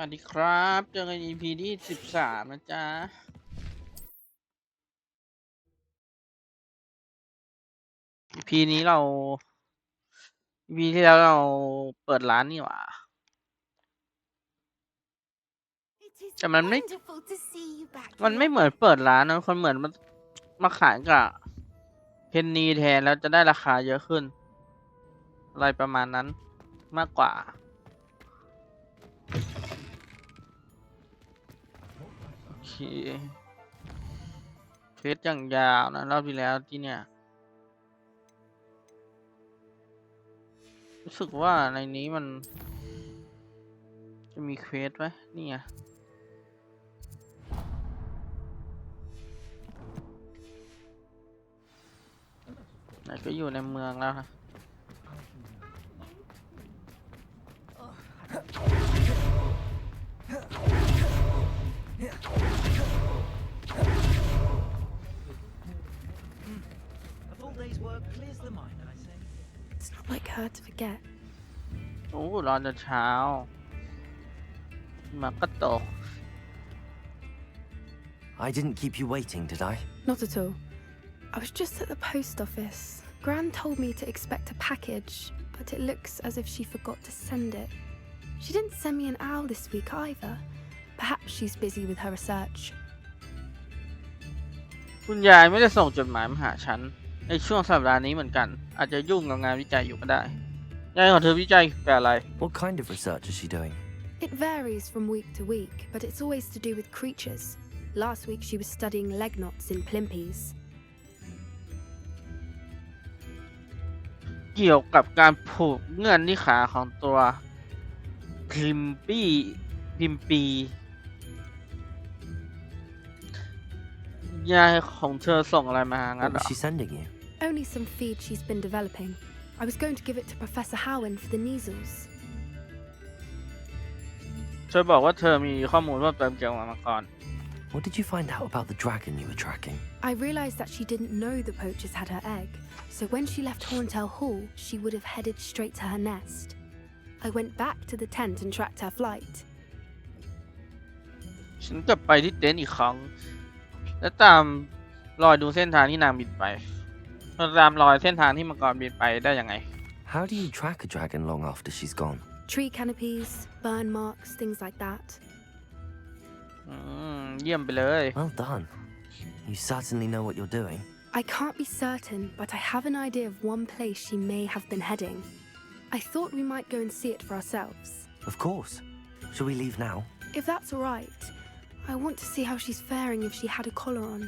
วัสดีครับเจอกัน EP ที่13นะจ๊ะ EP นี้เรา EP ที่แล้วเราเปิดร้านนี่หว่าแต่มันไม่เหมือนเปิดร้านนะคนเหมือนมันมาขายกับเพนนีแทนแล้วจะได้ราคาเยอะขึ้นอะไรประมาณนั้นมากกว่าโอเคเทสอย่างยาวนะรอบที่แล้วที่เนี่ยรู้สึกว่าในนี้มันจะมีเควสไหมนี่ไงไหนก็อยู่ในเมืองแล้วนะIt's not like her to forget. โอ้ร้อนจนเช้ามาก็ตก I didn't keep you waiting, did I? Not at all. I was just at the post office. Gran told me to expect a package, but it looks as if she forgot to send it. She didn't send me an owl this week either. Perhaps she's busy with her research. คุณยายไม่ได้ส่งจดหมายมาหาฉันในช่วงสัปดาห์นี้เหมือนกันอาจจะยุ่งกับงานวิจัยอยู่ก็ได้งานของเธอวิจัยแบบอะไร What kind of research is she doing? It varies from week to week, but it's always to do with creatures. Last week she was studying leg knots in plimpies. เกี่ยวกับการผูกเงื่อนที่ขาของตัวพิมปียายของเธอส่งอะไรมางั้น What เหรอ was she sending you? Only some feed she's been developing. I was going to give it to Professor Howen for the measles. เธอบอกว่าเธอมีข้อมูลเพิ่มเติมเกี่ยวกับมังกร What did you find out about the dragon you were tracking? I realized that she didn't know the poachers had her egg, so when she left Horntail Hall, she would have headed straight to her nest. I went back to the tent and tracked her flight. ฉันกลับไปที่เต็นท์อีกครั้งและตามรอยดูเส้นทางที่นางบินไปตามรอยเส้นทางที่มังกรบินไปได้ยังไง How do you track a dragon long after she's gone? Tree canopies, burn marks, things like that. เยี่ยมไปเลย Well done. You certainly know what you're doing. I can't be certain, but I have an idea of one place she may have been heading. I thought we might go and see it for ourselves. Of course. Shall we leave now? If that's all right, I want to see how she's faring if she had a collar on.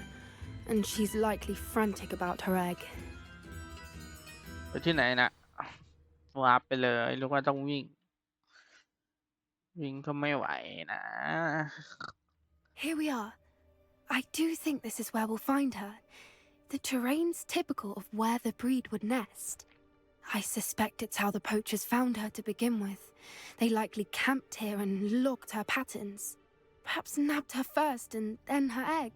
And she's likely frantic about her egg. ไปที่ไหนนะวาร์ปไปเลยรู้ว่าต้องวิ่งก็ไม่ไหวนะ Here we are. I do think this is where we'll find her. The terrain's typical of where the breed would nest. I suspect it's how the poachers found her to begin with. They likely camped here and logged her patterns. Perhaps nabbed her first and then her egg.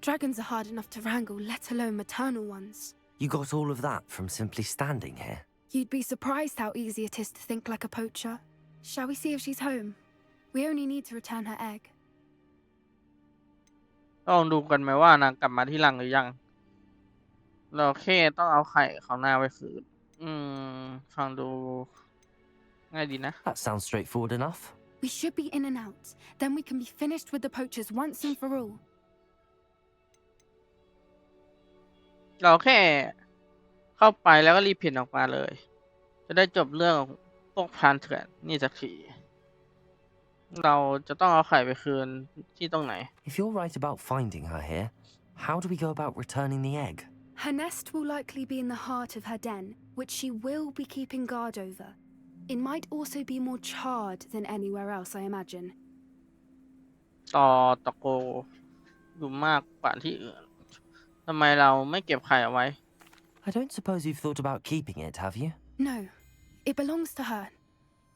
Dragons are hard enough to wrangle, let alone maternal ones. You got all of that from simply standing here? You'd be surprised how easy it is to think like a poacher. Shall we see if she's home? We only need to return her egg. ลองดูกันไหมว่านางกลับมาที่รังหรือยังเราแค่ต้องเอาไข่ของนางไปคืนฟังดูง่ายดีนะ That sounds straightforward enough. We should be in and out. Then we can be finished with the poachers once and for all. เราแค่เข้าไปแล้วก็รีบเพ่นออกมาเลยจะได้จบเรื่องพวกพรานเถื่อนนี่สักทีเราจะต้องเอาไข่ไปคืนที่ตรงไหน If you're right about finding her here, how do we go about returning the egg? Her nest will likely be in the heart of her den, which she will be keeping guard over. It might also be more charred than anywhere else, I imagine. ต่อตะโกอยู่มากกว่าที่อื่นทำไมเราไม่เก็บไข่เอาไว้ I don't suppose you've thought about keeping it, have you? No, it belongs to her.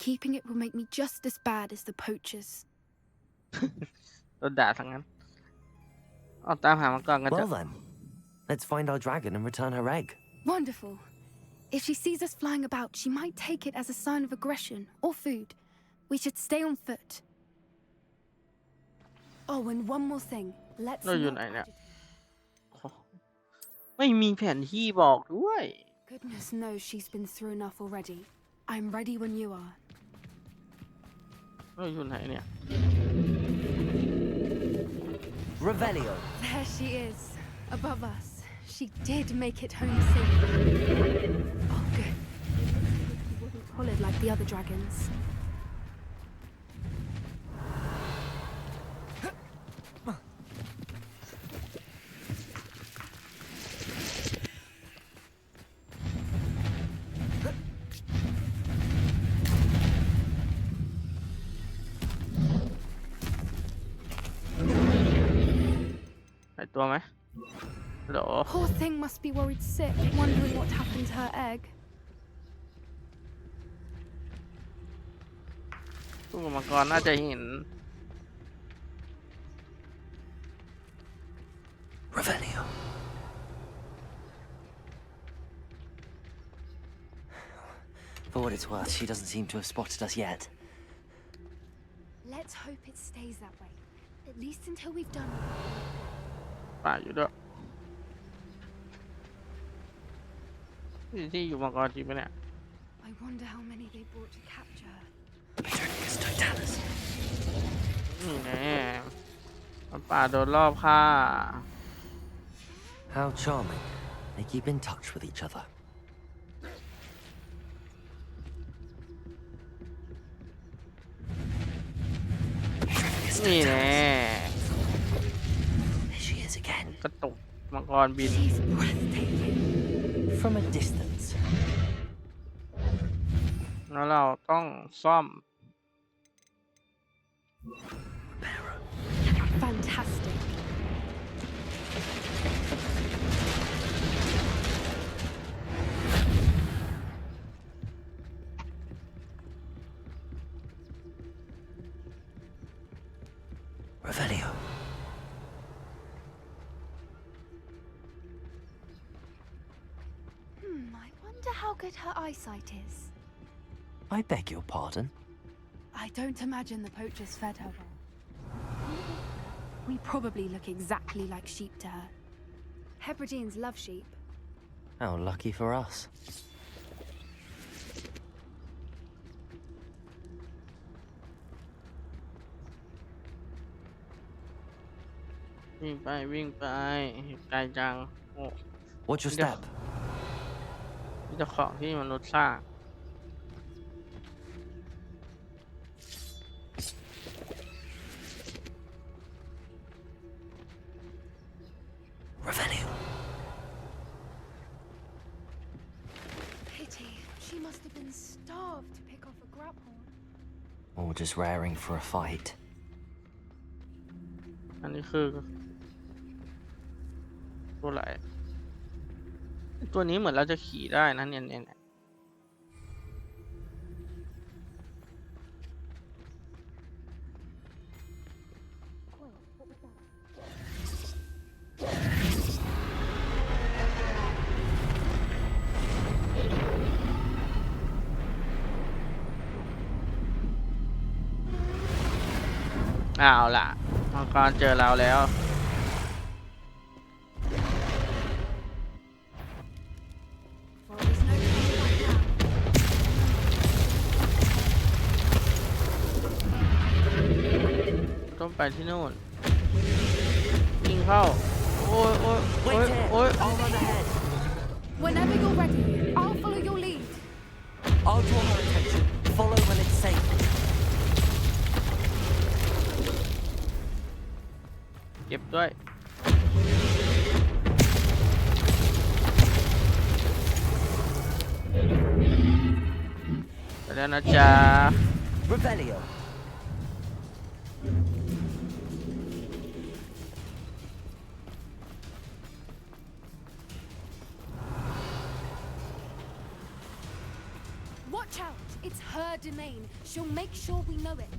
Keeping it will make me just as bad as the poachers. โดนด่าทั้งนั้นเอาตามหามังกรกัน Well then, let's find our dragon and return her egg. Wonderful. If she sees us flying about, she might take it as a sign of aggression or food. We should stay on foot. Oh, and one more thing. Let's เราอยู่ not ไหนเนี่ย agitate. ไม่มีแผนที่บอกด้วย Goodness knows she's been through enough already. I'm ready when you are. เราอยู่ไหนเนี่ย Revelio. There she is, above us. She did make it home safely. Oh, good. She wasn't collared like the other dragons. หายตัวไหมฮัลโหล Poor thing must be worried sick, wondering what happened to her egg. ตู้อุปกรณ์น่าจะเห็น Revelio. For what it's worth, she doesn't seem to have spotted us yet. Let's hope it stays that way, at least until we've done it. ป่าอยู่ด้วยที่อยู่มังกรจริงไหมเนี่ย I wonder how many they brought to capture her. Metronicus totalis. นี่แน่มันป่าโดนรอบฆ่า How charming. They keep in touch with each other. Metronicus นี่แน่ There she is again. กระตุกมังกรบิน She's breathtaking. From a distance. แล้วเราต้องซ่อม Bearer. Fantastic. Revelio. I wonder how good her eyesight is. I beg your pardon. I don't imagine the poachers fed her well. We probably look exactly like sheep to her. Hebrideans love sheep. How lucky for us. วิ่งไปวิ่งไปไกลจังโอ้ Watch your step. นี่จะของที่มนุษย์สร้าง Revelio. Pity. She must have been starved to pick off a grapple. Or just raring for a fight. อันนี้คือตัวอะไรตัวนี้เหมือนเราจะขี่ได้นะเนี่ยเอาล่ะมังกรเจอเราแล้ว Well, there's no turning back now. ต้องไปที่นู่นยิงเข้าโอ้ยโอ้ยโอ้ย Wait โอ้ย here. I'll run ahead. Whenever you're ready, I'll follow your lead. I'll draw her attention. Follow when it's safe. เก็บด้วยไปแล้วนะจ๊ะ Revelio. Watch out! It's her domain. She'll make sure we know it.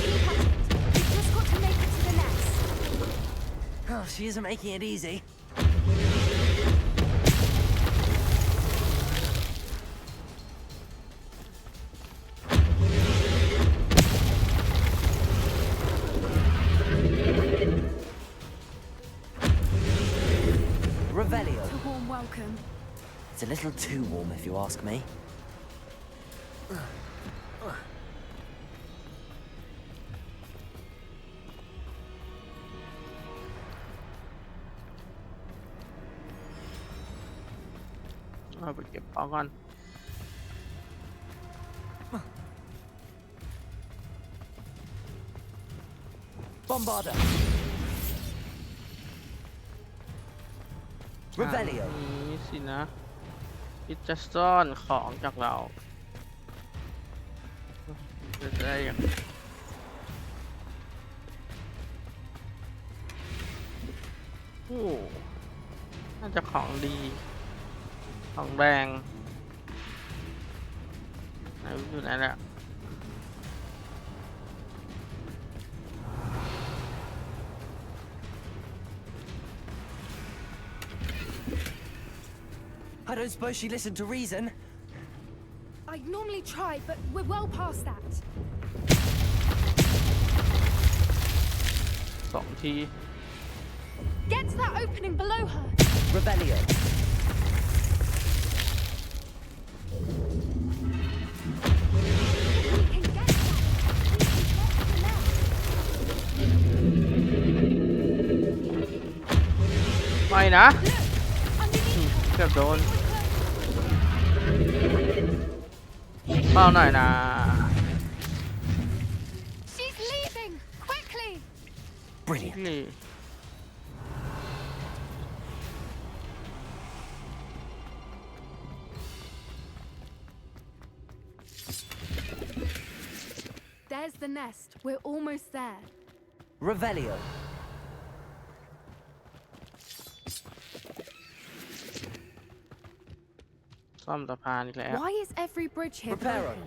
Keep at it. We've just got to make it to the nest. Oh, she isn't making it easy. welcome. It's a little too warm if you ask me. เอาไปเก็บของก่อน Bombarda. Revelio. นี่สินะที่จะซ่อนของจากเราจะได้อย่างโอ้น่าจะของดีของแรงไหนอยู่ไหนแล้ว I don't suppose she listened to reason. I'd normally try, but we're well past that. 2 ที Get to that opening below her. Revelio. We can get that. We can get to the left. ไม่นะ Underneath เกือบโดน her. เป้าหน่อยนะ She's leaving. Quickly. Brilliant. นี่ There's the nest. We're almost there. Revelio. ซ่อมสะพานอีกแล้ว Why is every bridge here Reparo. broken?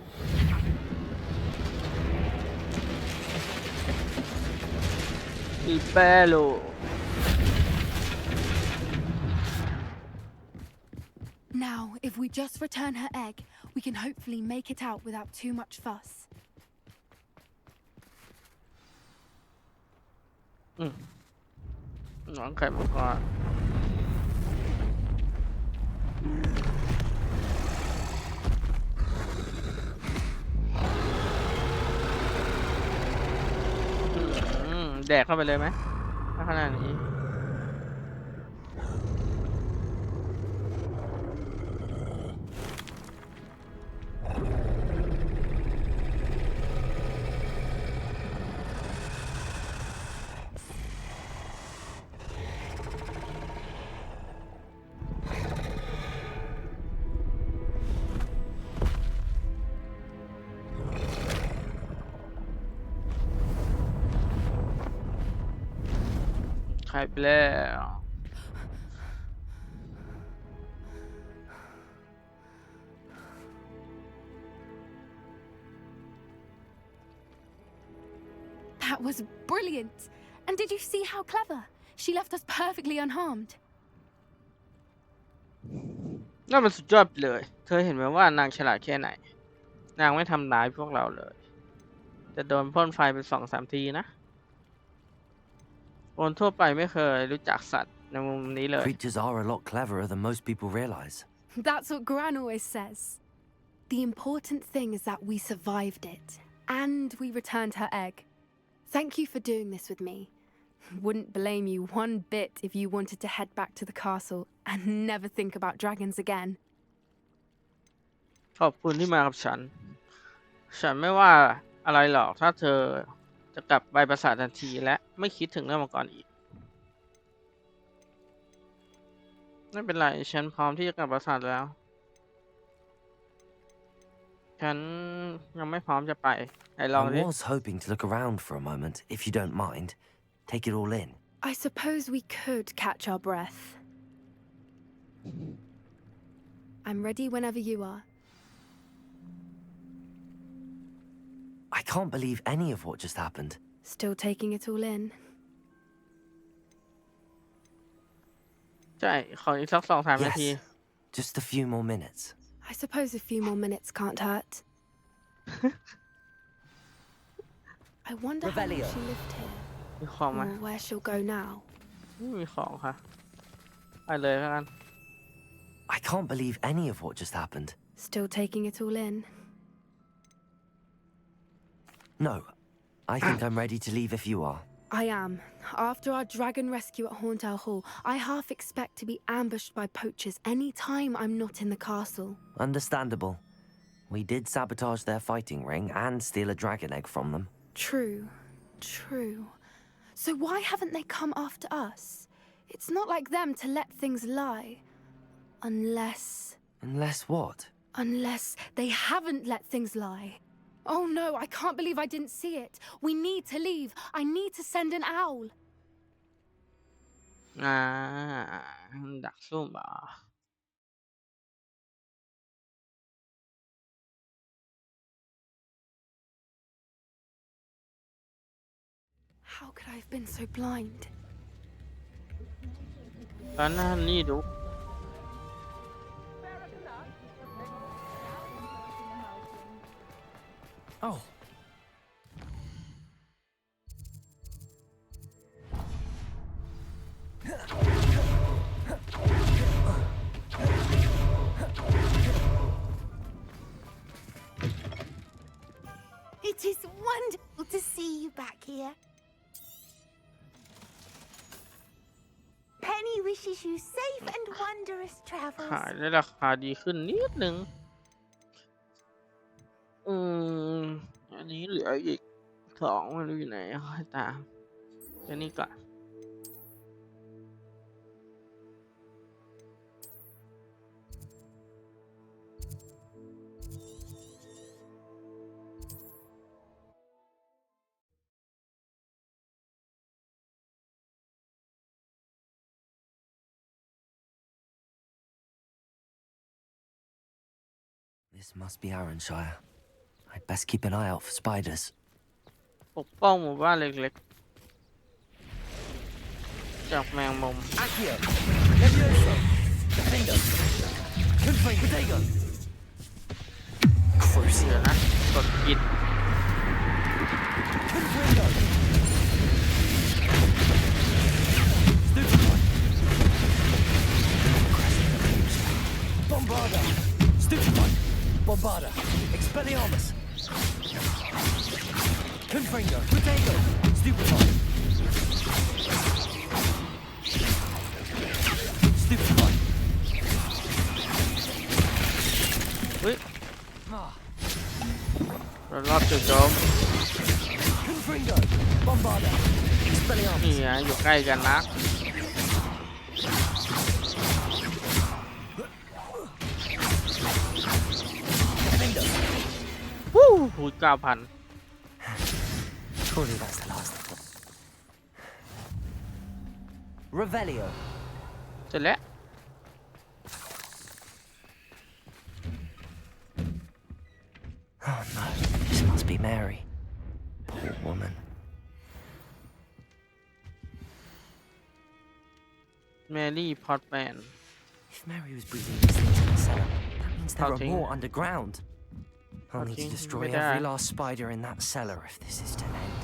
อีเปโล Now, if we just return her egg, we can hopefully make it out without too much fuss. น้องไข่มังกรแดกเข้าไปเลยไหมถ้าขนาดนี้ ไข่ไปแล้ว That was brilliant. And did you see how clever? She left us perfectly unharmed. นั่นมันสุดยอดไปเลย เธอเห็นไหมว่านางฉลาดแค่ไหน นางไม่ทำร้ายพวกเราเลย จะโดนพ่นไฟไป2-3 ทีนะ คนทั่วไปไม่เคยรู้จักสัตว์ในมุมนี้เลย Creatures are a lot cleverer than most people realize. That's what Gran always says. The important thing is that we survived it. And we returned her egg. Thank you for doing this with me. Wouldn't blame you one bit if you wanted to head back to the castle and never think about dragons again. ขอบคุณที่มากับฉัน ฉันไม่ว่าอะไรหรอกถ้าเธอจะกลับไปปราสาททันทีและไม่คิดถึงเรื่องมังกรอีก ไม่เป็นไร ฉันพร้อมที่จะกลับปราสาทแล้ว ฉันยังไม่พร้อมจะไปไหนลอง I ดิ was hoping to look around for a moment, if you don't mind. Take it all in. I suppose we could catch our breath. I'm ready whenever you are. I can't believe any of what just happened. Still taking it all in. ใช่ ขออีกสัก2-3 นาที Yes. Just a few more minutes. I suppose a few more minutes can't hurt. I wonder how long Revelio. she lived here, มีของไหม or where she'll go now. ไม่มีของค่ะ ไปเลยแล้วกัน can't believe any of what just happened. Still taking it all in? No, I think I'm ready to leave if you are. I am. After our dragon rescue at Hauntow Hall, I half expect to be ambushed by poachers any time I'm not in the castle. Understandable. We did sabotage their fighting ring and steal a dragon egg from them. True. True. So why haven't they come after us? It's not like them to let things lie. Unless... Unless what? Unless they haven't let things lie. Oh no, I can't believe I didn't see it. We need to leave. I need to send an owl. ดักซุ่มอ่ะ How could I have been so blind? ตอนนั้นนี่ดู Oh. It is wonderful to see you back here. Penny wishes you safe and wondrous ขาย travels. ได้ราคาดีขึ้นนิดนึงอันนี้เหลืออีก2ไม่รู้อยู่ไหนค่อยตามแค่นี้ก่อน This must be Arranshire. I'd best keep an eye out for spiders. ปกป้องหมู่บ้านเล็กๆจากแมงมุม Accio! Levioso! Defender! Conflame Potato! เดี๋ยวนะกดผิด Confringo! Stupefy! Bombarda! Stupefy! Bombarda! Expelliarmus! Confringo! Potato! Stupefy! Stupefy! เฮ้ยเรารอบจุดโจม Confringo! Bombarda! นี่ Expelliarmus! ไงอยู่ใกล้กันนะวู้หู9,000 Surely that's the last of them. Revelio. เสร็จแล้ว Oh no, this must be Mary. Poor woman. แมรี่พอตแมน If Mary was breathing these things in the cellar, that means there are Potting. more underground. I'll need to Potting destroy with every that. last spider in that cellar if this is to end.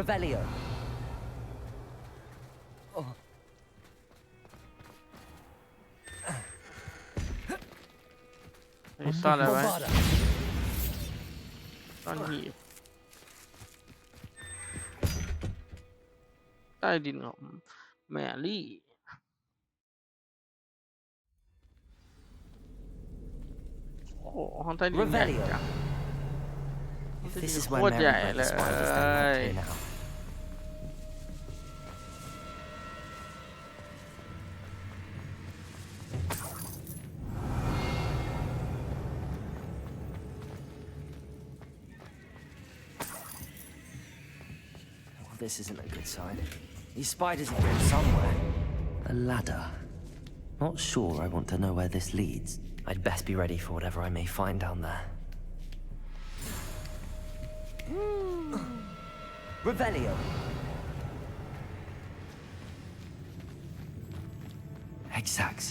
Revelio. Oh. นี่ซ่อนอะไรไว้ Bombarda. ซ่อนหีบใต้ดินของแมรี่โอ้โหห้องใต้ดินใหญ่จัง If this is โค where ตร Mary ใหญ่ bred เล the spiders, then we're ย okay now. Well, this isn't a good sign. These spiders have gone somewhere. A ladder. Not sure I want to know where this leads. I'd best be ready for whatever I may find down there. Revelio. Exacts.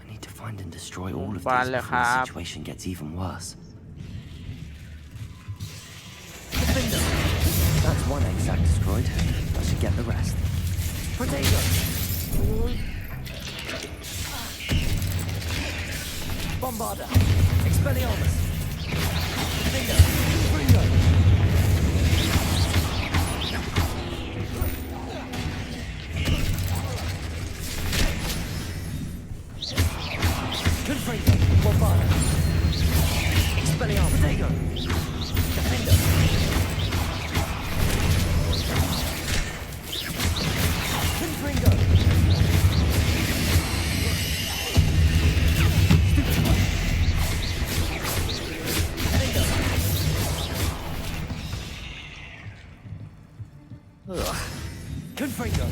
I need to find and destroy all of these before the situation gets even worse. Defender. That's one exact destroyed. I should get the rest. Potato. Bombarder. Expelliarmus. Defender. Confringo. Confringo. Bombarder. Expelliarmus. Potato. Defender. Confringo. Confringo.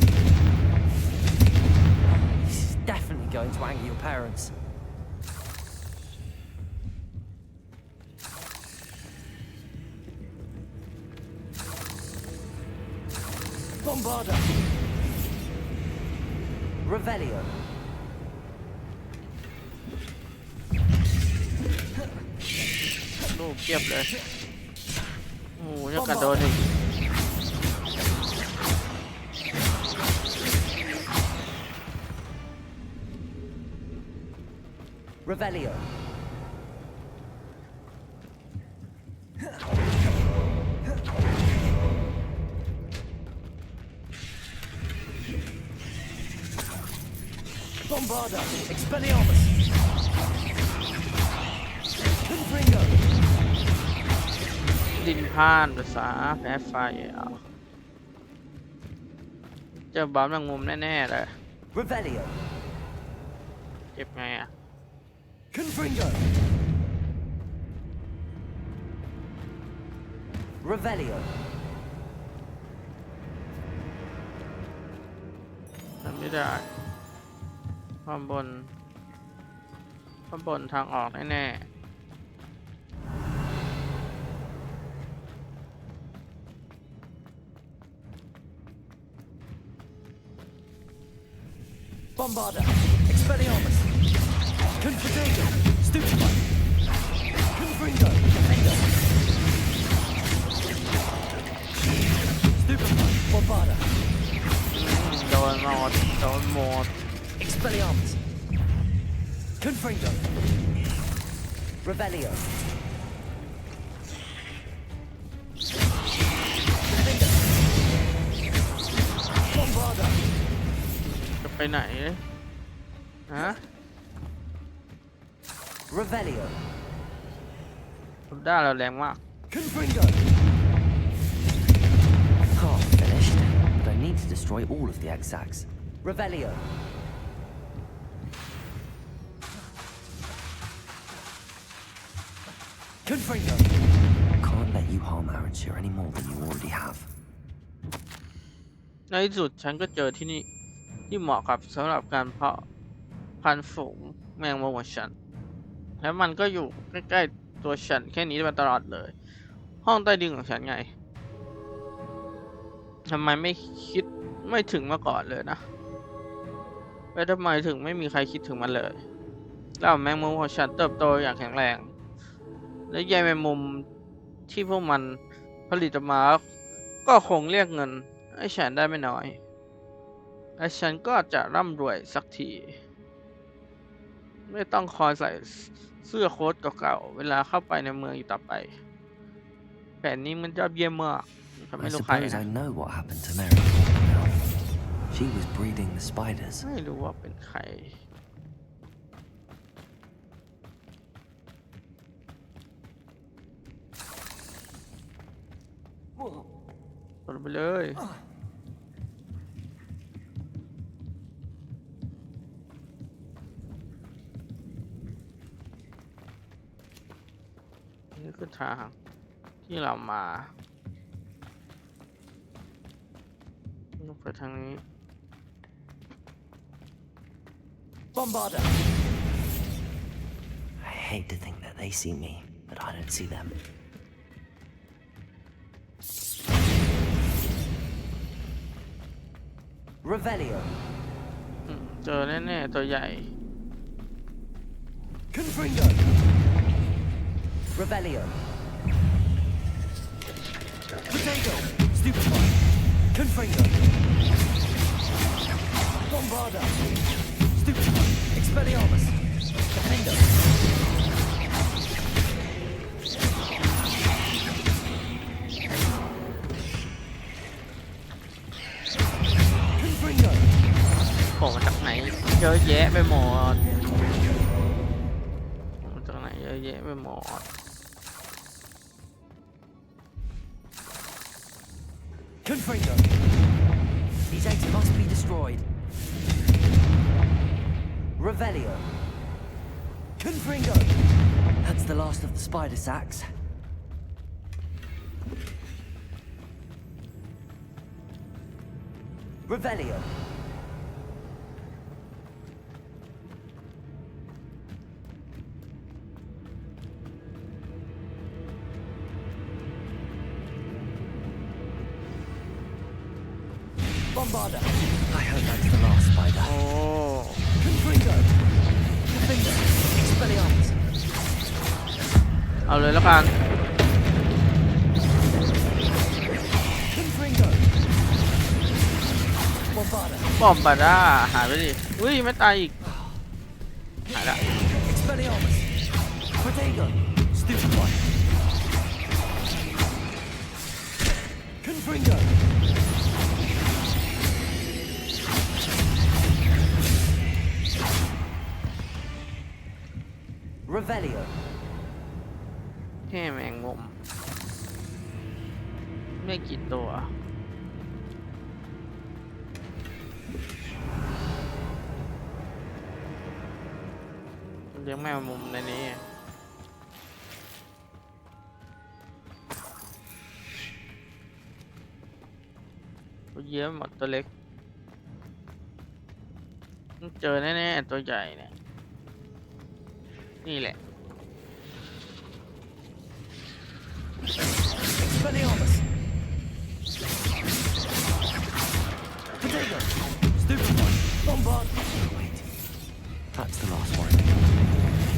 This is definitely going to anger your parents. Bombarder. Revelio. ลูกเก็บเลยโอ้โหยังกระโดดอีก Revelio. Bombarder. Expelliarmus. Confringo. ดินพ่านภาษาแพ้ไฟเอาเจอบอมแมงมุมแน่ๆเลย Revelio. เก็บไงอ่ะ Confringo. Revelio. ทำไม่ได้ข้างบนทางออกแน่ๆ Bombarder. Expelliarmus. Confringo. Stupefy. Confringo. Defender. Stupefy. Bombarder. โดนหมด Expelliarmus. Confringo. Revelio. Defender. Bombarder. จะไปไหนฮะ Revelio. ผมได้เราแรงมาก Confringo. Half finished, but I need to destroy all of the exacts. Revelio. Confringo. Can't let you harm Arachir any more than you already have. ในที่สุดฉันก็เจอที่นี่ที่เหมาะกับสำหรับการเพาะพันธุ์ฝูงแมงมุมของฉันแล้วมันก็อยู่ใกล้ๆตัวฉันแค่นี้มาตลอดเลย ห้องใต้ดินของฉันไงทำไมไม่ถึงมาก่อนเลยนะแล้วทำไมถึงไม่มีใครคิดถึงมันเลยแล้วแมงมุมของฉันเติบโตอย่างแข็งแรงและใยแมงมุมที่พวกมันผลิตออกมาก็คงเรียกเงินให้ฉันได้ไม่น้อยและฉันก็จะร่ำรวยสักทีไม่ต้องคอยใส่เสื้อโค้ทเก่าๆเวลาเข้าไปในเมืองอีกต่อไปแผนนี้มันยอดเยี่ยมมากฉันไม่ I รู้ใคร suppose นะ I know what happened to Mary now. She was breeding the spiders. ไม่รู้ว่าเป็นใครกดไปเลยนี่คือทางที่เรามาไปทางนี้ Bombarder. I hate to think that they see me, but I don't see them. Revelio. เจอแน่ๆตัวใหญ่ Confringo. Revelio. Potato. Stupefy. Confringo. Bombarda. Stupefy. Expelliarmus. Defendo. Confringo. โผล่มาจากไหนเยอะแยะไปหมดมาจากไหนเยอะแยะไปหมด Confringo. These eggs must be destroyed. Revelio. Confringo. That's the last of the spider sacks. Revelio. Bombarda. I hope that's the last spider. โอ้ Confringo. Defender. Expelliarmus. เอาเลยแล้วกัน Confringo. Bombarda. บอมบาด้าหายไปดิอุ้ยไม่ตายอีกหายละ Expelliarmus. Protego. Stupefy. Confringo. Revelio. แค่แมงมุมไม่กี่ตัวเลี้ยงแมวมุมในนี้ตัวเยอะหมดตัวเล็กเจอแน่ๆตัวใหญ่เนี่ยนี่แหละ Expelliarmus. Protego. Stupefy. Bombard. Wait. That's the last one.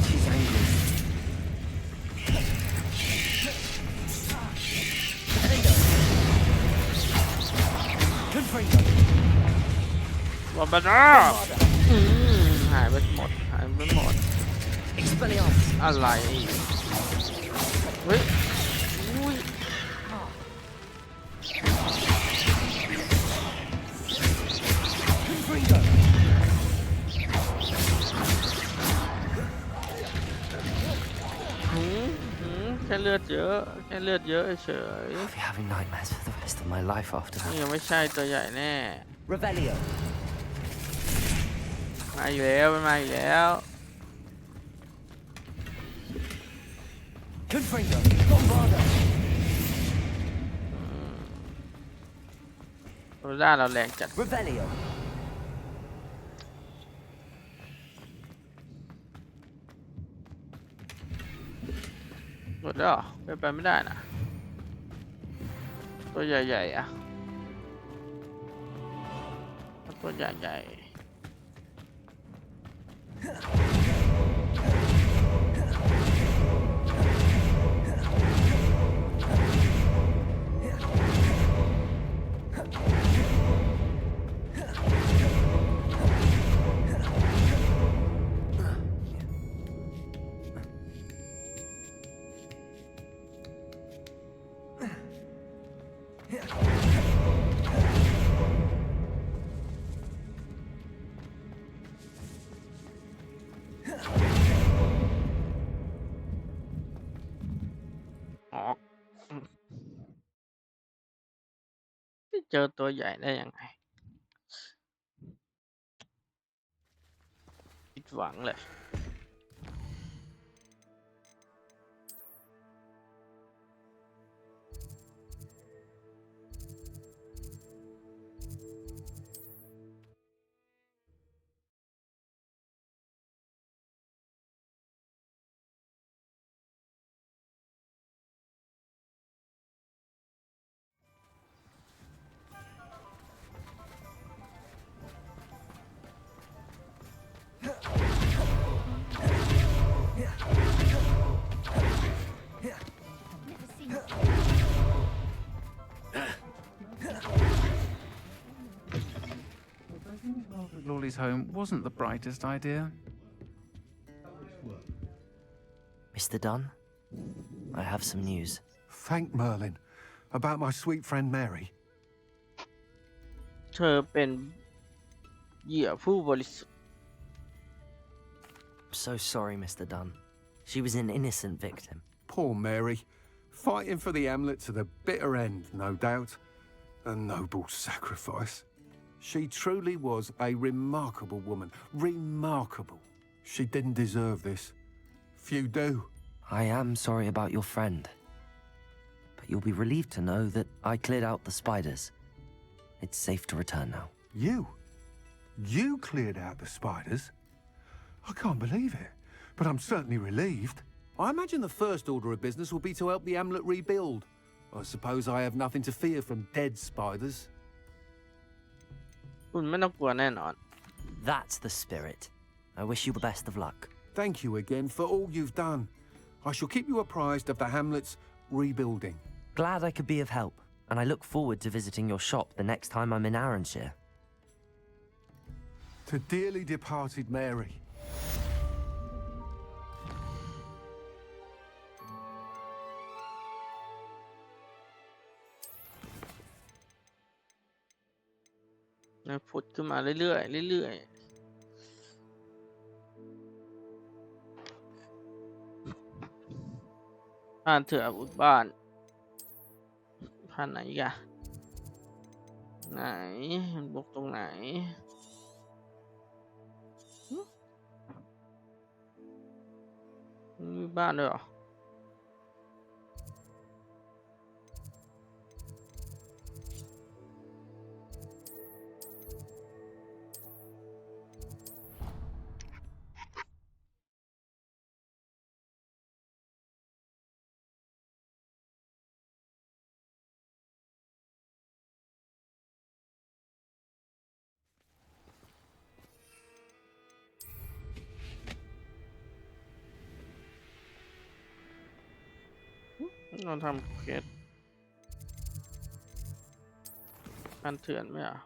She's angry. Protego. Confringo. บอมบาด้าหายไปหมดหายไปหมด Expelliarmus. อะไรเฮ้ยอุ้ย Confringo. แค่เลือดเยอะแค่เลือดเยอะเฉย I'll be having nightmares for the rest of my life after นี่ that. ยังไม่ใช่ตัวใหญ่แน่ Revelio. มาอีกแล้วมันมาอีกแล้ว Confringo. Bombarda. ตัวด้าเราแรงจัด Revelio. หมดแล้วเหรอไปไม่ได้นะตัวใหญ่ๆอ่ะตัวใหญ่ๆออกเจอตัวใหญ่ได้ยังไงผิดหวังเลย Lawley's home wasn't the brightest idea. Mr. Dunn, I have some news. Thank Merlin. About my sweet friend Mary. เธอเป็นเหยื่อผู้บริสุทธิ์ I'm so sorry, Mr. Dunn. She was an innocent victim. Poor Mary. Fighting for the Hamlet to the bitter end, no doubt. A noble sacrifice. She truly was a remarkable woman. Remarkable. She didn't deserve this. Few do. I am sorry about your friend. But you'll be relieved to know that I cleared out the spiders. It's safe to return now. You? You cleared out the spiders? I can't believe it, but I'm certainly relieved. I imagine the first order of business will be to help the Hamlet rebuild. I suppose I have nothing to fear from dead spiders. คุณไม่ต้องกลัวแน่นอน That's the spirit. I wish you the best of luck. Thank you again for all you've done. I shall keep you apprised of the Hamlet's rebuilding. Glad I could be of help, and I look forward to visiting your shop the next time I'm in Arranshire. To dearly departed Mary. ผุดขึ้นมาเรื่อยๆเรื่อยๆผ่านเถื่ออาวุธบ้านผ่านไหนอีกอะไหนมันบุกตรงไหนมีบ้านด้วยเหรอ เราทำเควสการเถื่อนไหมอ่ะ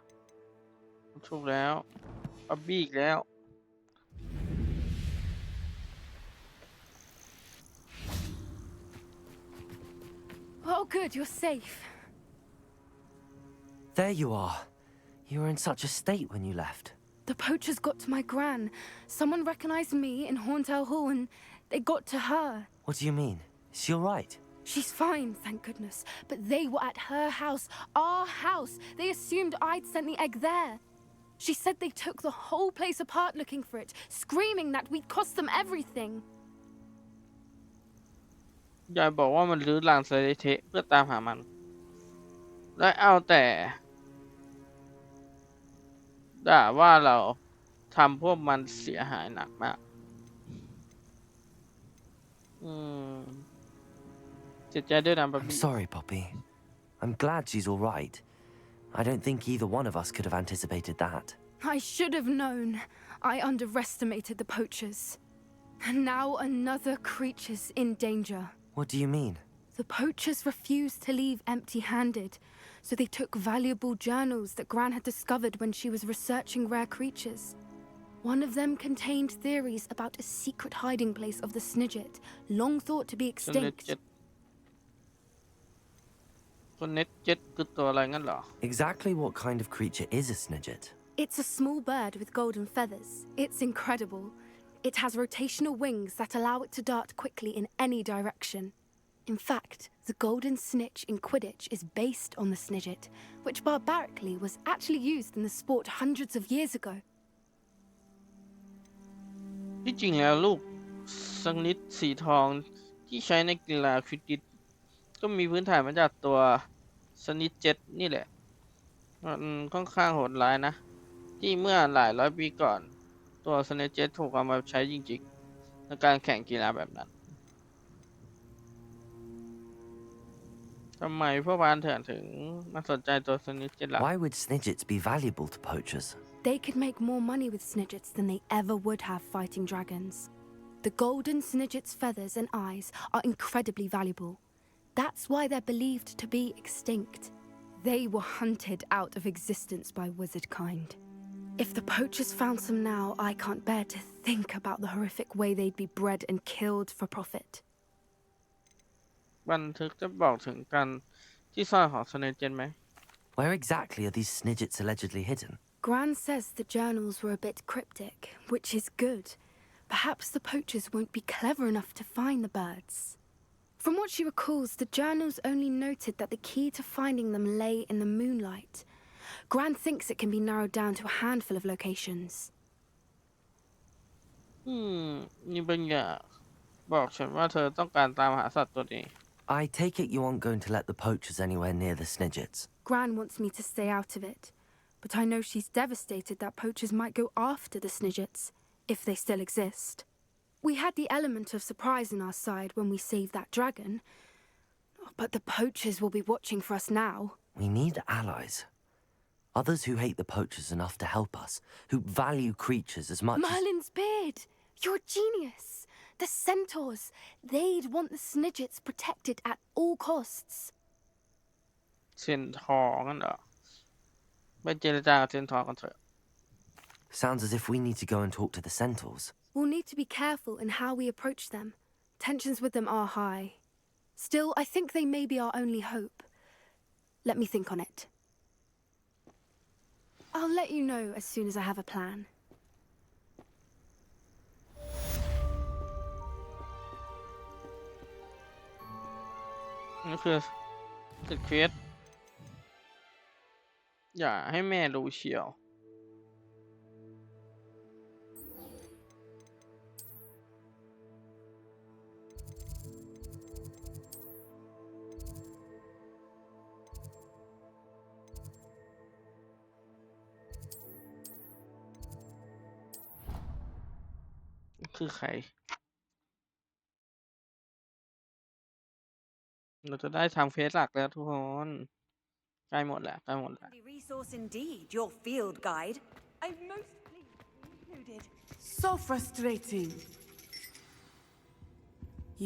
ถูกแล้วอับบี้อีกแล้ว Oh, good, you're safe. There you are. You were in such a state when you left. The poachers got to my gran. Someone recognized me in Horntail Hall and they got to her. What do you mean? Is she all right? She's fine, thank goodness. But they were at her house, our house. They assumed I'd sent the egg there. She said they took the whole place apart looking for it, screaming that we'd cost them everything. ยายบอกว่ามันรื้อรังสถิติเพื่อตามหามัน และเอาแต่ด่าว่าเราทำพวกมันเสียหายหนักมากเจ็บใจด้วยนะบ๊อบ I'm บี้ sorry, Poppy. I'm glad she's all right. I don't think either one of us could have anticipated that. I should have known. I underestimated the poachers. And now another creature's in danger. What do you mean? The poachers refused to leave empty-handed, so they took valuable journals that Gran had discovered when she was researching rare creatures. One of them contained theories about a secret hiding place of the Snidget, long thought to be extinct. คนเน็ตเจ็ตคือตัวอะไรงั้นเหรอ Exactly what kind of creature is a Snidget? It's a small bird with golden feathers. It's incredible. It has rotational wings that allow it to dart quickly in any direction. In fact, the golden snitch in Quidditch is based on the Snidget, which barbarically was actually used in the sport hundreds of years ago. ที่จริงแล้วลูกสนิทสีทองที่ใช้ในกีฬาควิดดิชก็มีพื้นฐานมาจากตัวสนิทเจ็ตนี่แหละมันค่อนข้างโหดร้ายนะที่เมื่อหลายร้อยปีก่อนตัวสนิทเจ็ตถูกเอามาใช้จริงๆในการแข่งกีฬาแบบนั้นทำไมพวกพรานเถื่อนถึงมาสนใจตัวสนิทเจ็ตล่ะ Why would Snidgets be valuable to poachers? They could make more money with Snidgets than they ever would have fighting dragons. The golden Snidget's feathers and eyes are incredibly valuable. That's why they're believed to be extinct. They were hunted out of existence by wizard kind. If the poachers found some now, I can't bear to think about the horrific way they'd be bred and killed for profit. บันทึกจะบอกถึงการที่ซ่อนของสเนเจนไหม Where exactly are these snidgets allegedly hidden? Gran says the journals were a bit cryptic, which is good. Perhaps the poachers won't be clever enough to find the birds. From what she recalls, the journals only noted that the key to finding them lay in the moonlight. Gran thinks it can be narrowed down to a handful of locations. นี่เป็นอย่างบอกฉันว่าเธอต้องการตามหาสัตว์ตัวนี้ I take it you aren't going to let the poachers anywhere near the snidgets. Gran wants me to stay out of it, but I know she's devastated that poachers might go after the snidgets, if they still exist. We had the element of surprise on our side when we saved that dragon, but the poachers will be watching for us now. We need allies. Others who hate the poachers enough to help us, who value creatures as much Merlin's beard! You're a genius! The centaurs! They'd want the snidgets protected at all costs. เซนทอร์กันเหรอไปเจรจากับเซนทอร์กันเถอะ Sounds as if we need to go and talk to the centaurs. We'll need to be careful in how we approach them. Tensions with them are high. Still, I think they may be our only hope. Let me think on it. I'll let you know as soon as I have a plan. นี่คือติดเควสอย่าให้แม่รู้เชียวคือใครเราจะได้ทำเฟสหลักแล้วทุกคนใกล้หมดแล้วใกล้หมดแล้ว Resource indeed, your field guide. I'm most pleased included. So frustrating.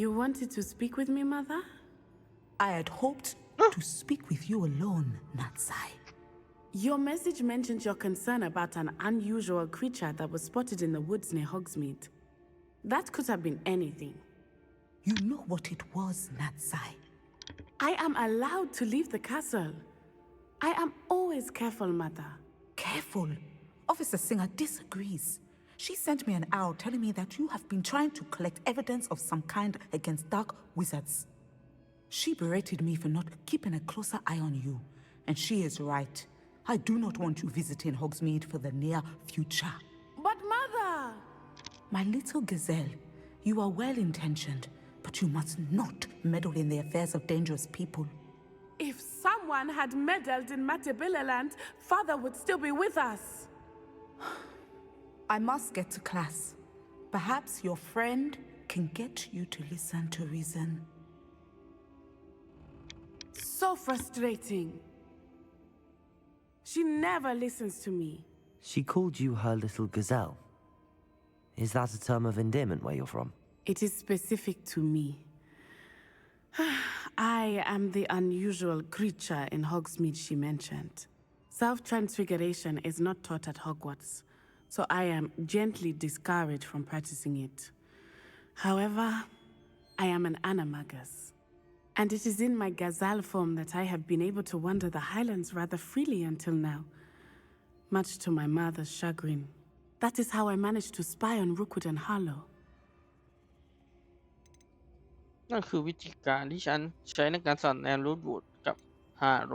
You wanted to speak with me, Mother? I had hoped to speak with you alone, Natsai. Your message mentioned your concern about an unusual creature that was spotted in the woods near Hogsmeade. That could have been anything. You know what it was, Natsai. I am allowed to leave the castle. I am always careful, Mother. Careful. Officer Singer disagrees. She sent me an owl telling me that you have been trying to collect evidence of some kind against dark wizards. She berated me for not keeping a closer eye on you. And she is right. I do not want you visiting Hogsmeade for the near future. But, Mother! My little gazelle, you are well-intentioned, but you must not meddle in the affairs of dangerous people. If someone had meddled in Matabeleland, Father would still be with us. I must get to class. Perhaps your friend can get you to listen to reason. So frustrating. She never listens to me. She called you her little gazelle. Is that a term of endearment where you're from? It is specific to me. I am the unusual creature in Hogsmeade she mentioned. Self-transfiguration is not taught at Hogwarts, so I am gently discouraged from practicing it. However, I am an animagus, and it is in my gazelle form that I have been able to wander the highlands rather freely until now, much to my mother's chagrin. That is how I managed to spy on Rookwood and Harlow. นั่นคือวิธีการที่ฉันใช้ในการสอนแนนรูทวูดกับฮาโร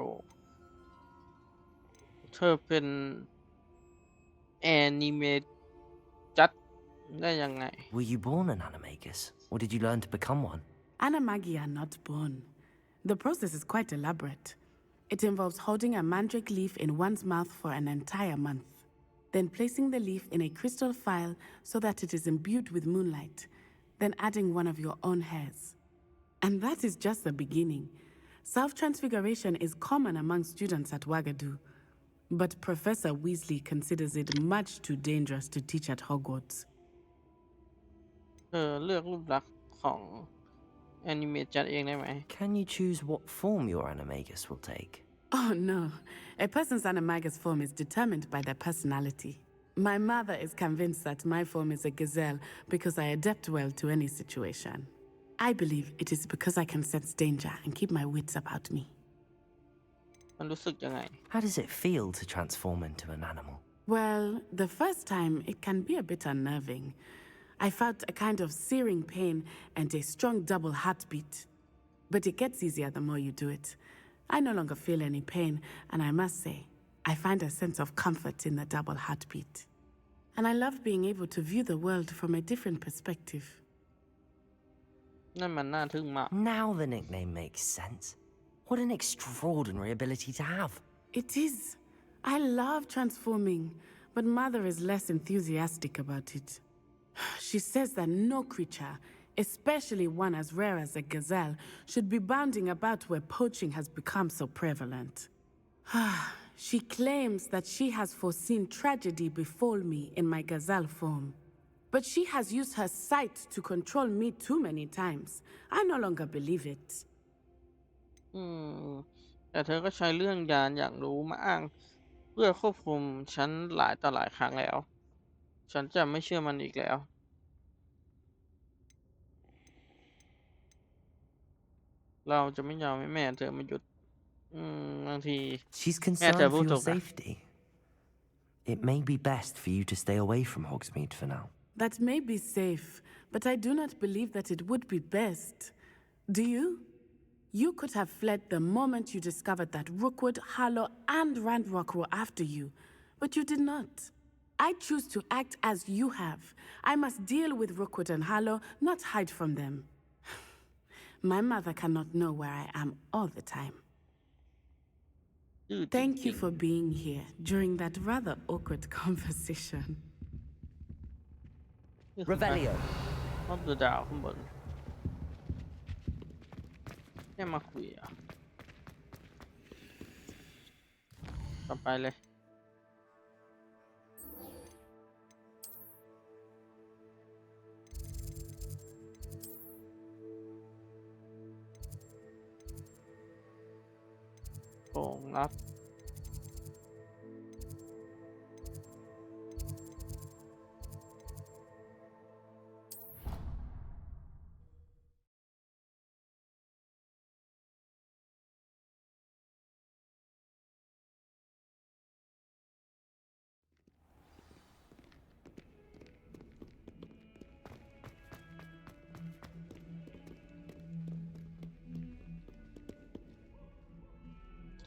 เธอเป็นแอนิเมจัดได้ยังไง Were you born an animagus, or did you learn to become one? Animagi are not born. The process is quite elaborate. It involves holding a mandrake leaf in one's mouth for an entire month, then placing the leaf in a crystal phial so that it is imbued with moonlight, then adding one of your own hairs. And that is just the beginning. Self-transfiguration is common among students at Wagadu, but Professor Weasley considers it much too dangerous to teach at Hogwarts. เลือกรูปลักษณ์ของแอนิเมจัดเองได้ไหม Can you choose what form your animagus will take? Oh no, a person's animagus form is determined by their personality. My mother is convinced that my form is a gazelle because I adapt well to any situation. I believe it is because I can sense danger and keep my wits about me. มันรู้สึกยังไง How does it feel to transform into an animal? Well, the first time it can be a bit unnerving. I felt a kind of searing pain and a strong double heartbeat. But it gets easier the more you do it. I no longer feel any pain, and I must say, I find a sense of comfort in the double heartbeat. And I love being able to view the world from a different perspective. นั่นมันน่าทึ่งมาก Now the nickname makes sense. What an extraordinary ability to have. It is. I love transforming, but Mother is less enthusiastic about it. She says that no creature, especially one as rare as a gazelle, should be bounding about where poaching has become so prevalent. She claims that she has foreseen tragedy befall me in my gazelle form. But she has used her sight to control me too many times. I no longer believe it. แต่เธอก็ใช้เรื่องยานอย่างรู้มาอ้างเพื่อควบคุมฉันหลายต่อหลายครั้งแล้ว ฉันจะไม่เชื่อมันอีกแล้ว เราจะไม่ยอมให้แม่เธอมาหยุดบางที She's แม่เธอ concerned พู for ดถู your กนะ safety. It may be best for you to stay away from Hogsmeade for now. That may be safe, but I do not believe that it would be best. Do you? You could have fled the moment you discovered that Rookwood, Harlow, and Randrock were after you, but you did not. I choose to act as you have. I must deal with Rookwood and Harlow, not hide from them. My mother cannot know where I am all the time. Thank you for being here during that rather awkward conversation. Revelio. ห้องดูดาวข้างบนแค่มาคุยอ่ะต่อไปเลย โป่งลับ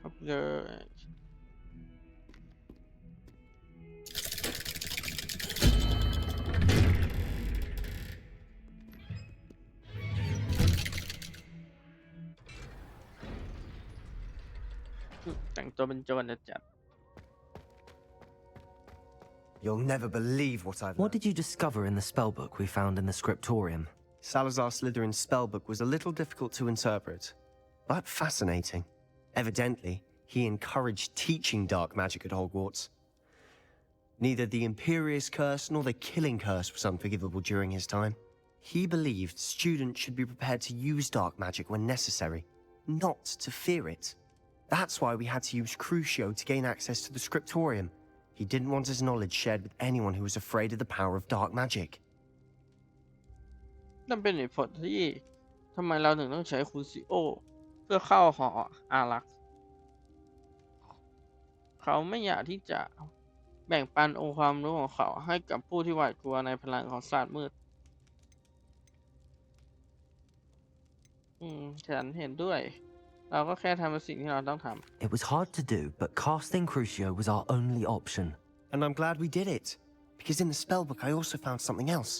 ครับเลยแต่งตัวเป็นโจรนะจัด You'll never believe what I've What did you discover in the spellbook we found in the scriptorium? Salazar Slytherin's spellbook was a little difficult to interpret, but fascinating. Evidently, he encouraged teaching dark magic at Hogwarts. Neither the Imperious Curse nor the Killing Curse was unforgivable during his time. He believed students should be prepared to use dark magic when necessary, not to fear it. That's why we had to use Crucio to gain access to the scriptorium. He didn't want his knowledge shared with anyone who was afraid of the power of dark magic. นั่นเป็นเหตุผลที่ทำไมเราถึงต้องใช้ครูซิโอเพื่อเข้าหออารักษ์เขาไม่อยากที่จะแบ่งปันองค์ความรู้ของเขาให้กับผู้ที่หวาดกลัวในพลังของศาสตร์มืดฉันเห็นด้วยเราก็แค่ทำสิ่งที่เราต้องทำ It was hard to do, but casting Crucio was our only option. And I'm glad we did it, because in the spellbook I also found something else.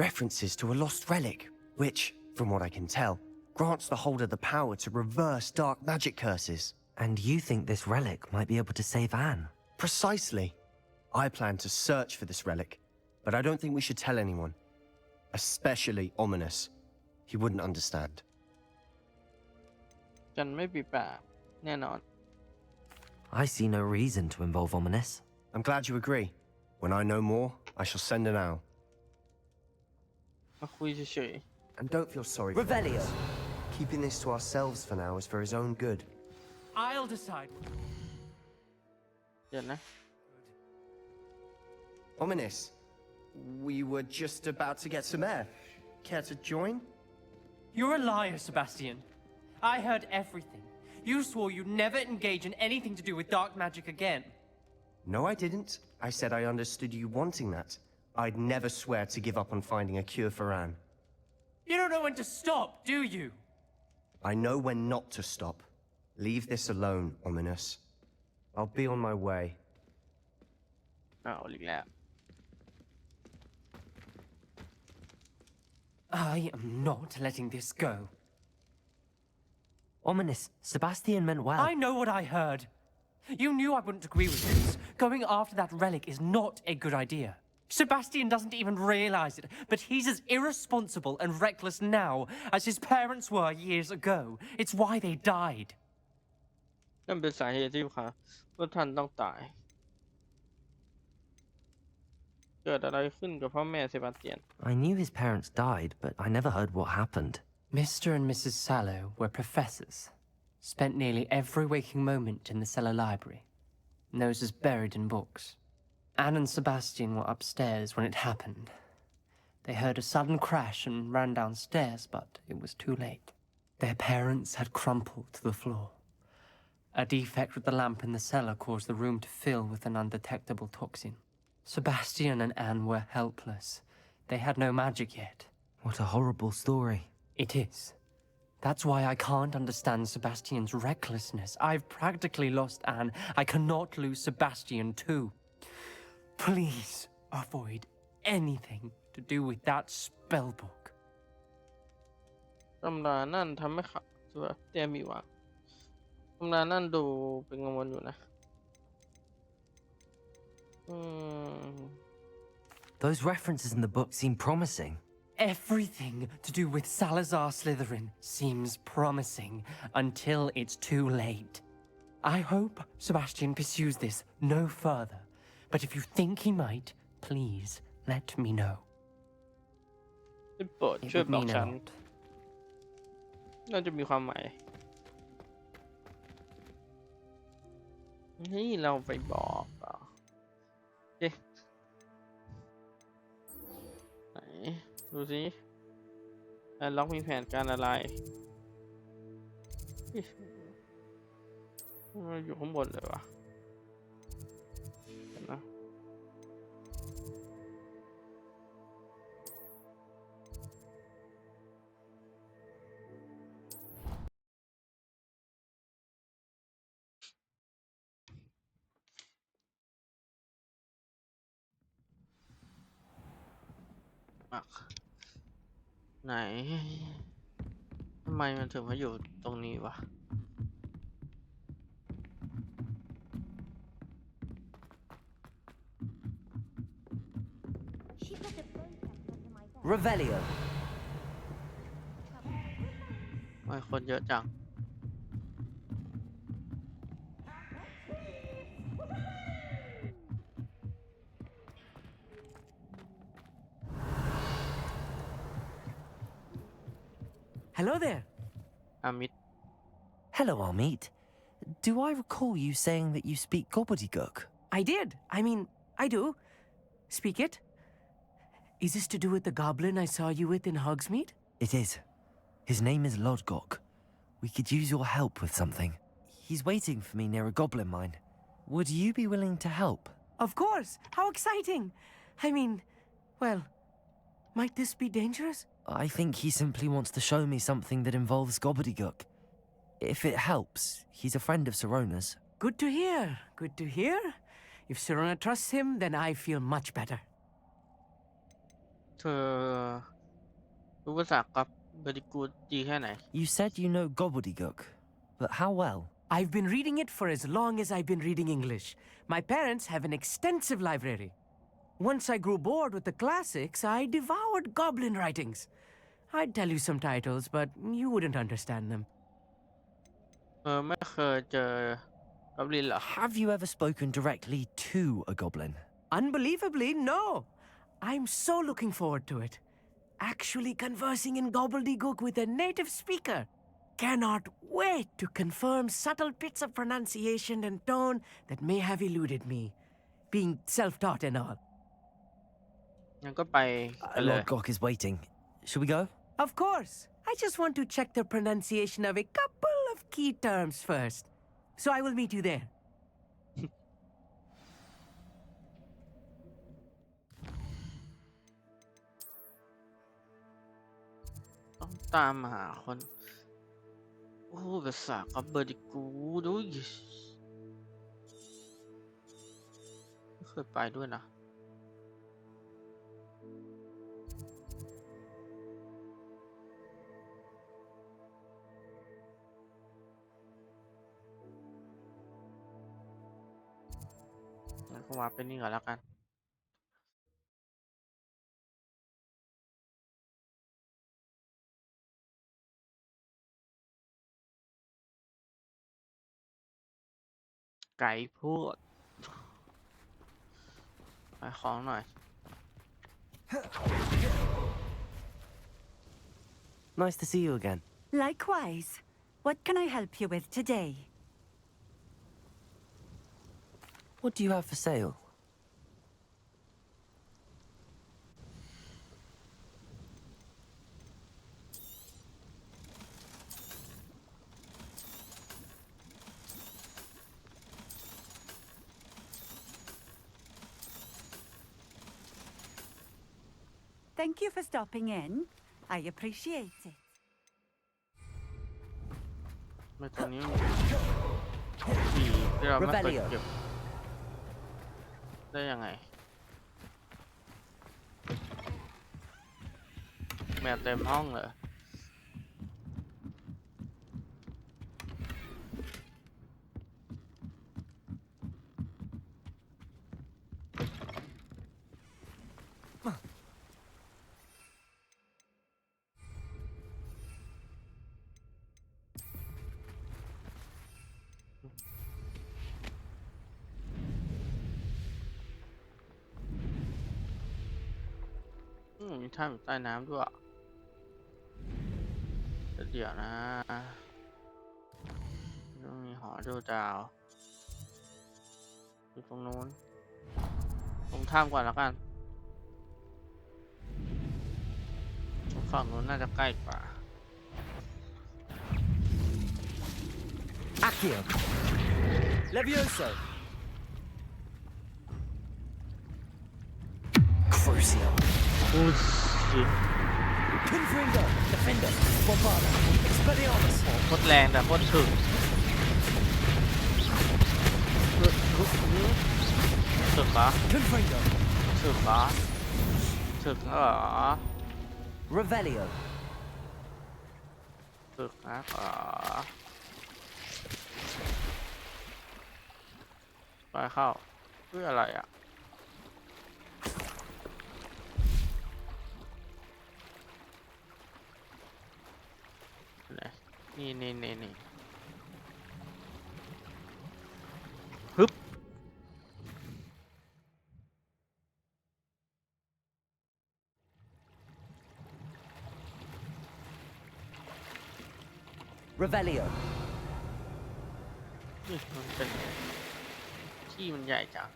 References to a lost relic, which, from what I can tell, grants the holder the power to reverse dark magic curses. And you think this relic might be able to save Anne? Precisely. I plan to search for this relic, but I don't think we should tell anyone. Especially Ominous. He wouldn't understand. ฉันไม่ปิดปากแน่นอน I see no reason to involve Ominous. I'm glad you agree. When I know more, I shall send an owl. มาคุยเฉย And don't feel sorry for Revelio. us. Keeping this to ourselves for now is for his own good. I'll decide. เดี๋ยวนะ Ominous. We were just about to get some air. Care to join? You're a liar, Sebastian. I heard everything. You swore you'd never engage in anything to do with dark magic again. No, I didn't. I said I understood you wanting that. I'd never swear to give up on finding a cure for Anne. You don't know when to stop, do you? I know when not to stop. Leave this alone, Ominous. I'll be on my way. เอาอีกแล้ว I am not letting this go. Ominous, Sebastian meant well. I know what I heard. You knew I wouldn't agree with this. Going after that relic is not a good idea. Sebastian doesn't even realize it, but he's as irresponsible and reckless now as his parents were years ago. It's why they died. นั่นเป็นสาเหตุที่พวกท่านต้องตาย เกิดอะไรขึ้นกับพ่อแม่เซบาสเตียน I knew his parents died, but I never heard what happened. Mr. and Mrs. Sallow were professors. Spent nearly every waking moment in the cellar library. Noses buried in books. Anne and Sebastian were upstairs when it happened. They heard a sudden crash and ran downstairs, but it was too late. Their parents had crumpled to the floor. A defect with the lamp in the cellar caused the room to fill with an undetectable toxin. Sebastian and Anne were helpless. They had no magic yet. What a horrible story. It is. That's why I can't understand Sebastian's recklessness. I've practically lost Anne. I cannot lose Sebastian too. Please avoid anything to do with that spellbook. ตำรานั่นทำให้เซบาสเตียนมีหวังตำรานั่นดูเป็นกังวลอยู่นะ Those references in the book seem promising. Everything to do with Salazar Slytherin seems promising until it's too late. I hope Sebastian pursues this no further, but if you think he might, please let me know. ได้โปรด It ช่วย would บอก mean a ฉัน lot. น่าจะมีความหมาย นี่เราไปบอกเหรอเอ๊ะไหนดูสิล็อกมีแผนการอะไรเอ๊ะมันอยู่ข้างบนเลยวะเห็นนะไหนทำไมมันถึงมาอยู่ตรงนี้วะ Revelio. ทำไมคนเยอะจัง Hello there. อามิด Hello, Amit. Do I recall you saying that you speak gobbledygook? I did. I mean, I do. Speak it. Is this to do with the goblin I saw you with in Hogsmeade? It is. His name is Lodgok. We could use your help with something. He's waiting for me near a goblin mine. Would you be willing to help? Of course. How exciting. I mean, well, might this be dangerous? I think he simply wants to show me something that involves gobbledygook. If it helps, he's a friend of Sirona's. Good to hear. Good to hear. If Sirona trusts him, then I feel much better. เธอรู้ภาษากับบริกูดดีแค่ไหน You said you know gobbledygook, but how well? I've been reading it for as long as I've been reading English. My parents have an extensive library. Once I grew bored with the classics, I devoured goblin writings. I'd tell you some titles, but you wouldn't understand them. ไม่เคยเจอกอบลินเหรอ Have you ever spoken directly to a goblin? Unbelievably, no. I'm so looking forward to it. Actually conversing in gobbledygook with a native speaker. cannot wait to confirm subtle bits of pronunciation and tone that may have eluded me, being self-taught and all. งั้นก็ไปกันเลย Lord Gok is waiting. Should we go? Of course. I just want to check the pronunciation of a couple of key terms first. So I will meet you there. ต้องตามหาคนโอ้ภาษากับเบอร์ดิกูด้วยไม่เคยไปด้วยนะงั้นก็มาเป็นนี่ก่อนแล้วกันไก่พูดขายของหน่อย Nice to see you again. Likewise. What can I help you with today? What do you have for sale? Thank you for stopping in. I appreciate it. ไม่ตรงนี้ผีที่เราไม่เคยเก็บได้ยังไงแมวเต็มห้องเลยมีถ้ำอยู่ใต้น้ำด้วยเดี๋ยวนะต้องมีหอดูดาวอยู่ตรงนู้นตรงถ้ำก่อนแล้วกันฝั่งนู้นน่าจะใกล้กว่า Accio. Levioso. Crucio. อู้สิ Confringo. Defender. Bombarda. Expelliarmus. โคตรแรงแต่โคตรถึกถึกเหรอ Confringo. ถึกเหรอถึกเหรอ Revelio. ถึกนะเหรอไปเข้าเพื่ออะไรอ่ะนี่ฮึบ Revelio. นี่มันเป็นที่มันใหญ่จัง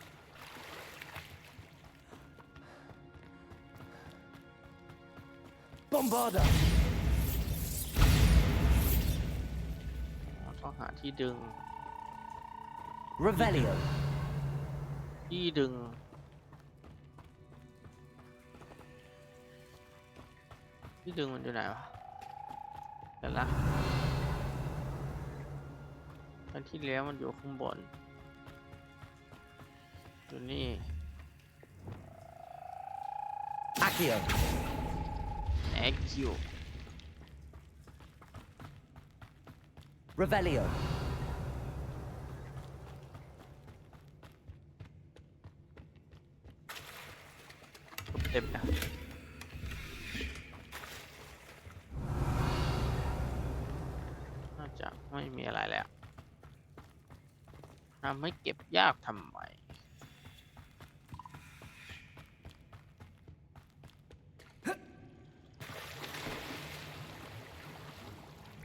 Bombarda. ต้องหาที่ดึง Revelio. ที่ดึงมันอยู่ไหนวะเดี๋ยวละอันที่แล้วมันอยู่ข้างบนอยู่นี่ Accio. Accio Revelio. เต็มนะน่าจะไม่มีอะไรแล้วทำให้เก็บยากทำไม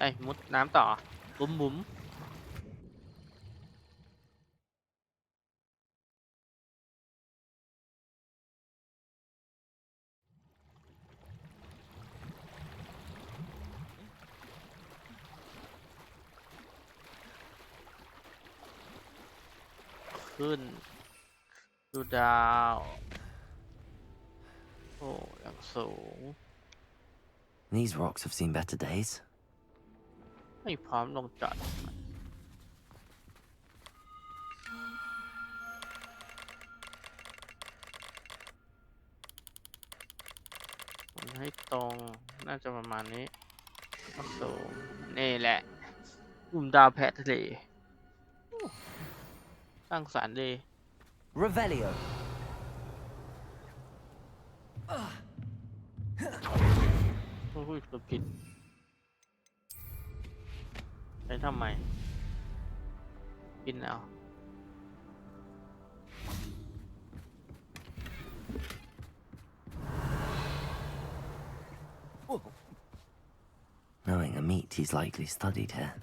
ไอ้มุดน้ำต่อบุ๋มบุ๋มขึ้นดูดาวโอ้ยังสูง These rocks have seen better days. ไม่พร้อมลงจอดให้ตรงน่าจะประมาณนี้สูงนี่แหละกลุ่มดาวแพะทะเลสร้างสรรค์ดี Revelio. โอ้ยตัวผิดใช้ทำไมกินเอา Knowing a meat, he's likely studied here.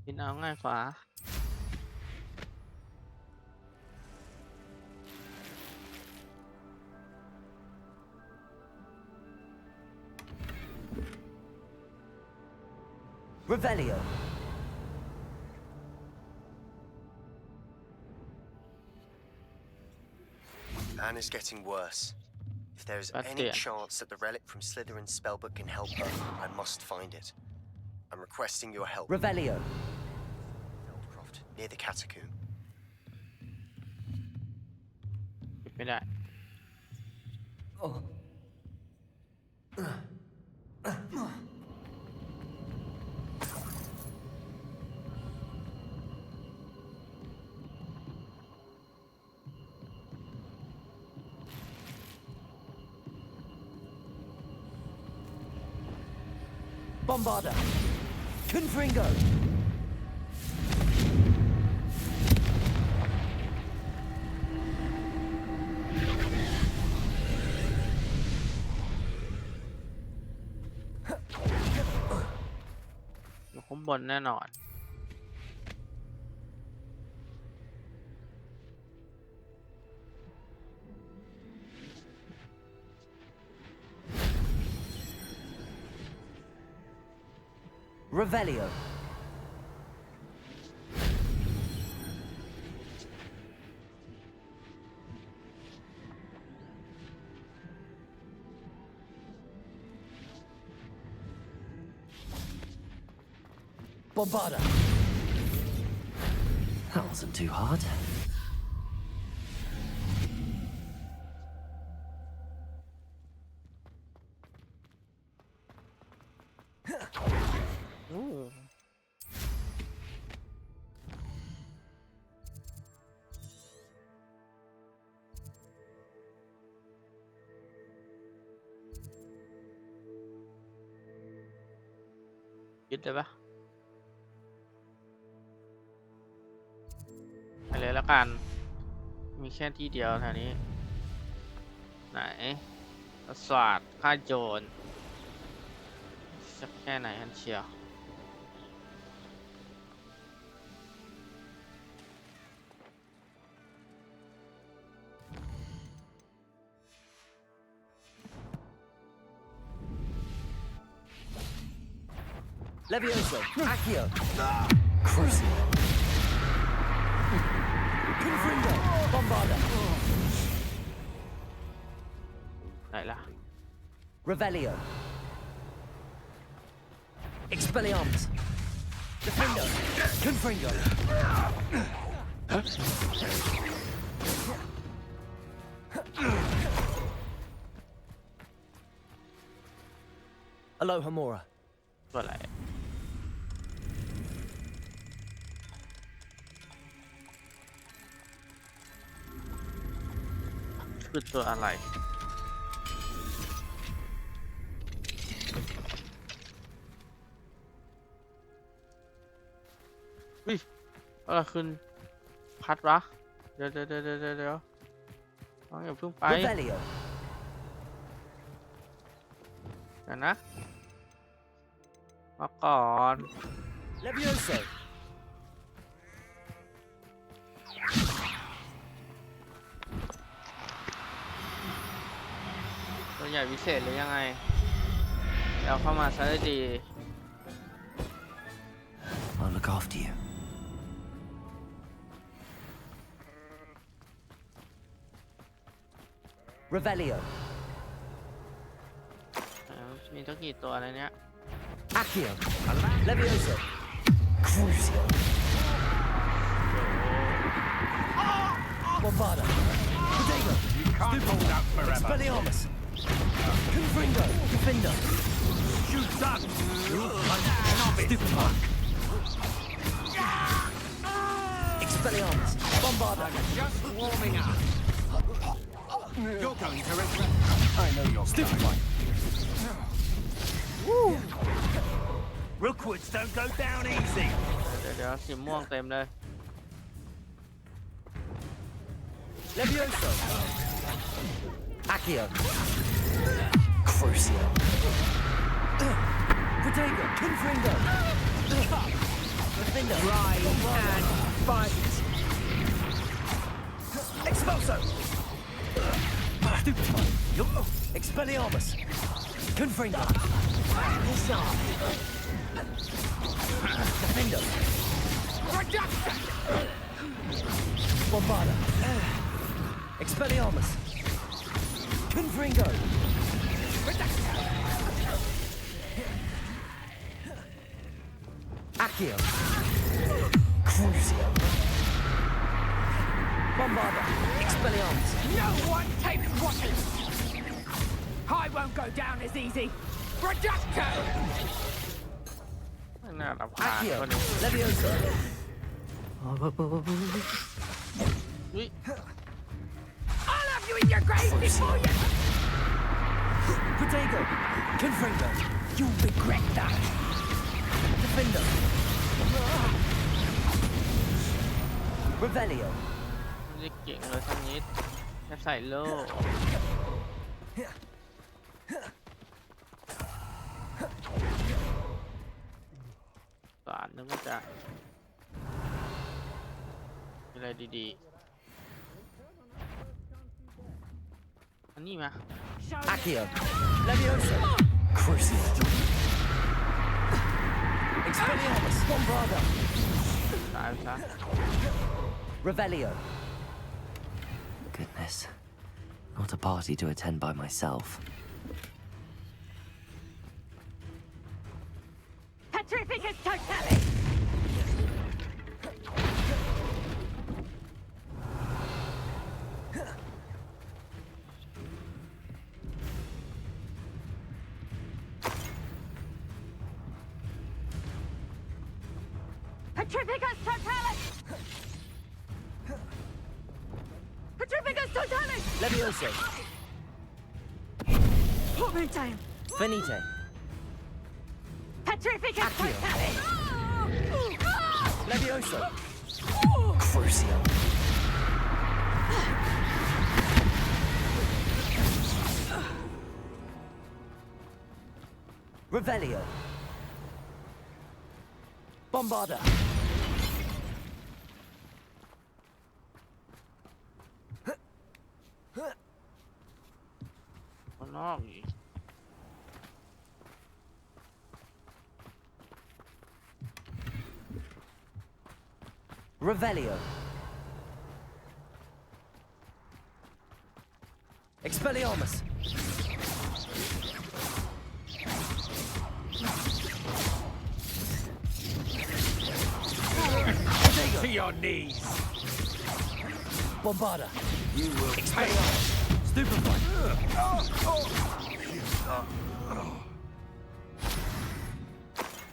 กินเอาง่ายกว่า Revelio. Anna's getting worse. If there is That's any it. chance that the relic from Slytherin's spellbook can help her, I must find it. I'm requesting your help. Revelio. Feldcroft, near the catacomb. ปิดไม่ได้ Bombarda. Confringo. อยู่ข้างบนแน่นอน Revelio. Bombarda. That wasn't too hard. Ooh. ยึดเลยปะไปเลยแล้วกัน มีแค่ที่เดียวแถวนี้ ไหนสวัสดฆ่าโจรสักแค่ไหนกันเชียว Levioso. Accio. Crucible. Confringo. Bombarda. ไหนล่ะ Revelio. Expelliarmus. Defendo. Confringo. Alohomora. ตัวอะไรคือตัวอะไรวิอะไรขึ้นพัดวะเดี๋ยวน้องอย่าเพิ่งไป Revelio. เดี๋ยวนะมาก่อน Levioso. ตัวใหญ่พิเศษหรือยังไงเราเข้ามาซะได้ดี I'll look after you. Revelio. มีตั้งกี่ตัวอะไรเนี้ย Accio. Levioso. Crucio. Bombarda. Protego. You can't hold out forever. Expelliarmus. Confringo. Defender. Shoot up! Stupid Park. Expelliarmus. Bombarda. Just warming up. You're going to regret. I know you're Stupid going. Park. Rookwoods don't go down easy. เดี๋ยวสีม่วงเต็มเลย Levioso. Accio. Crucio. Protego. Confringo. Defender. Rise and fight. Expulso. Stupid one. Expelliarmus. Confringo. Disarm. Defender. Bombarda. Expelliarmus. Confringo. Accio. Crucio. Bombarda. Expelliarmus. No one takes waters! I won't go down as easy! Reducto! ไม่น่ารับผ่าน Accio. คนนี้ Levioso. อุ๊ย I'll have you in your grave before you... Protego. Confringo. You'll regret that! Defender. Revelio. ไม่ได้เก่งเลยสักนิดแค่ใส่โล่สารนึกว่าจะมีอะไรดีๆอันนี้มา Accio. Levioso. Crucio. Expelliarmus. Bombarda. ตายไปซะ Revelio. Goodness. Not a party to attend by myself. Petrificus totalis! Petrificus totalis! Petrificus totalis! Levioso. Portmanteau! Finite. Petrificus Accio. totalis! Levioso. Crucio. Revelio. Bombarda. ข้างนอกอีก Revelio. Expelliarmus. To your knees. Bombarda. You will pay. Expelliarmus. Stupefy.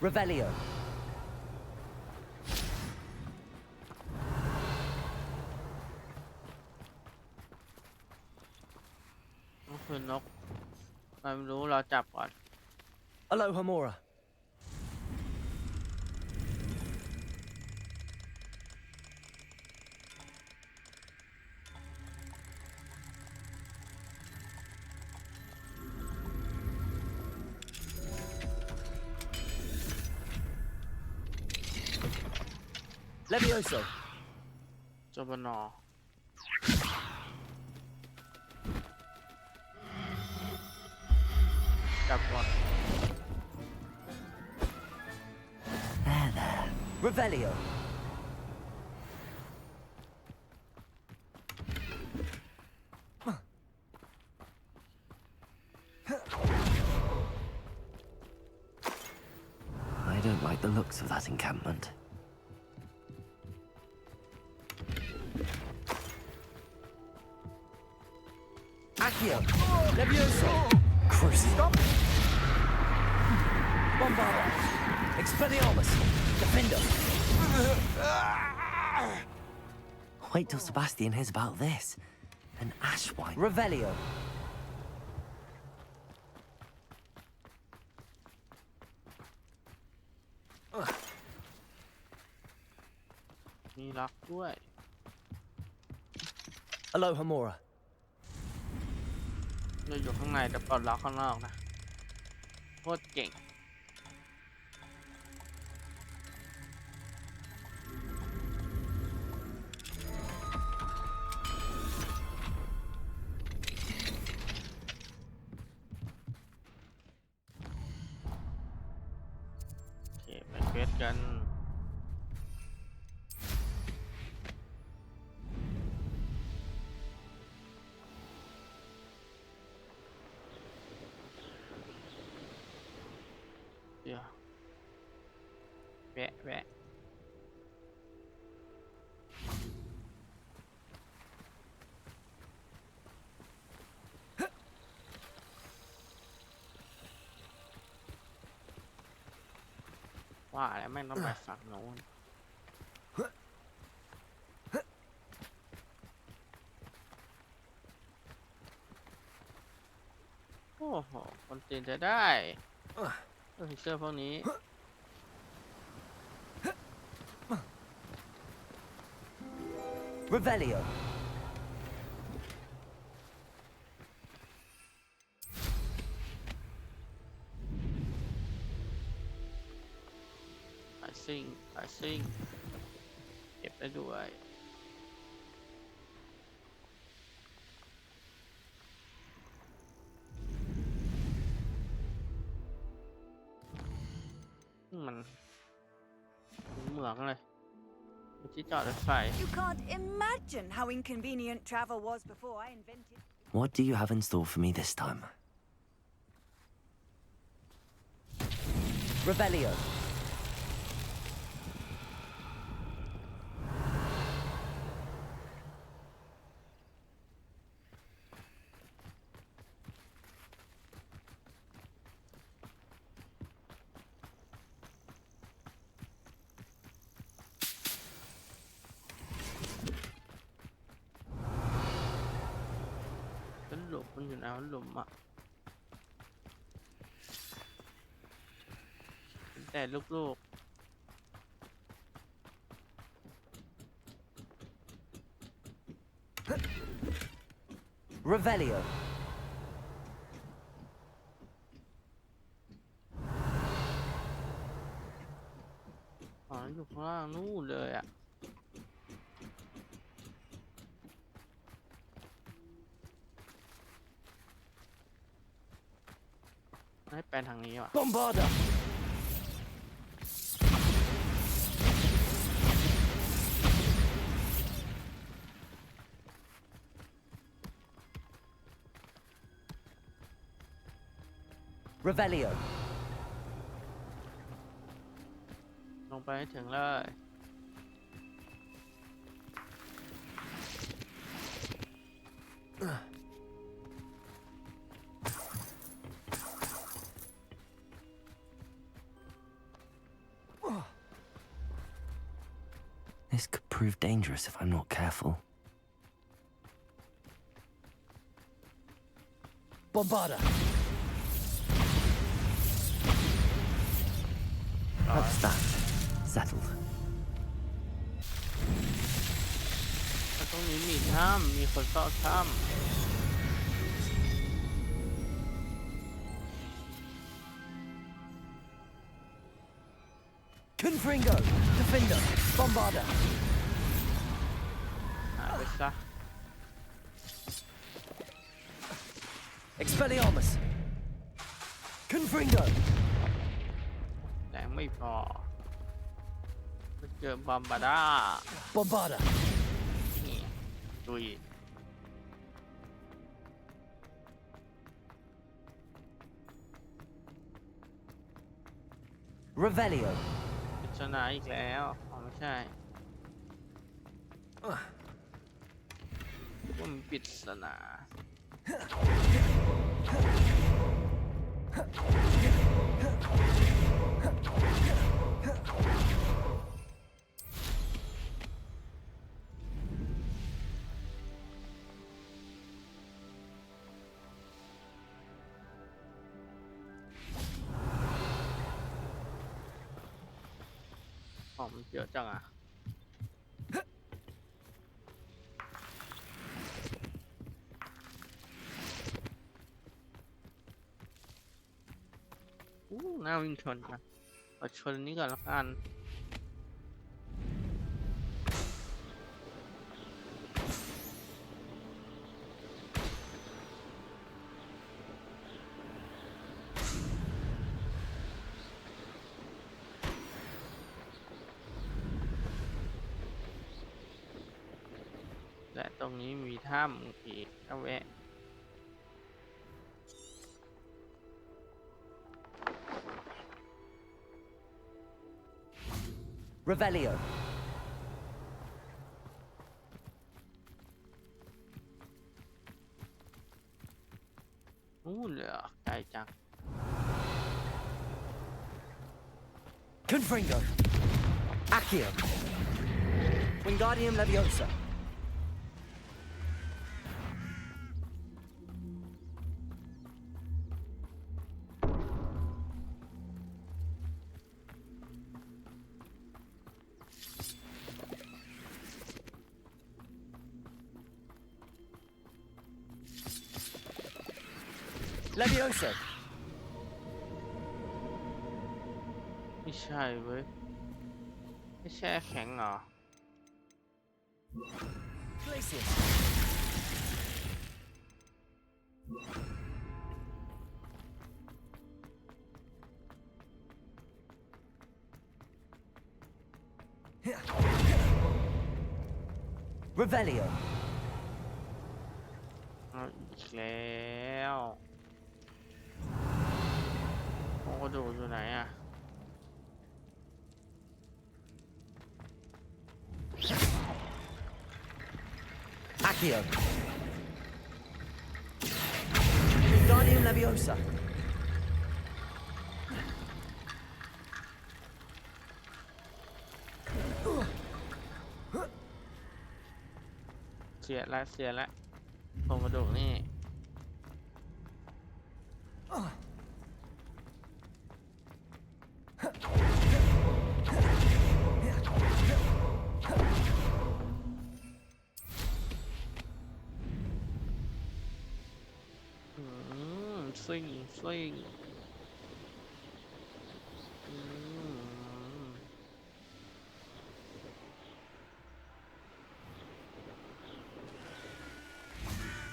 Revelio. ก็คือนกไม่รู้เราจับก่อน Alohomora. Levioso. จบนจับก่อน There, there. Revelio. I don't like the looks of that encampment. Accio. Levioso. Cruci. Stop. Bombarda. Expelliarmus. Defender. Wait till Sebastian hears about this. An ashwine. Revelio. มีรักด้วย Aloha Mora. เราอยู่ข้างในแต่ปลดล็อกข้างนอกนะโคตรเก่งโอเคไปเควสกันเดี๋ยวแวะว่าแล้วแม่งต้องไปฝั่งโน้นโอ้โหคนจีนจะได้เสื้อพวกนี้ Revelio. I think เก็บได้ด้วยมันเหมืองเลยที่จอดรถไฟ You can't imagine how inconvenient travel was before I invented. What do you have in store for me this time? Revelio.หลุมมันอยู่ไหนหลุมอ่ะแต่ลูกๆ Revelio. อ๋ออยู่ข้างล่างนู่นเลยอ่ะให้แปลทางนี้ว่ะ Bombarda. Revelio. ลงไปให้ถึงเลย This could prove dangerous if I'm not careful. Bombarda. How's that? Settled. แต่ตรงนี้มีถ้ำมีคนเฝ้าถ้ำ Confringo. Finder, Bombarder. หายไปซะ Expelliarmus. Confringo. แรงไม่พอไปเจอบอมบาด้า Bombarder. นี่ดุย Revelio. ปริศนาอีกแล้วอ๋อไม่ใช่ว่ามันปริศนาของมันเยอะจังอ่ะหน้าวิ่งชนกันเอาชนนี้ก่อนละกัน และตรงนี้มีถ้ำอีกก็แวะ Revelio. เหลือไกลจัง Confringo. Accio. Wingardium Leviosa. Leviosa. ไม่ใช่เว้ยไม่แช่แข็งเหรอ Glacius. Revelio. เอาอีกแล้วโอ้กระดูกอยู่ไหนอ่ะ Accio. Wingardium Leviosa. เสียละเสียละโครงกระดูกนี่ ซิ่งซิ่ง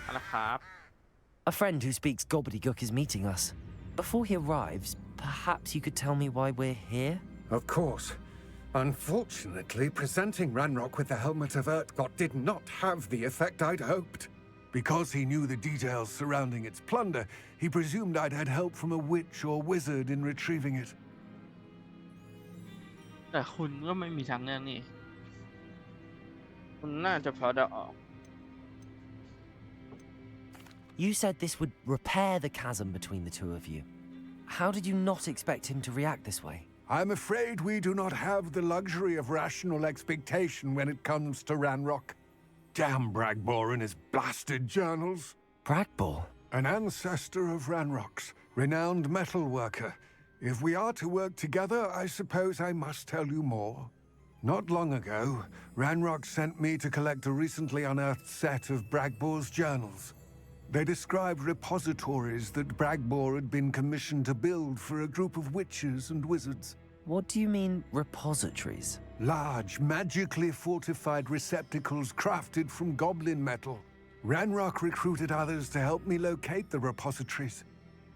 เอาละครับ A friend who speaks gobbledygook is meeting us. Before he arrives, perhaps you could tell me why we're here? Of course. Unfortunately, presenting Ranrock with the helmet of Urtkot did not have the effect I'd hoped. Because he knew the details surrounding its plunder, he presumed I'd had help from a witch or wizard in retrieving it. แต่คุณก็ไม่มีทางเลือกนี่คุณน่าจะพอเดาออก You said this would repair the chasm between the two of you. How did you not expect him to react this way? I'm afraid we do not have the luxury of rational expectation when it comes to Ranrock. Damn Bragbor and his blasted journals. Bragbor? An ancestor of Ranrock's, renowned metalworker. If we are to work together, I suppose I must tell you more. Not long ago, Ranrock sent me to collect a recently unearthed set of Bragbor's journals. They described repositories that Bragbor had been commissioned to build for a group of witches and wizards. What do you mean, repositories? Large, magically fortified receptacles crafted from goblin metal. Ranrock recruited others to help me locate the repositories.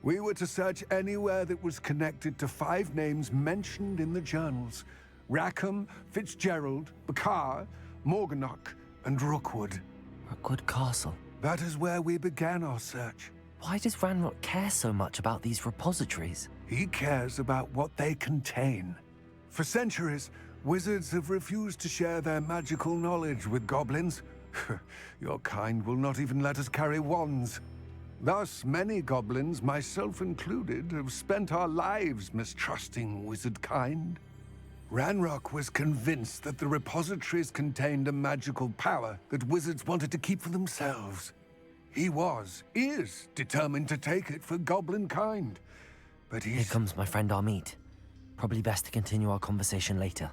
We were to search anywhere that was connected to 5 names mentioned in the journals: Rackham, Fitzgerald, Bakar, Morganach, and Rookwood. Rookwood Castle. That is where we began our search. Why does Ranrock care so much about these repositories? He cares about what they contain. For centuries, wizards have refused to share their magical knowledge with goblins. Your kind will not even let us carry wands. Thus, many goblins, myself included, have spent our lives mistrusting wizard kind. Ranrock was convinced that the repositories contained a magical power that wizards wanted to keep for themselves. He is determined to take it for goblin kind. But Here comes my friend Amit. Probably best to continue our conversation later.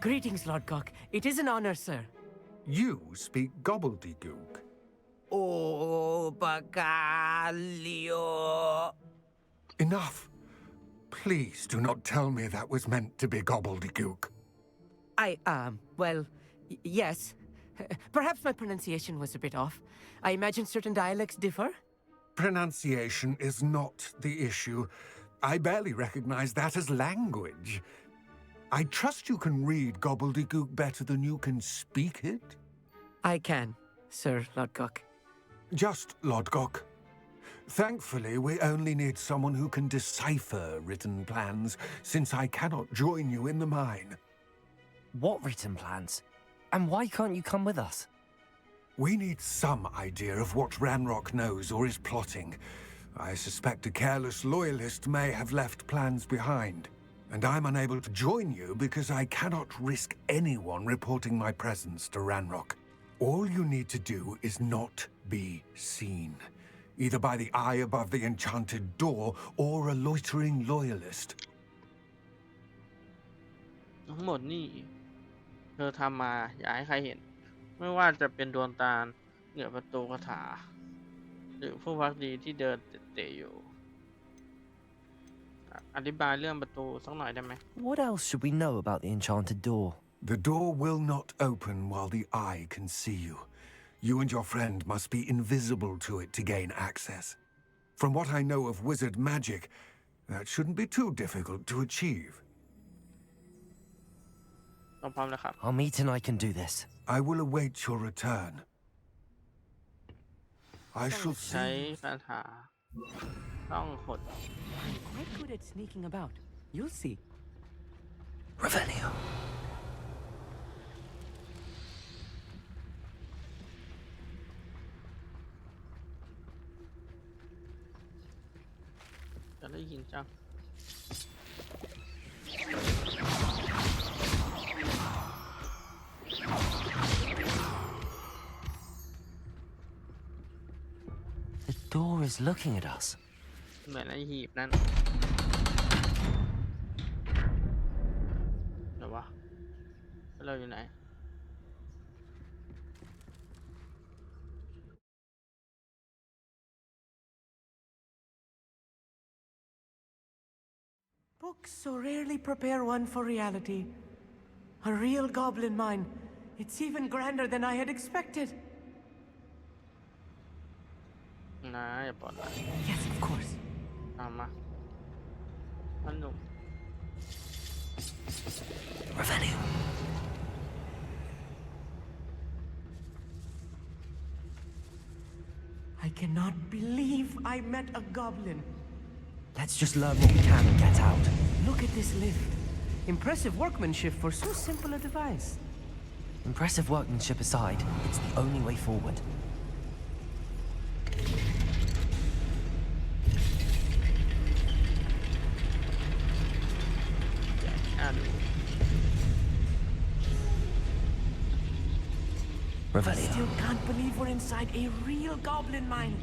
Greetings, Lord Cock. It is an honor, sir. You speak gobbledygook. Oh, Bagalio. Enough. Please do not tell me that was meant to be gobbledygook. Well, yes. Perhaps my pronunciation was a bit off. I imagine certain dialects differ. Pronunciation is not the issue. I barely recognize that as language. I trust you can read gobbledygook better than you can speak it? I can, Sir Lodgok. Just Lodgok. Thankfully, we only need someone who can decipher written plans, since I cannot join you in the mine. What written plans? And why can't you come with us? We need some idea of what Ranrock knows or is plotting. I suspect a careless loyalist may have left plans behind. And I'm unable to join you because I cannot risk anyone reporting my presence to Ranrock. All you need to do is not be seen, either by the eye above the enchanted door or a loitering loyalist. ทั้งหมดนี่เธอทำมาอย่าให้ใครเห็นไม่ว่าจะเป็นดวงตาเหนือประตูคาถาหรือผู้พักดีที่เดินเตะอยู่อธิบายเรื่องประตูสักหน่อยได้ไหม What else should we know about the enchanted door? The door will not open while the eye can see you. You and your friend must be invisible to it to gain access. From what I know of wizard magic, that shouldn't be too difficult to achieve. ต้องพร้อมแล้วครับ Amit and I can do this. I will await your return. I ต้อง shall ใช้ see. คาถาต้องขด I'm quite good at sneaking about. You'll see. Revelio. จะได้ยินจัง The door is looking at us. เหมือนไอ้หีบนั่นเดี๋ยววะเราอยู่ไหน Books so rarely prepare one for reality. A real goblin mine. It's even grander than I had expected. นะอย่าปลอดภัย Yes, of course. ตามมาท่านหนุ่ม Revelio. I cannot believe I met a goblin. Let's just learn what we can and get out. Look at this lift. Impressive workmanship for so simple a device. Impressive workmanship aside, it's the only way forward. I Revelio. still can't believe we're inside a real goblin mine.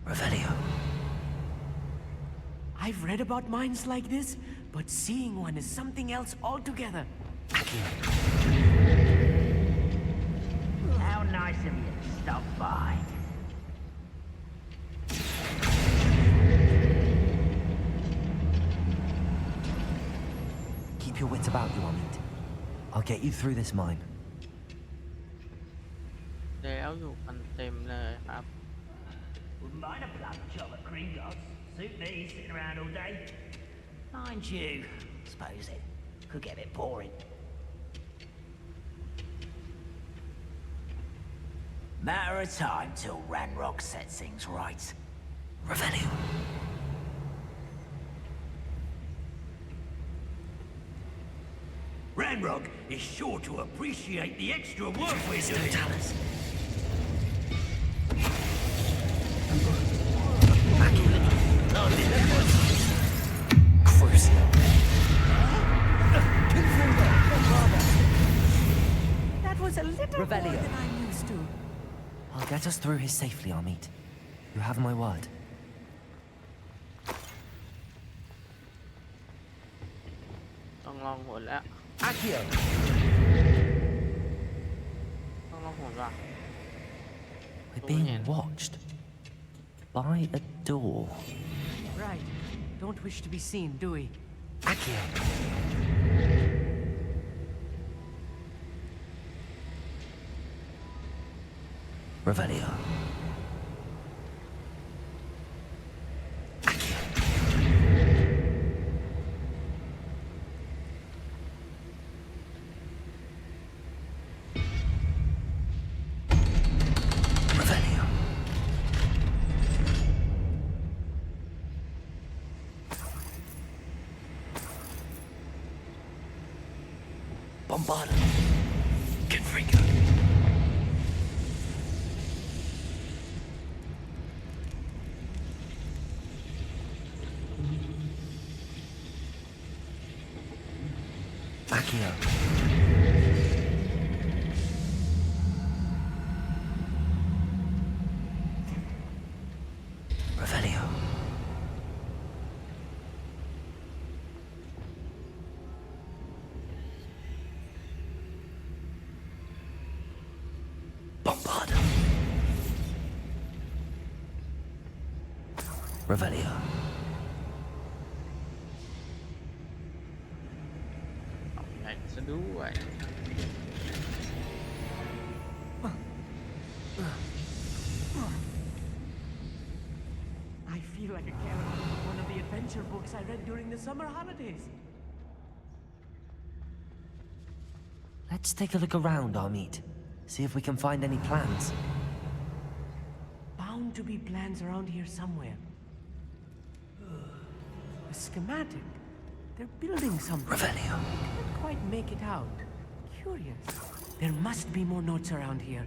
Revelio. I've read about mines like this, but seeing one is something else altogether. How nice of you to stop by. Keep your wits about you, Amit. I'll get you through this mine. แล้วอยู่กันเต็มเลยครับ Wouldn't mind a blood job at Gringotts. Suit me sitting around all day. Mind you, suppose it could get a bit boring. Matter of time till Ranrock sets things right. Revelio. Ranrock is sure to appreciate the extra work we're doing. Tell us. Crucial. That was a little Revelio. more than I'm used to. I'll get us through here safely, Amit. You have my word. ต้องลองหนแล้ว Accio. ต้องลองหนว่ะ We're being watched by a door. Right. Don't wish to be seen, do we? Accio. Revelio. Revelio. Bombarda. Confringo. Accio. Revelio. Bombarda. Revelio. I feel like a character from one of the adventure books I read during the summer holidays. Let's take a look around, Amit. See if we can find any plans. Bound to be plans around here somewhere. A schematic. They're building something. Revelio. I can't quite make it out. Curious. There must be more notes around here.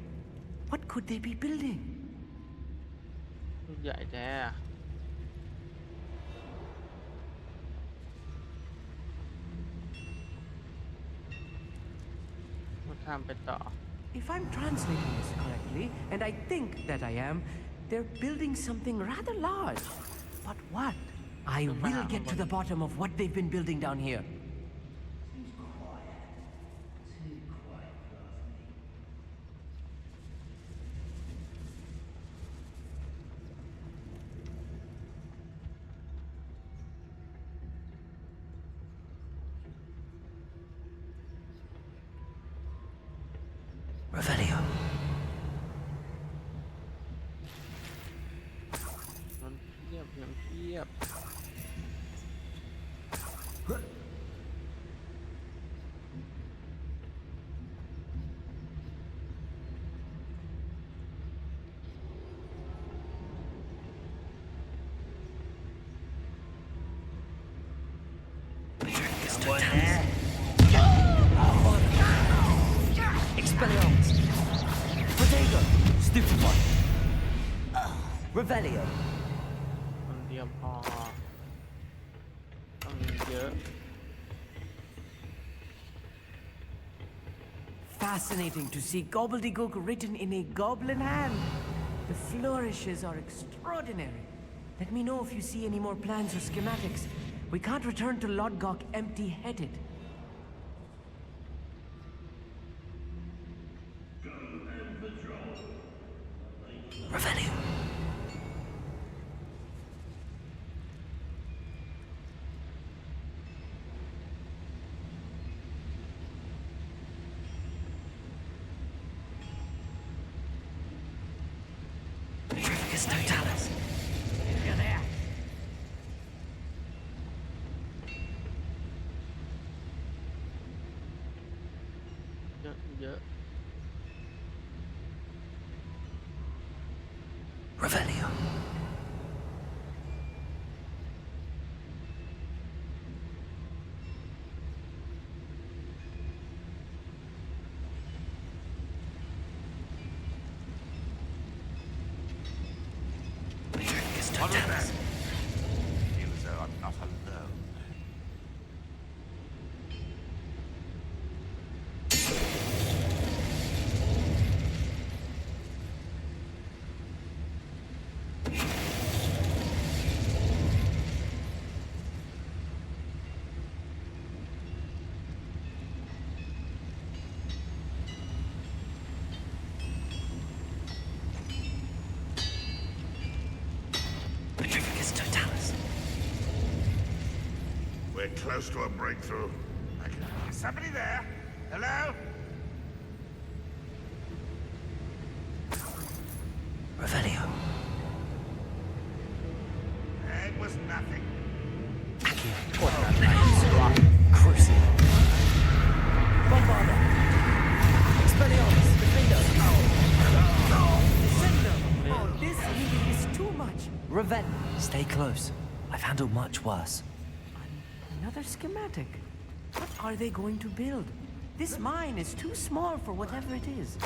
What could they be building? ใหญ่แท้อะมาทำไปต่อ If I'm translating this correctly, and I think that I am, they're building something rather large. But what? I will get to the bottom of what they've been building down here. Revelio. มันเทียบยังเทียบ Expelliarmus. Protego. Stupefy. Revelio. คนเดียวพอต้องเยอะ Fascinating to see gobbledygook written in a goblin hand. The flourishes are extraordinary. Let me know if you see any more plans or schematics. We can't return to Lodgok empty-headed. Revelio. Petrificus totalis. You're there. Yeah. Revelio. Petrificus totalis. Feel as though I'm not alone. Petrificus totalis. We're close to a breakthrough. Is somebody there? Hello? Revelio. It was nothing. Accio. Crucial. Bombarda! Expelliarmus! Defender! Descender! Oh, this heating is too much! Revel. Stay close. I've handled much worse. Another schematic. What are they going to build? This mine is too small for whatever it is.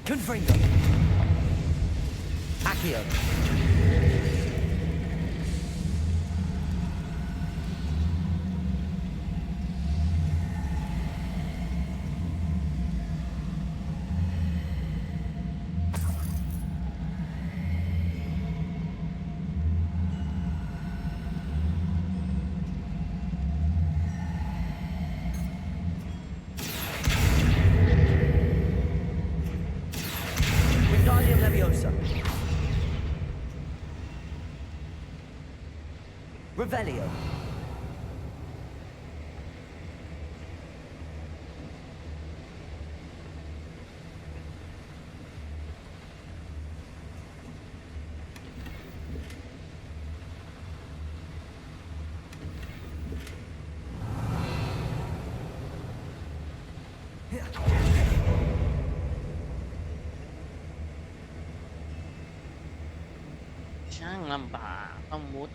Confringo. Accio. Wingardium Leviosa. Revelio. Yeah. ช่างลำบากต้องมุด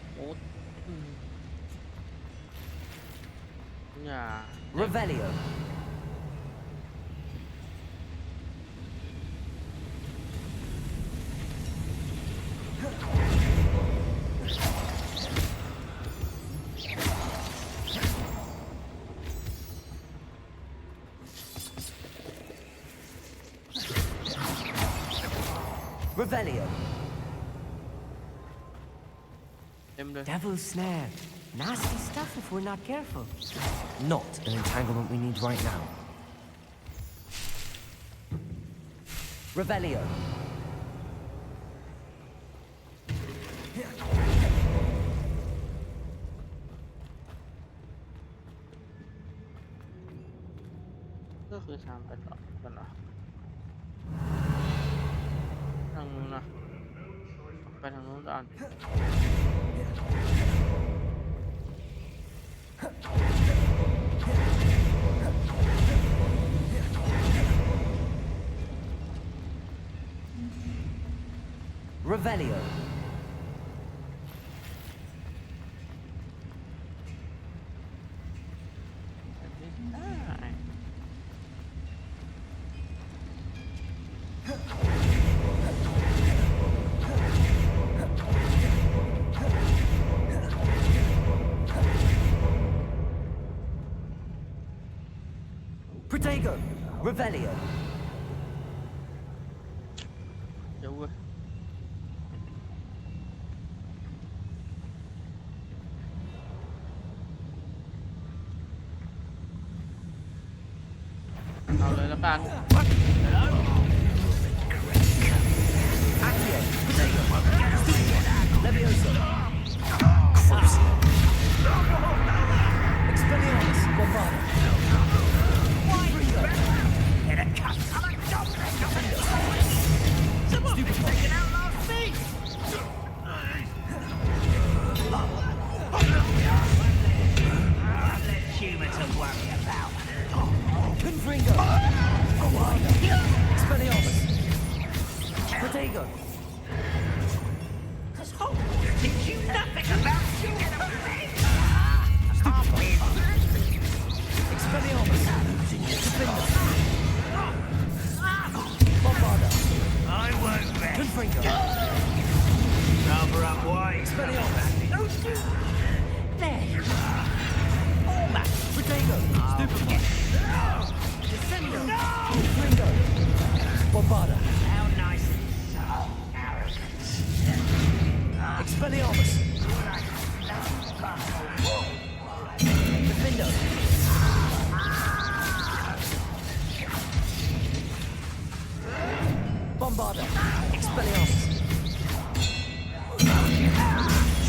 อย่า Revelio. Revelio. เต็มเลย Devil's snare. Nasty stuff if we're not careful. Not an entanglement we need right now. Revelio. ก็คือทางไปต่อกันเหรอทางนู้นนะไปทางนู้นก่อน Revelio. Protego, Revelio. เดี๋ยวเว้ยเอาเลยแล้วกัน Accio, Protego, Levioso. Crucio. Expelliarmus, Bombarda. Ringo. Get a cut. I'm a job. Someone been taken out last week. Let humour to worry about. Confringo. Expelliarmus. Protego. Did you nothing about you? Expelliarmus. Defender. Bombarda. I won't rest. Confringo. Cover up wide. Expelliarmus. There you are. Almost. Protego. Stupefy. Defender. No! Confringo. Bombarda. How nice and so arrogant. Expelliarmus. Defender. Bombarda. Expelliarmus.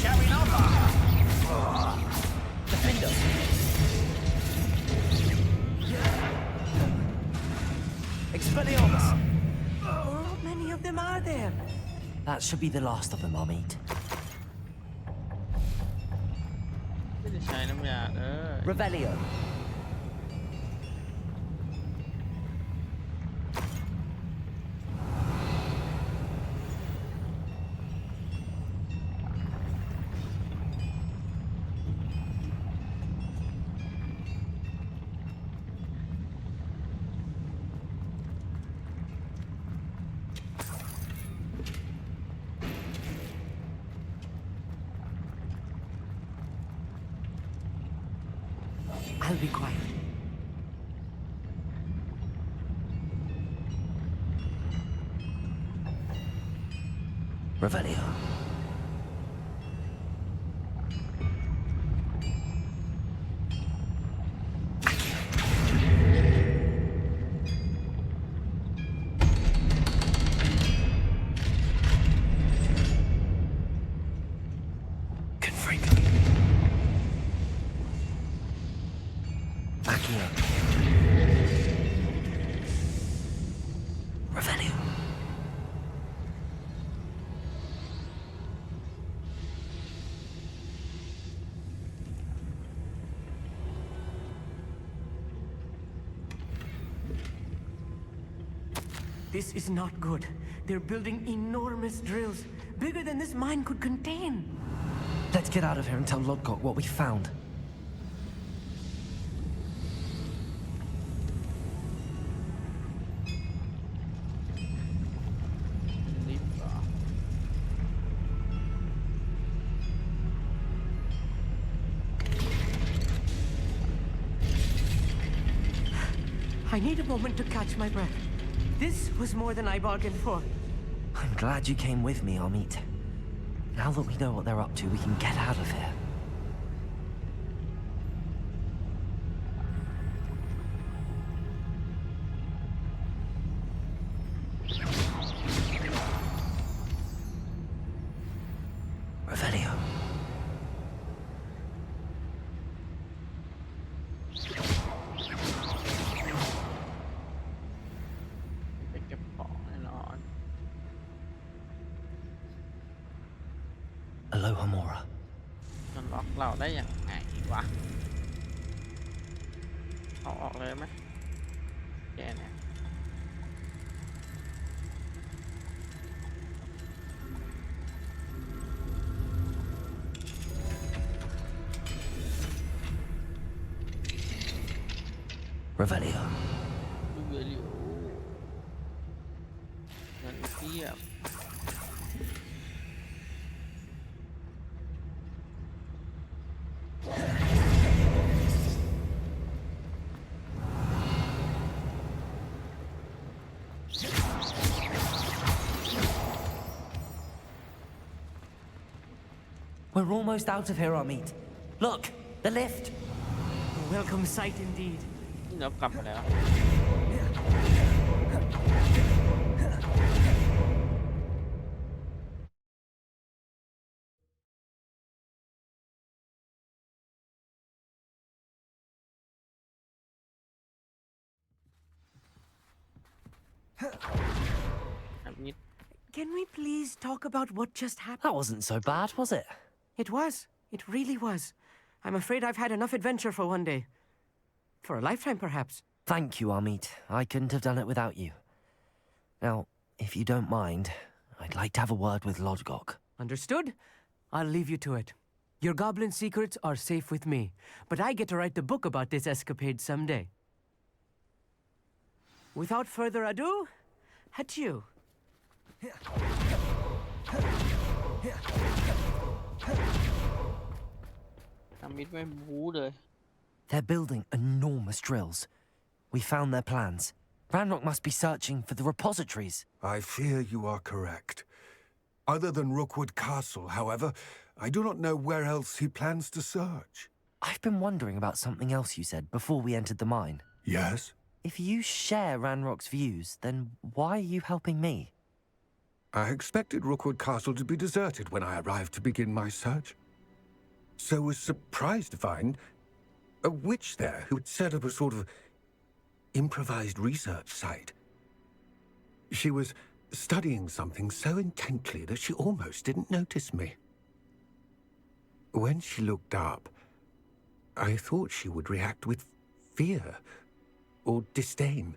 Showing off. Defender. Expelliarmus. How many of them are there? That should be the last of them, Amit. ไม่ได้ใช้น้ำยาRevelio. I'll be quiet. Revelio. Confringo. Accio. Revelio. This is not good. They're building enormous drills, bigger than this mine could contain. Let's get out of here and tell Lodgok what we found. ลิฟต์เหรอ I need a moment to catch my breath. This was more than I bargained for. I'm glad you came with me, Amit. Now that we know what they're up to, we can get out of here. Revelio. ไปเก็บของแน่นอน Alohomora. มันล็อกเราได้อย่างไงวะเอาออกเลยไหมแกเนี่ย Revelio. ดูเวลิโอเงินเทียบ Revelio. We're almost out of here, Amit. Look, the lift. A welcome sight indeed. เดี๋ยวกลับมาแล้ว Can we please talk about what just happened? That wasn't so bad, was it? It was. It really was. I'm afraid I've had enough adventure for one day. For a lifetime, perhaps. Thank you, Amit. I couldn't have done it without you. Now, if you don't mind, I'd like to have a word with Lodgok. Understood? I'll leave you to it. Your goblin secrets are safe with me, but I get to write the book about this escapade someday. Without further ado, adieu. ทำมิดไม่บู๊เลย They're building enormous drills. We found their plans. Ranrock must be searching for the repositories. I fear you are correct. Other than Rookwood Castle, however, I do not know where else he plans to search. I've been wondering about something else you said before we entered the mine. Yes? If you share Ranrock's views, then why are you helping me? I expected Rookwood Castle to be deserted when I arrived to begin my search. So was surprised to find a witch there who had set up a sort of improvised research site. She was studying something so intently that she almost didn't notice me. When she looked up, I thought she would react with fear or disdain.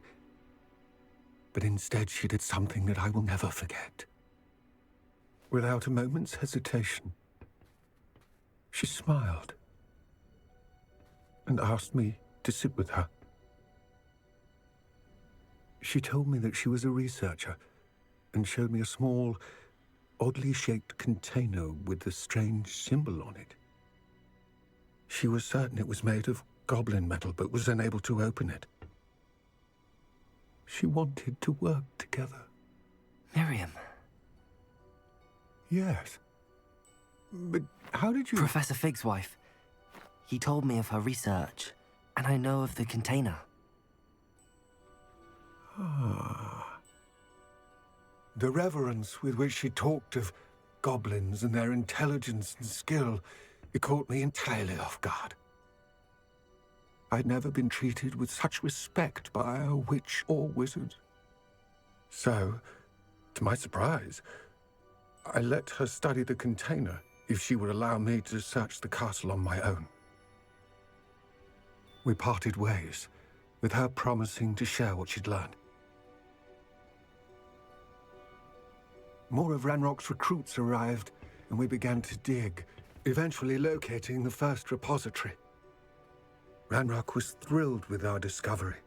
But instead she did something that I will never forget. Without a moment's hesitation, she smiled and asked me to sit with her. She told me that she was a researcher and showed me a small, oddly shaped container with a strange symbol on it. She was certain it was made of goblin metal but was unable to open it. She wanted to work together. Miriam. Yes. But how did you... Professor Fig's wife. He told me of her research, and I know of the container. Ah. The reverence with which she talked of goblins and their intelligence and skill, it caught me entirely off guard. I'd never been treated with such respect by a witch or wizard. So, to my surprise, I let her study the container if she would allow me to search the castle on my own. We parted ways, with her promising to share what she'd learned. More of Ranrock's recruits arrived, and we began to dig, eventually locating the first repository. Ranrock was thrilled with our discovery,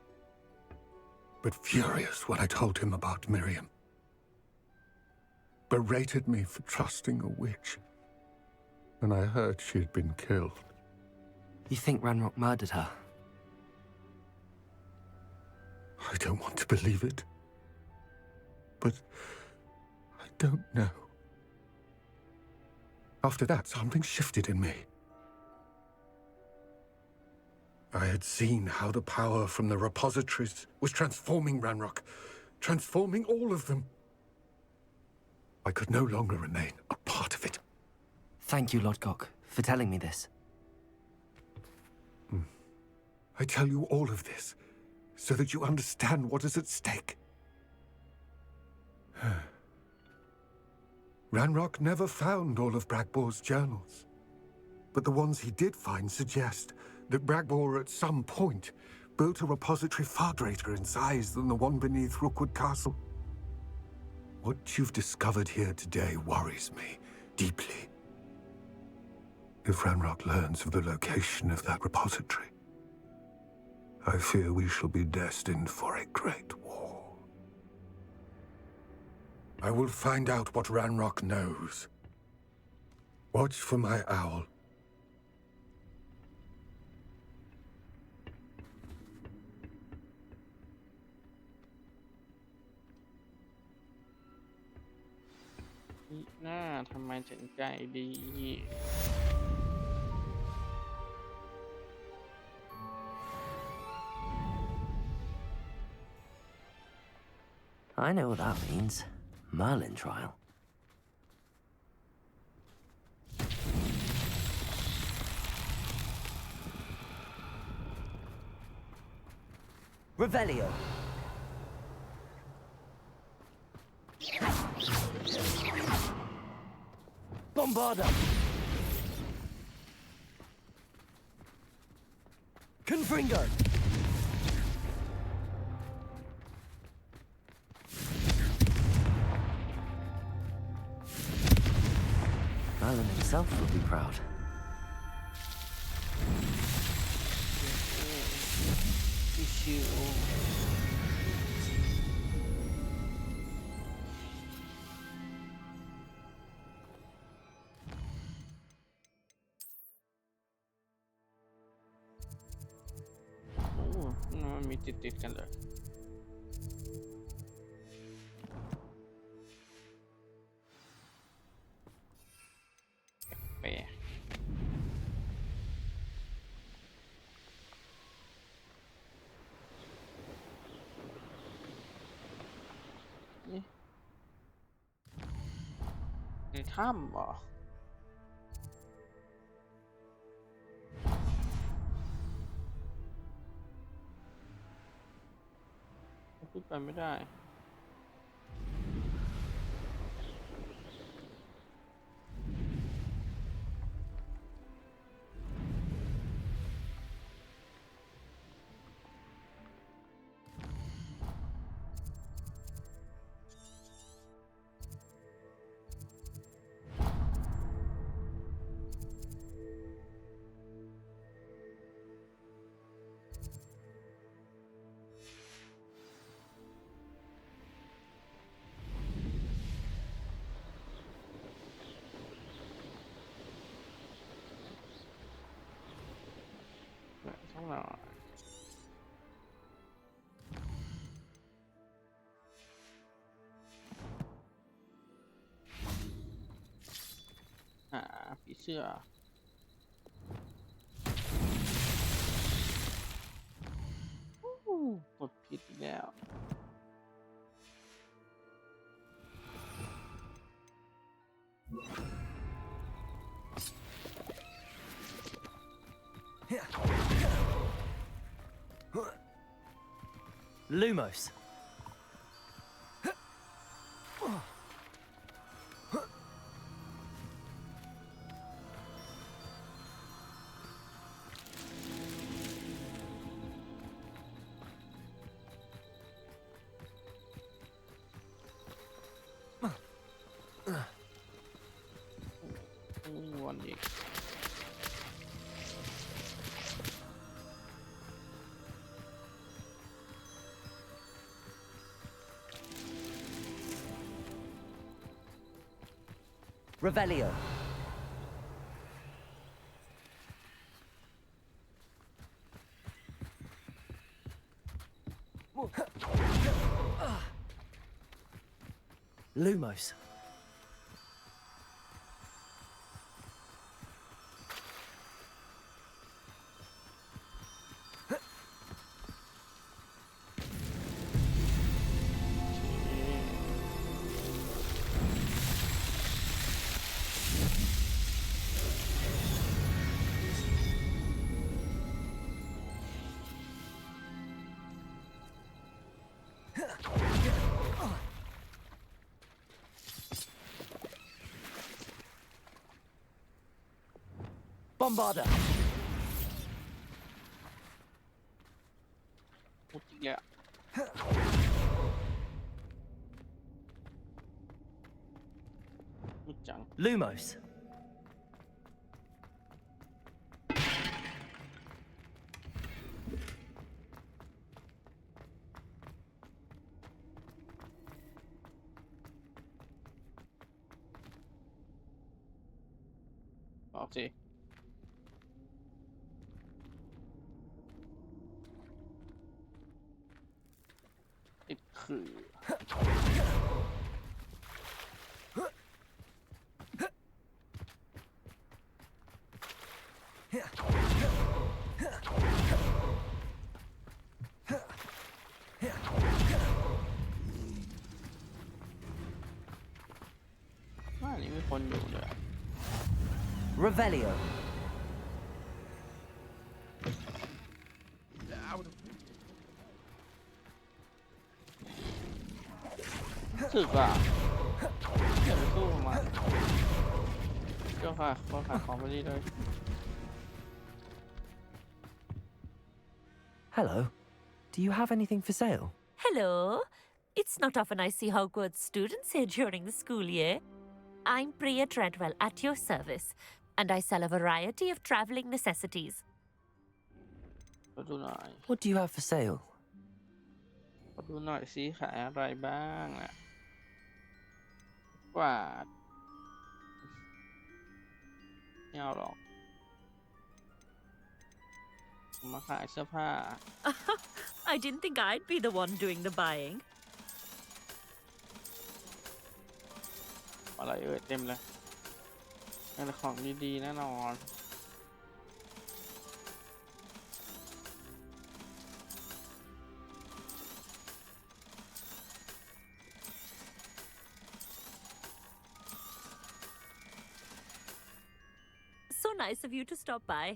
but furious when I told him about Miriam. Berated me for trusting a witch, and I heard she had been killed. You think Ranrock murdered her? I don't want to believe it, but I don't know. After that, something shifted in me. I had seen how the power from the repositories was transforming Ranrock, transforming all of them. I could no longer remain a part of it. Thank you, Lodgok, for telling me this. I tell you all of this so that you understand what is at stake. Ranrock never found all of Bragbor's journals, but the ones he did find suggest that Bragbor at some point built a repository far greater in size than the one beneath Rookwood Castle. What you've discovered here today worries me deeply. If Ranrock learns of the location of that repository, I fear we shall be destined for a great war. I will find out what Ranrock knows. Watch for my owl. Nah, ทำไมถึงใจดี I know what that means. Merlin trial. Revelio. Bombarda. Confringo. Merlin himself will be proud. Oh, มันมีติดกันเลยแปลกนี่ในถ้ำเหรอขึ้นไปไม่ได้ช่องหน่อยผีเสื้อกดผิดอีกแล้ว Lumos. One week. Revelio. Lumos. Bombarda. Yeah. Lumos. Okay. It could. Revelio. สึกอ่ะอย่าไปสู้กับมันเจ้าค่ะขอขายของไปดีเลย Hello. Do you have anything for sale? Hello. It's not often I see Hogwarts students here during the school year. I'm Priya Treadwell at your service, and I sell a variety of traveling necessities. ขอดูหน่อย What do you have for sale? ขอดูหน่อยสิขายอะไรบ้างอ่ะกวาดไม่เอาหรอกมาขายเสื้อผ้า I didn't think I'd be the one doing the buying. อะไรเอ่ยเต็มเลยเป็นของดีๆแน่นอน So nice of you to stop by.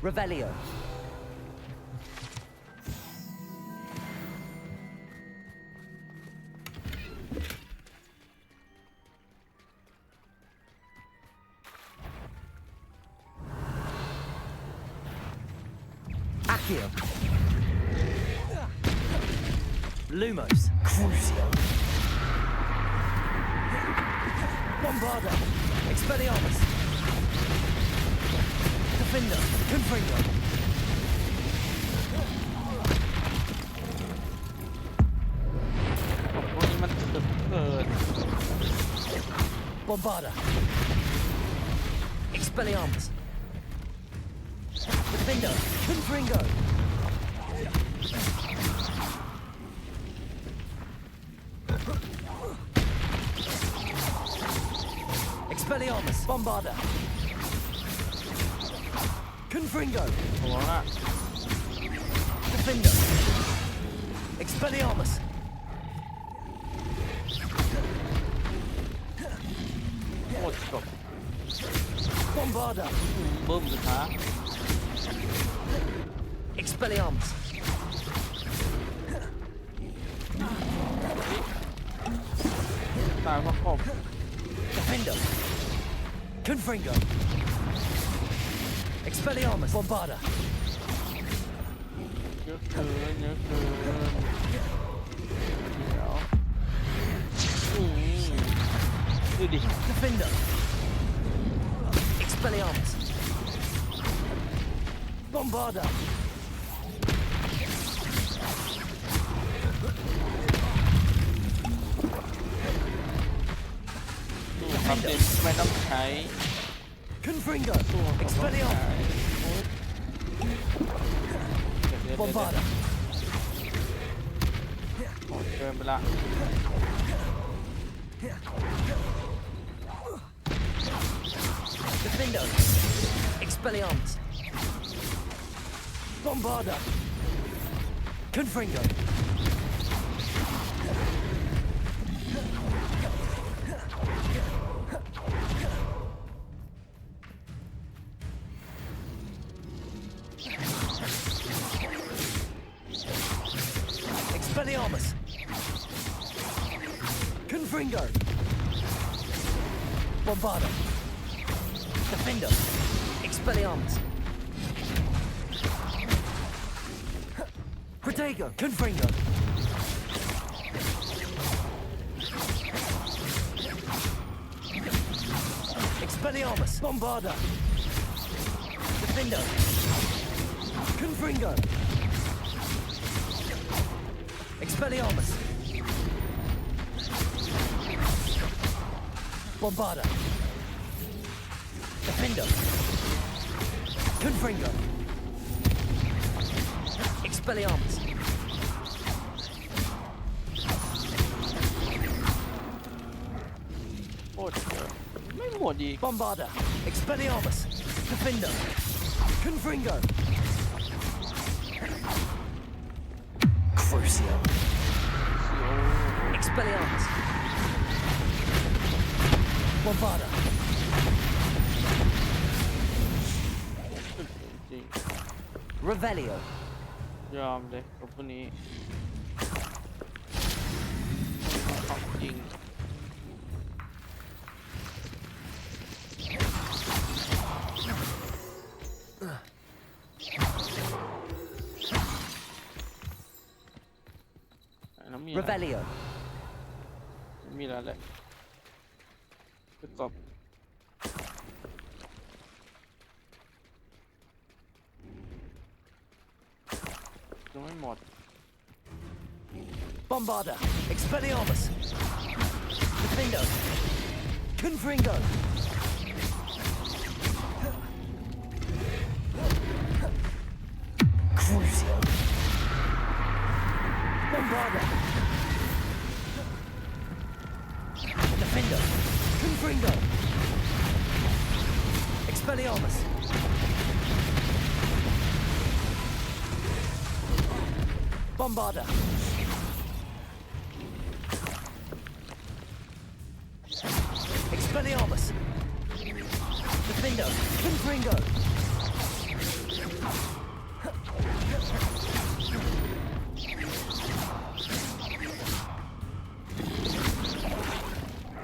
Revelio. Accio. Lumos. Crucio. Bombarda. Expelliarmus. Defender. Confringo. Bombarda. Expelliarmus. Defender. Confringo. Expelliarmus. Bombarda. Confringo. Defender. Expelliarmus. Bombarda. Boom สุดท้าย Expelliarmus. Defender. Confringo. Expelliarmus. Bombarda. เยอะเกินเยอะเกินเดี๋ยวดูดิ Defender. Expelliarmus. Bombarda. Defender. ไม่ต้องใช้ Confringo. Expelliarmus. Bombarda. เกินไปละ Defender. Expelliarmus. Bombarda. Confringo. Expelliarmus. Confringo. Bombarda. Defender. Expelliarmus. Protego. Confringo. Expelliarmus. Bombarda. Defender. Confringo. Expelliarmus. Bombarda. Defender. Confringo. Expelliarmus. Bombarda. Expelliarmus. Defender. Confringo. Expelliarmus. Bombarda. จริง Revelio. ยอมเลยกับพวกนี้ของจริงแล้วมีอะไร Revelio. มีอะไรเลยไปกบยังไม่หมด Bombarda. Expelliarmus. Defendo. Confringo. Crucio. Bombarda. Defendo. Confringo. Expelliarmus. Bombarda. Expelliarmus. Defendo. Confringo.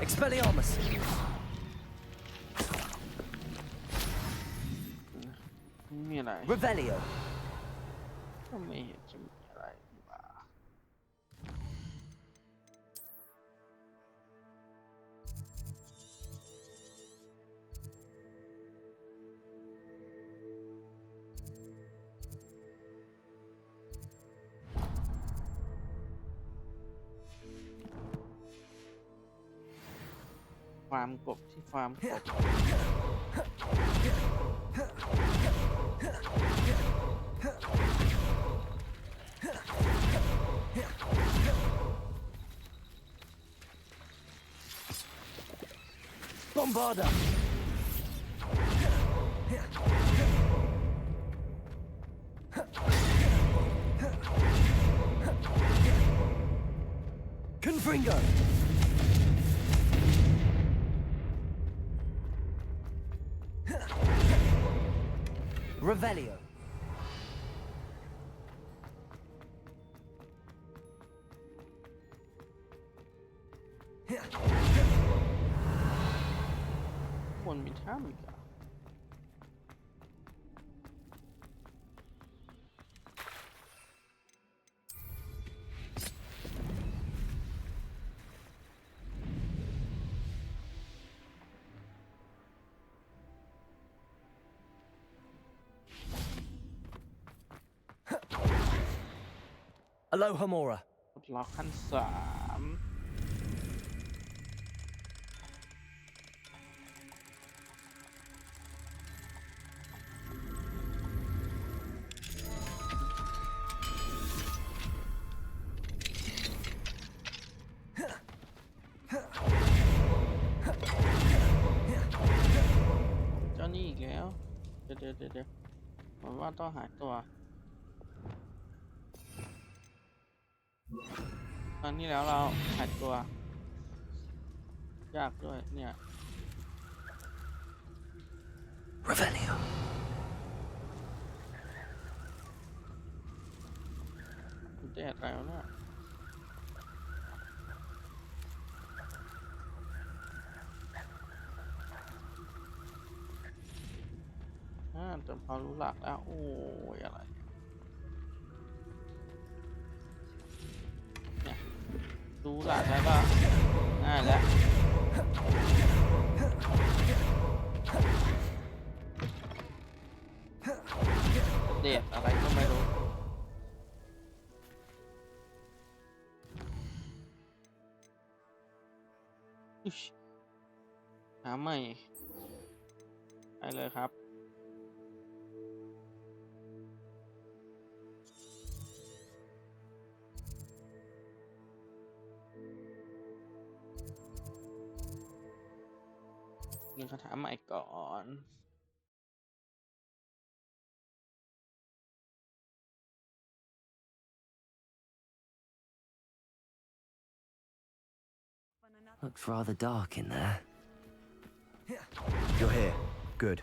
Expelliarmus. ไม่มีอะไร Revelio. ก็ไม่เห็นจะมีอะไรนี่หว่าฟาร์มกบที่ฟาร์มกบ Bombarda. Confringo. Revelio. Yeah. คนมีถ้ำอีกอ่ะ Aloha Mora. ปลดล็อกขั้นสาม เจ้านี่อีกแล้ว เดี๋ยวผมว่าต้องหายตัวครั้งนี้แล้วเราหายตัว ยากด้วยเนี่ย Revelio. มันจะแอดอะไรวะเนี่ยแต่พอรู้หลักแล้ว โอ้ยอะไรเนี่ยรู้หลักแล้วก็ง่ายแล้วเด็ดอะไรก็ไม่รู้หาใหม่ไปเลยครับเรียนคาถาใหม่ก่อน Looks rather dark in there. You're here. Good.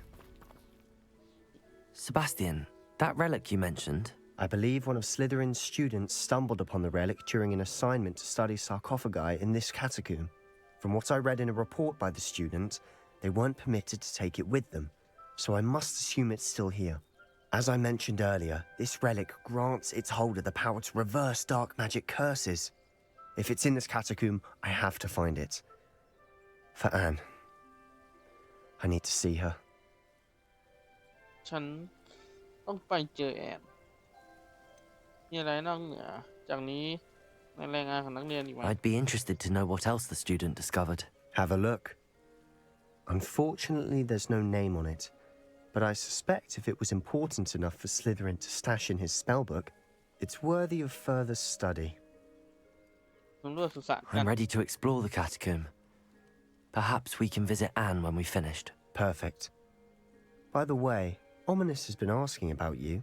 Sebastian, that relic you mentioned? I believe one of Slytherin's students stumbled upon the relic during an assignment to study sarcophagi in this catacomb. From what I read in a report by the student, they weren't permitted to take it with them, so I must assume it's still here. As I mentioned earlier, this relic grants its holder the power to reverse dark magic curses. If it's in this catacomb, I have to find it. For Anne. I need to see her. ฉันต้องไปเจอแอนมีอะไรนอกเหนือจากนี้ในรายงานของนักเรียนอีกไหม I'd be interested to know what else the student discovered. Have a look. Unfortunately, there's no name on it, but I suspect if it was important enough for Slytherin to stash in his spellbook, it's worthy of further study. สำรวจสุสานกัน I'm ready to explore the catacomb. Perhaps we can visit Anne when we've finished. Perfect. By the way, Ominous has been asking about you.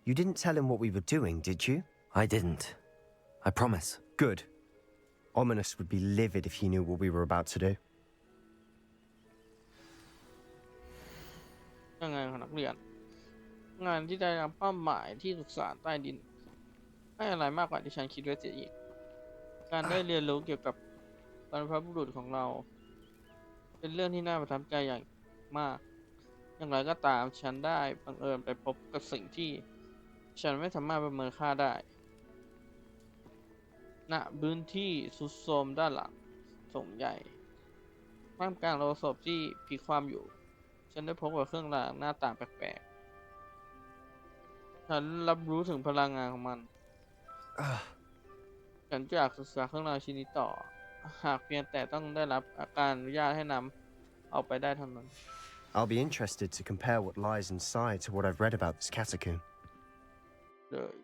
You didn't tell him what we were doing, did you? I didn't. I promise. Good. Ominous would be livid if he knew what we were about to do. งานของนักเรียนงานที่ได้รับเป้าหมายที่สุสานใต้ดินไม่อะไรมากกว่าที่ฉันคิดไว้เสียอีกการได้เรียนรู้เกี่ยวกับบรรพบุรุษของเราเป็นเรื่องที่น่าประทับใจอย่างมากอย่างไรก็ตามฉันได้บังเอิญไปพบกับสิ่งที่ฉันไม่สามารถประเมินค่าได้ณพื้นที่สุดโทรมด้านหลังโถงใหญ่ท่ามกลางโลศพที่พลิกคว่ำอยู่ฉันได้พบกับเครื่องรางหน้าต่างแปลกๆฉันรับรู้ถึงพลังงานของมันฉันอยากศึกษาเครื่องรางชิ้นนี้ต่อหากเพียงแต่ต้องได้รับการอนุญาตให้นำเอาไปได้เท่านั้น I'll be interested to compare what lies inside to what I've read about this catacomb. เลย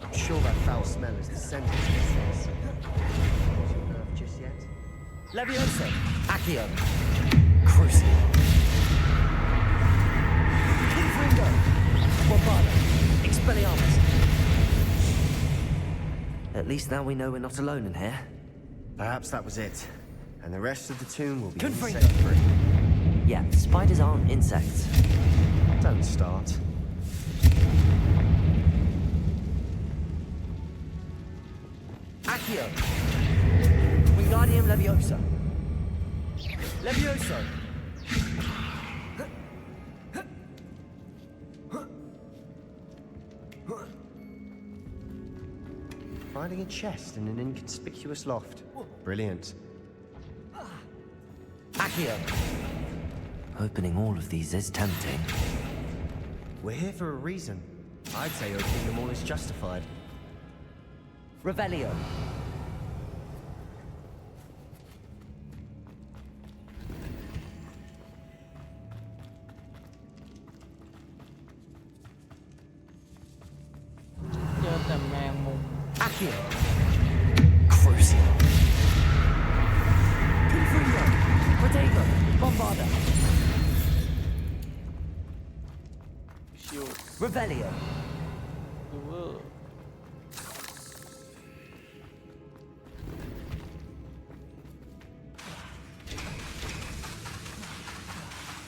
I'm sure that foul smell is the scent of this. Not your nerve just yet? Leviosa, Accio, Crucial. Confringo, Bombarda, Expelliarmus. At least now we know we're not alone in here. Perhaps that was it. And the rest of the tomb will be Confringo. insect-free. Yeah, spiders aren't insects. Don't start. Accio, Wingardium Leviosa. Levioso. Finding a chest in an inconspicuous loft. Brilliant. Accio. Opening all of these is tempting. We're here for a reason. I'd say opening them all is justified. Revelio. Accio. Crucial. Confringo, Protego, Bombarda. Revelio.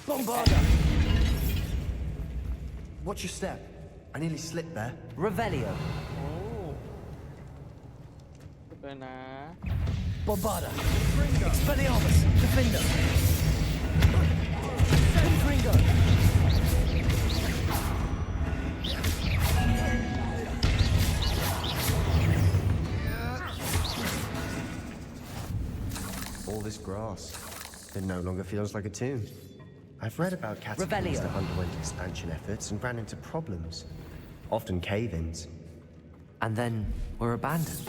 Bombarda. Watch your step. I nearly slipped there. Revelio. ไปนะ Bombarda. Expelliarmus. Defender. Confringo. All this grass. It no longer feels like a tomb. I've read about catacombs Revelio. that underwent expansion efforts and ran into problems. Often cave-ins. And then we're abandoned.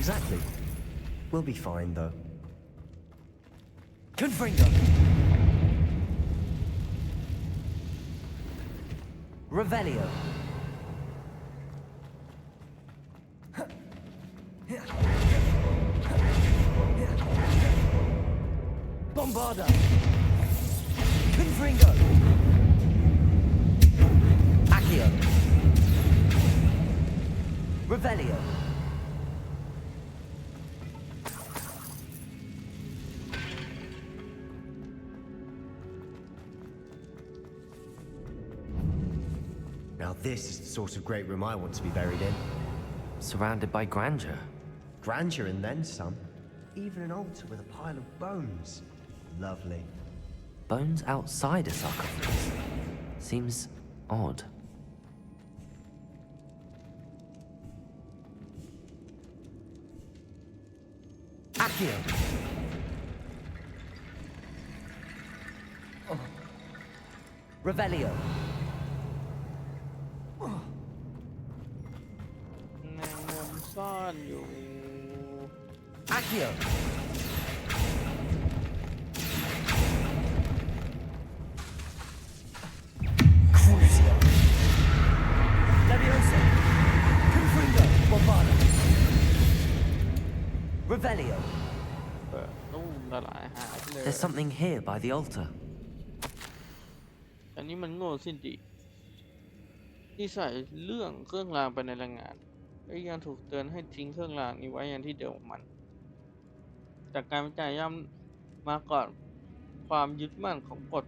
Exactly. We'll be fine, though. Confringo. Revelio. Bombarda. Confringo. Accio. Revelio. Now this is the sort of great room I want to be buried in. Surrounded by grandeur. Grandeur and then some. Even an altar with a pile of bones. Lovely. Bones outside a sarcophagus? Seems odd. Accio! Oh. Revelio. แมงมุมซ่อนอยู่ Accio! Crucio! Leviosa! Confringo! Bombarda! Revelio! เปิดตู้ละลายหายไปเลย There's something here by the altar. อันนี้มันโง่สิ้นดีที่ใส่เรื่องเครื่องรางไปในรายงานและยังถูกเตือนให้ทิ้งเครื่องรางนี้ไว้อย่างที่เดิมของมันจากการวิจัยย่อมมาก่อนความยึดมั่นของกฎ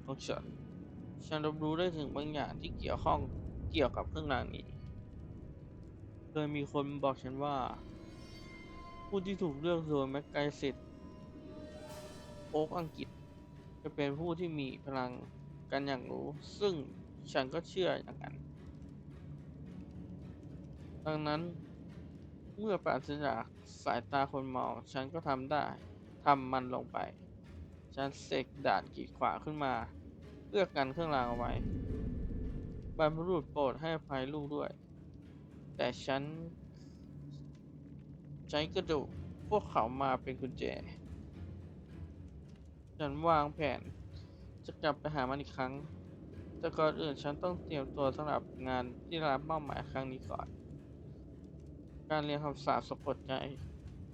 ของฉันรับรู้ได้ถึงบางอย่างที่เกี่ยวข้องเกี่ยวกับเครื่องรางนี้เคยมีคนบอกฉันว่าผู้ที่ถูกเลือกโดยแม็กไกซิตโอ๊กอังกฤษจะเป็นผู้ที่มีพลังกันอย่างรู้ซึ่งฉันก็เชื่ออย่างนั้นดังนั้นเมื่อปราศจากสายตาคนมองฉันก็ทำมันลงไปฉันเสกด่านกีดขวางขึ้นมาเพื่อกันเครื่องรางเอาไว้บรรพบุรุษโปรดให้อภัยลูกด้วยแต่ฉันใช้กระดูกพวกเขามาเป็นกุญแจฉันวางแผนจะกลับไปหามันอีกครั้งแต่ก่อนอื่นฉันต้องเตรียมตัวสำหรับงานที่รับเป้าหมายครั้งนี้ก่อนการเรียนคำสาปสะกดใจ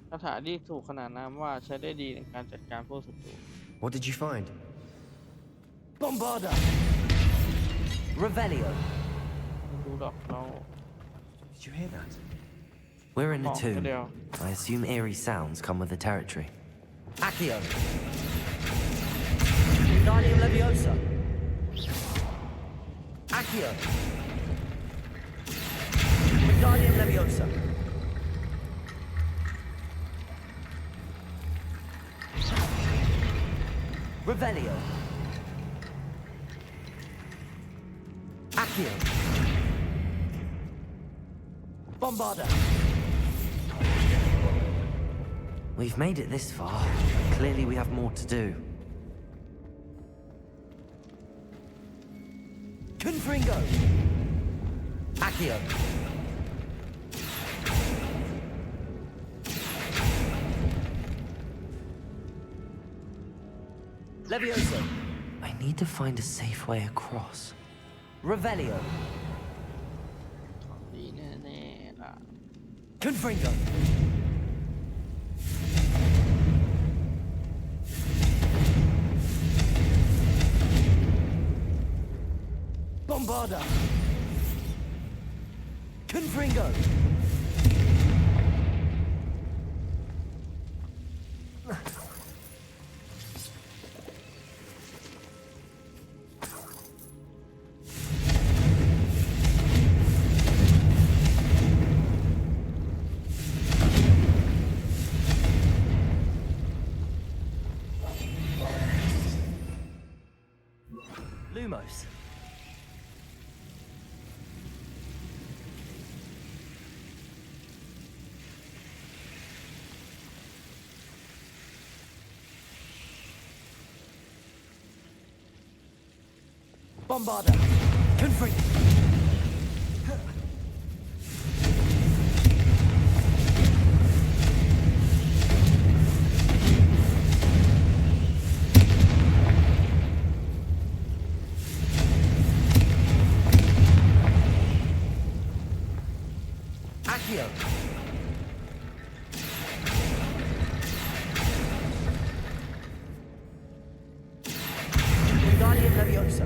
คาถาที่ถูกขนานนามว่าใช้ได้ดีในการจัดการพวกศัตรู What did you find? Bombarda! Revelio. ดูดอกเรา Did you hear that? We're in a tomb. I assume eerie sounds come with the territory. Accio. Wingardium Leviosa. Accio. Wingardium Leviosa. Revelio. Accio. Bombarda. We've made it this far. Clearly we have more to do. Confringo. Accio. Leviosa. I need to find a safe way across. Revelio. ดีแน่ๆล่ะ Confringo. Bombarda. Confringo. Lumos. Bombarda. Confringo. Accio. Wingardium Leviosa.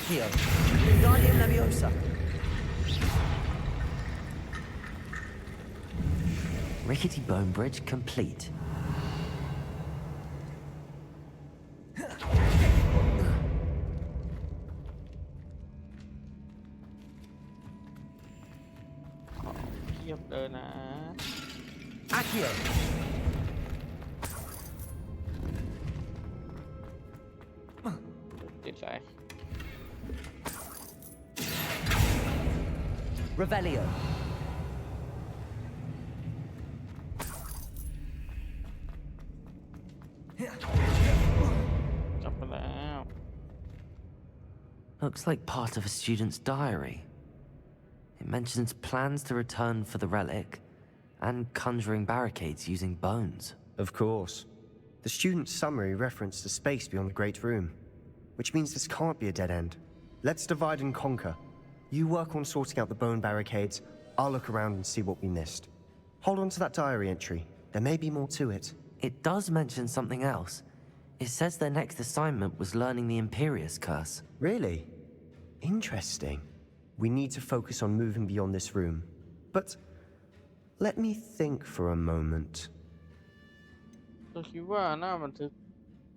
Accio. Wingardium Leviosa. Rickety bone bridge complete. เทียบเลยนะ Accio. ติดใจ Revelio. จบไปแล้ว Looks like part of a student's diary. It mentions plans to return for the relic and conjuring barricades using bones. Of course. The student's summary referenced a space beyond the Great Room, which means this can't be a dead end. Let's divide and conquer. You work on sorting out the bone barricades. I'll look around and see what we missed. Hold on to that diary entry. There may be more to it. It does mention something else. It says their next assignment was learning the Imperius Curse. Really? Interesting. We need to focus on moving beyond this room. But let me think for a moment. เราคิดว่าหน้าบันทึก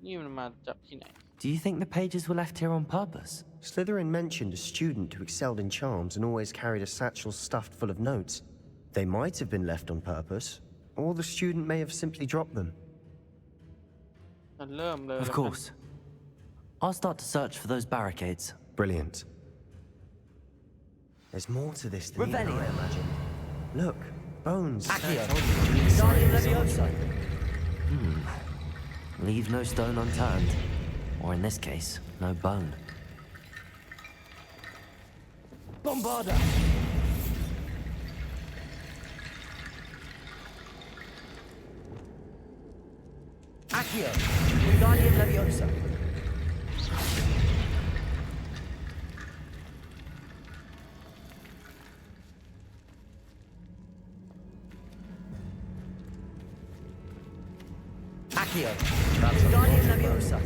นี่มันมาจากที่ไหน Do you think the pages were left here on purpose? Slytherin mentioned a student who excelled in charms and always carried a satchel stuffed full of notes. They might have been left on purpose, or the student may have simply dropped them. เริ่มเลย Of course. I'll start to search for those barricades. Brilliant. There's more to this than even I imagined. Look, bones. Accio. Wingardium Leviosa. Leave no stone unturned. Or in this case, no bone. Bombarda. Accio. Wingardium Leviosa. Accio. Wingardium Leviosa.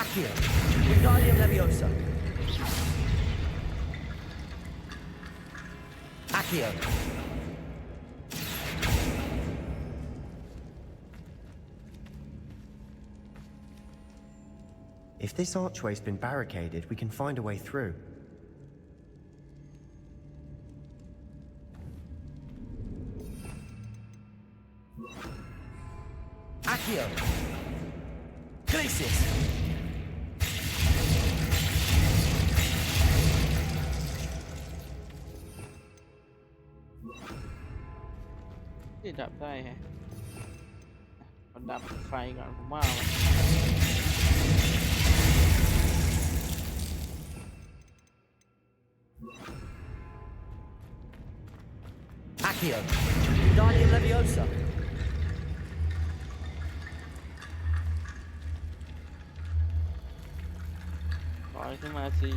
Accio. Wingardium Leviosa. Accio. If this archway's been barricaded, we can find a way through. Accio. Glacis. ที่ดับได้แฮะขอดับไฟก่อนผมว่า Accio. Wingardium Leviosa. ลอยขึ้นมาสิ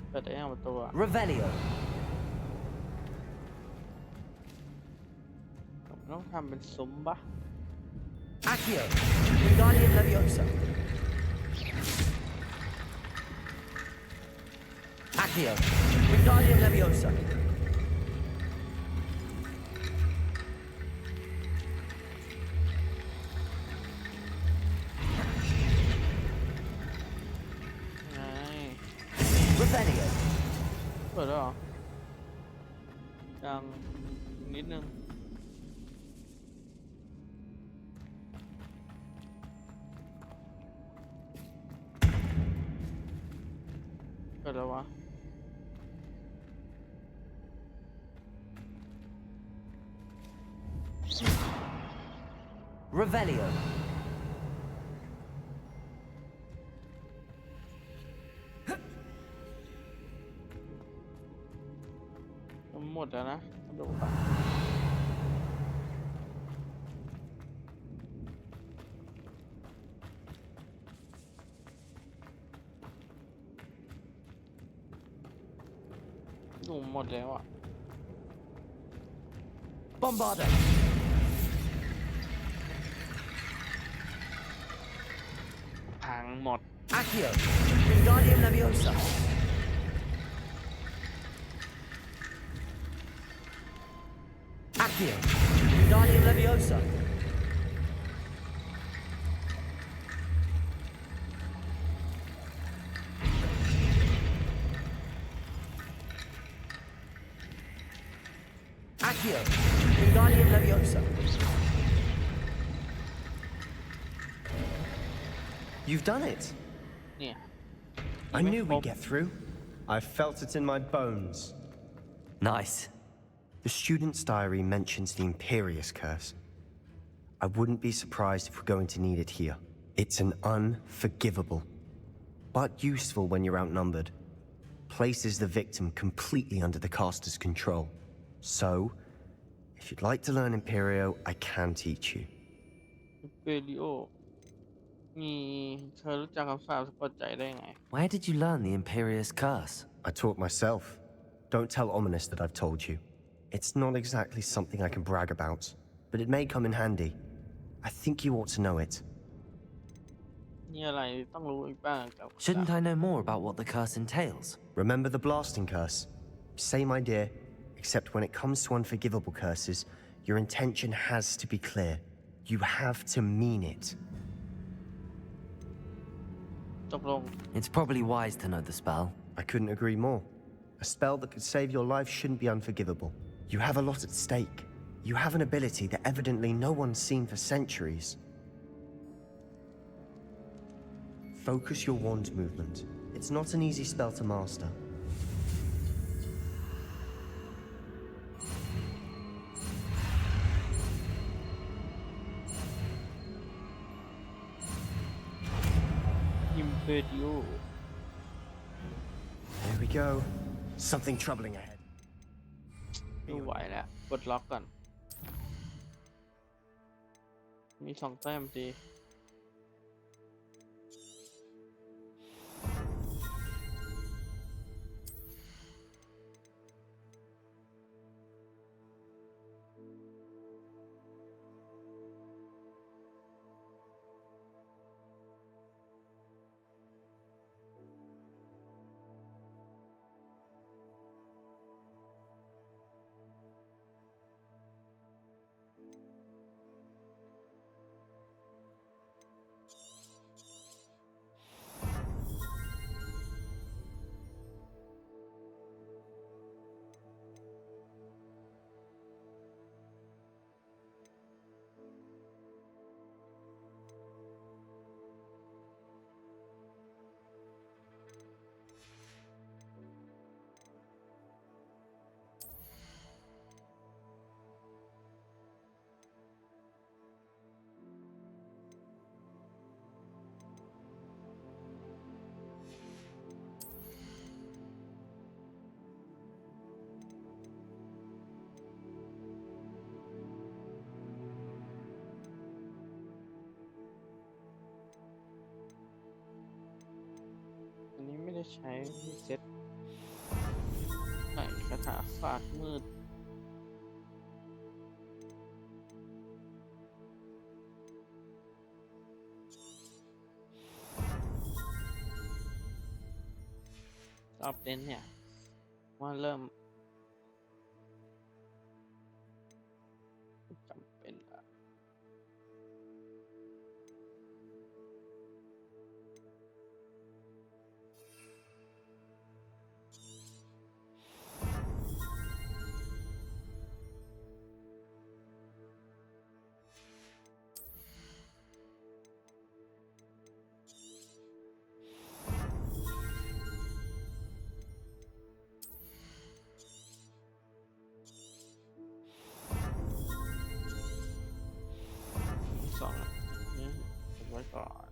เปิดได้ยังประตูอะ Revelio. ต้องทำเป็นซุ้มปะ Accio. Wingardium Leviosa. Accio. Wingardium Leviosa. Revelio. เปิดแล้วเหรอยังนิดนึงเปิดแล้ววะ Revelio. ดี๋ยวนะดูก่อนดูหมดแล้วอ่ะ Bombarder. พังหมด Accio. Wingardium Leviosa. Accio. Wingardium Leviosa. Accio. Wingardium Leviosa. You've done it. เนี่ย I knew we'd get through. I felt it in my bones. Nice. The student's diary mentions the Imperious Curse. I wouldn't be surprised if we're going to need it here. It's an unforgivable, but useful when you're outnumbered. Places the victim completely under the caster's control. So, if you'd like to learn Imperio, I can teach you. เปริโอมีเธอรู้จักคำสาปสะกดใจได้ไง Where did you learn the Imperious Curse? I taught myself. Don't tell Ominous that I've told you. It's not exactly something I can brag about, but it may come in handy. I think you ought to know it. มีอะไรต้องรู้อีกบ้างกับ Shouldn't I know more about what the curse entails? Remember the blasting curse? Same idea, except when it comes to unforgivable curses, your intention has to be clear. You have to mean it. ตกลง It's probably wise to know the spell. I couldn't agree more. A spell that could save your life shouldn't be unforgivable. You have a lot at stake. You have an ability that evidently no one's seen for centuries. Focus your wand movement. It's not an easy spell to master. Imperio There we go. Something troubling ahead. ไม่ไหวแล้วกดล็อกก่อนมี2 แต้มดี อันนี้ไม่ได้ใช้เซ็ตไหนคาถาศาสตร์มืดรอบเน้นเนี่ยว่าเริ่มจำเป็นละ2นี่ผมไว้ก่อน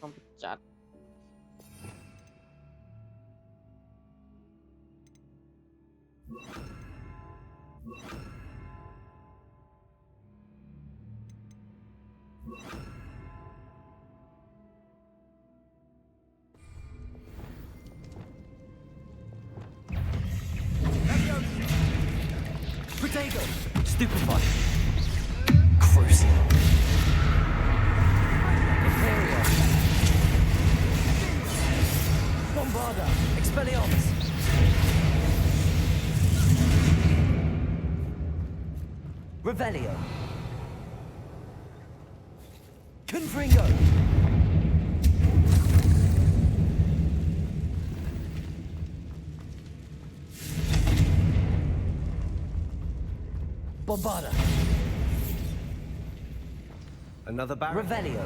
ต้องจัด Potato! Stupefy! Crucial! Imperial! Bombarda! Expelliarmus! Revelio! Confringo! Bombarda! Another barrel? Revelio!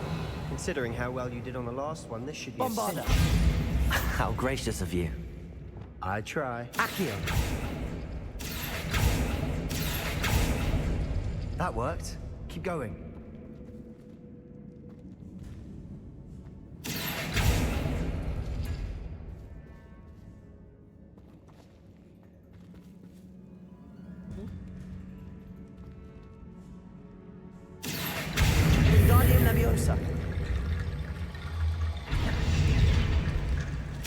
Considering how well you did on the last one, this should be Bombarda! a cinch. How gracious of you. I try. Accio! That worked. Keep going. Wingardium Leviosa!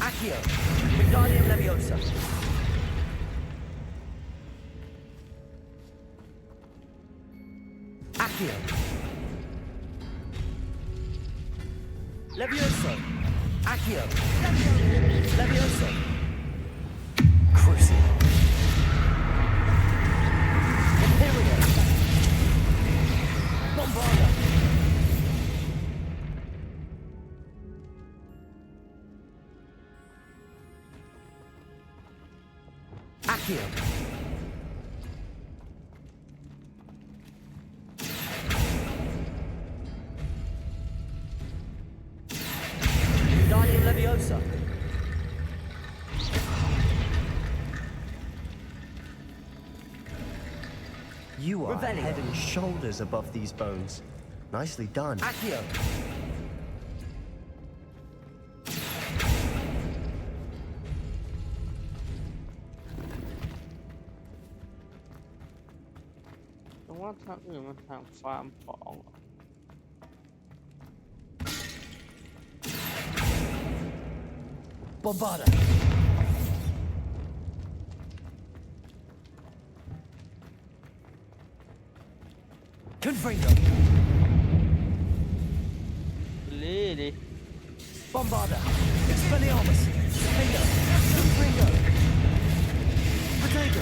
Accio! Wingardium Leviosa! Accio! Levioso! Accio! Levioso! Crucial! Imperial! Bombarda! Accio! Wingardium Leviosa! You are Revelio. head and shoulders above these bones. Nicely done. Accio!แต่ว่าทางอื่นมันทางฟาร์มของเหรอ Bombarda! Confringo! ลี่ดิ Bombarda! Expelliarmus! Bingo! Confringo! Potato!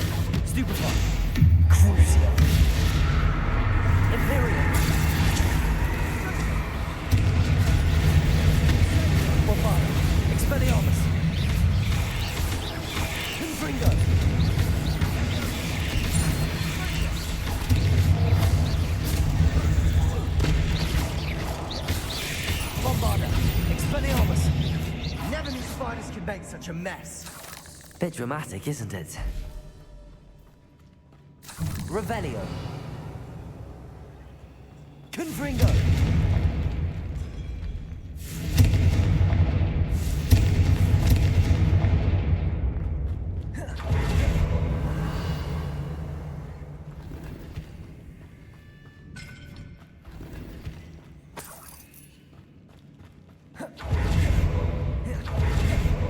Stupefy! Crucial! Imperial! Bombarda! Expelliarmus! Confringo! Bombarda! Expelliarmus! Never knew spiders could make such a mess. Bit dramatic, isn't it? Revelio. Confringo.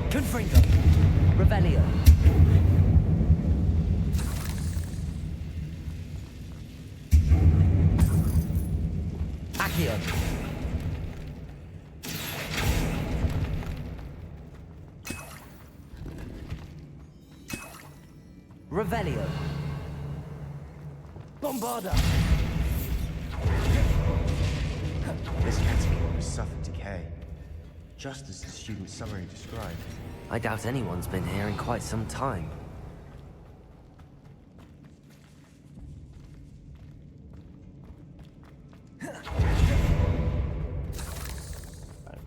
Confringo. Revelio. Accio. Revelio. Bombarda. This caterpillar has suffered decay, just as the student's summary described. I doubt anyone's been here in quite some time.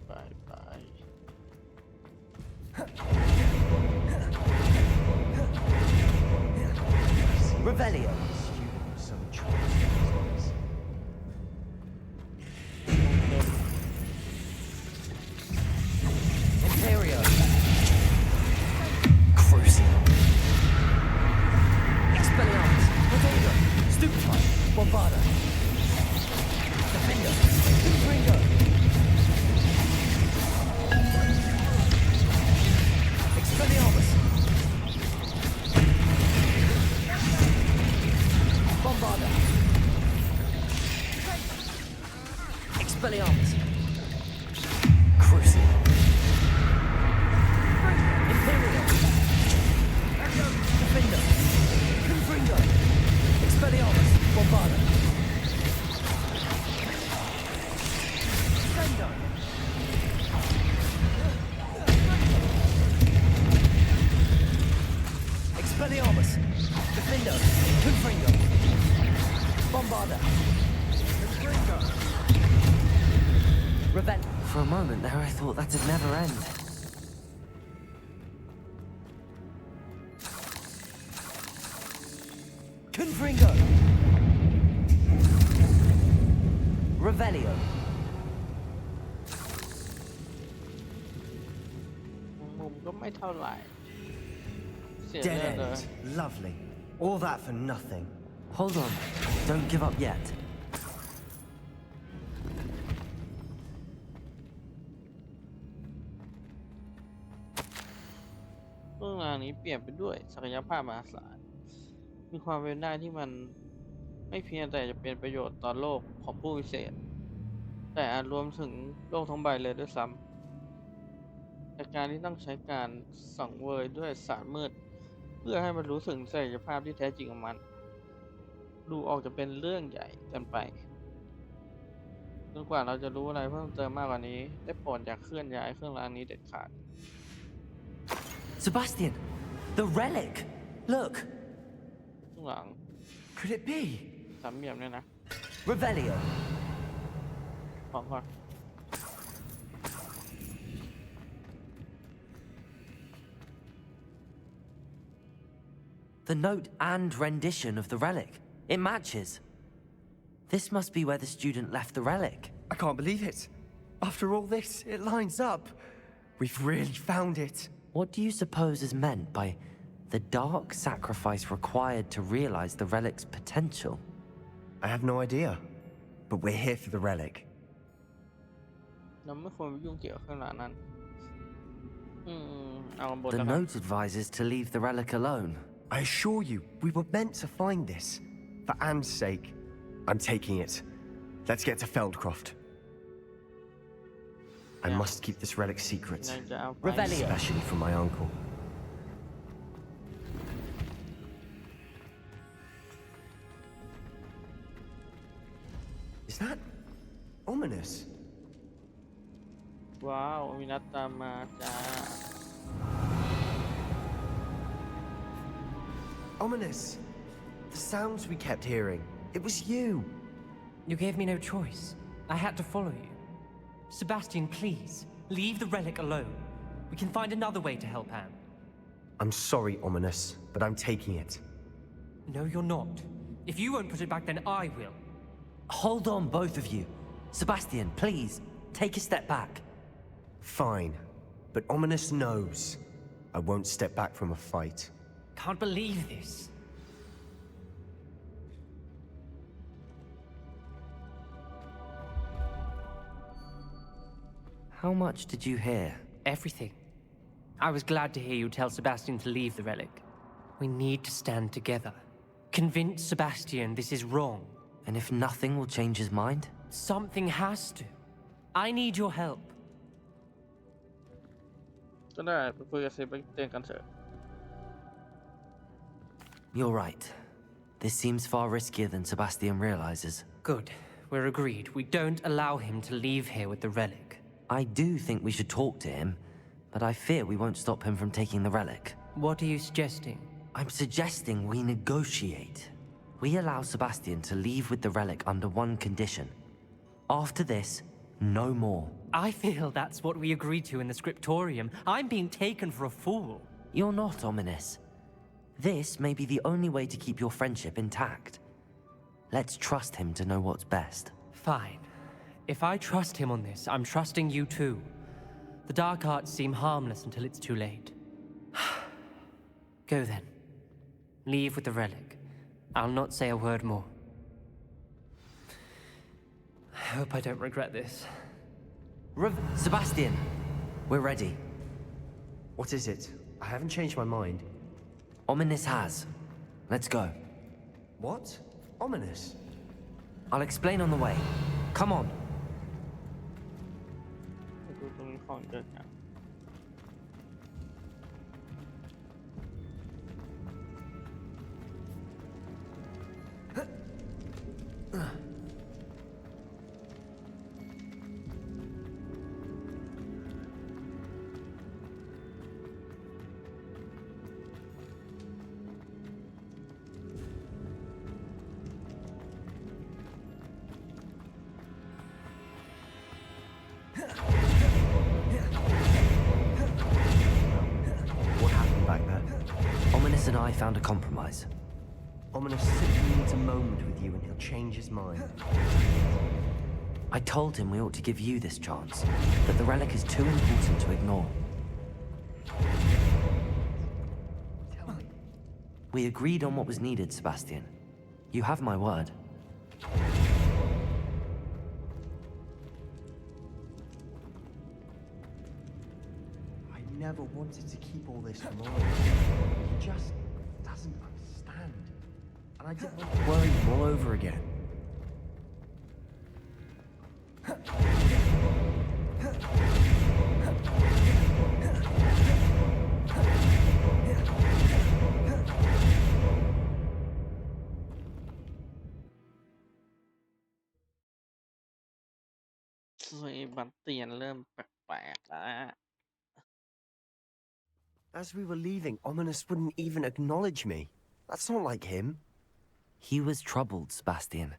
ไปไป Revelio. The student was some choice. Imperio. Crucial. Expelliarmus. Crucial. Imperial. Defender. Confringo. Expelliarmus. Bombarda. Defendo. Expelliarmus. Defendo. Confringo. Bombarda. Confringo. Revenge. For a moment there, I thought that'd never end. Confringo. Revelio. มุมก็ไม่เท่าไหร่เสีย Dead เลือดเลย end. Lovely. All that for nothing. Hold on. Don't give up yet. เรื่องราวนี้เปลี่ยนไปด้วยศักยภาพมหาศาลมีความเป็นได้ที่มันไม่เพียงแต่จะเป็นประโยชน์ต่อโลกของผู้วิเศษ แต่อาจรวมถึงโลกทั้งใบเลยด้วยซ้ำแต่การที่ต้องใช้การสังเวยด้วยสารมืดเพื่อให้มันรู้ถึงศักยภาพที่แท้จริงของมัน ดูออกจะเป็นเรื่องใหญ่เกินไปจนกว่าเราจะรู้อะไรเพิ่มเติมมากกว่านี้ได้โปรดอย่าเคลื่อนย้ายเครื่องรางนี้เด็ดขาด Sebastian, the relic. Look. ข้างหลัง Could it be? สามเหลี่ยมเนี่ยนะ Revelio. ของก่อน The note and rendition of the relic. It matches. This must be where the student left the relic. I can't believe it. After all this, it lines up. We've really found it. What do you suppose is meant by the dark sacrifice required to realize the relic's potential? I have no idea. But we're here for the relic. เราไม่ควรไปยุ่งเกี่ยวกับเครื่องรางนั้นเอาบท The แล้วกัน note advises to leave the relic alone. I assure you, we were meant to find this. For Anne's sake, I'm taking it. Let's get to Feldcroft. I must keep this relic secret, นายจะเอาไป Revelio. especially from my uncle. Is that ominous? ว้าวมีนัดตามมาจ้า Ominous. The sounds we kept hearing. It was you. You gave me no choice. I had to follow you. Sebastian, please, leave the relic alone. We can find another way to help Anne. I'm sorry, Ominous, but I'm taking it. No, you're not. If you won't put it back, then I will. Hold on, both of you. Sebastian, please, take a step back. Fine, but Ominous knows I won't step back from a fight. Can't believe this. How much did you hear? Everything. I was glad to hear you tell Sebastian to leave the relic. We need to stand together. Convince Sebastian this is wrong. And if nothing will change his mind? Something has to. I need your help. ก็ได้ไปคุยกับเซบาสเตียนกันเถอะ You're right. This seems far riskier than Sebastian realizes. Good. We're agreed. We don't allow him to leave here with the relic. I do think we should talk to him, but I fear we won't stop him from taking the relic. What are you suggesting? I'm suggesting we negotiate. We allow Sebastian to leave with the relic under one condition. After this, no more. I feel that's what we agreed to in the scriptorium. I'm being taken for a fool. You're not, Ominous. This may be the only way to keep your friendship intact. Let's trust him to know what's best. Fine. If I trust him on this, I'm trusting you too. The dark arts seem harmless until it's too late. Go then. Leave with the relic. I'll not say a word more. I hope I don't regret this. Sebastian, we're ready. What is it? I haven't changed my mind. Ominous has. Let's go. What? Ominous? I'll explain on the way. Come on. ของเดินทางWhat happened back there? Ominous and I found a compromise. Ominous simply needs a moment with you and he'll change his mind. I told him we ought to give you this chance, that the relic is too important to ignore. We agreed on what was needed, Sebastian. You have my word. I never wanted to keep all this from Ominous. He just doesn't understand. And I didn't want to worry him all over again. As we were leaving, Ominous wouldn't even acknowledge me. That's not like him. He was troubled, Sebastian.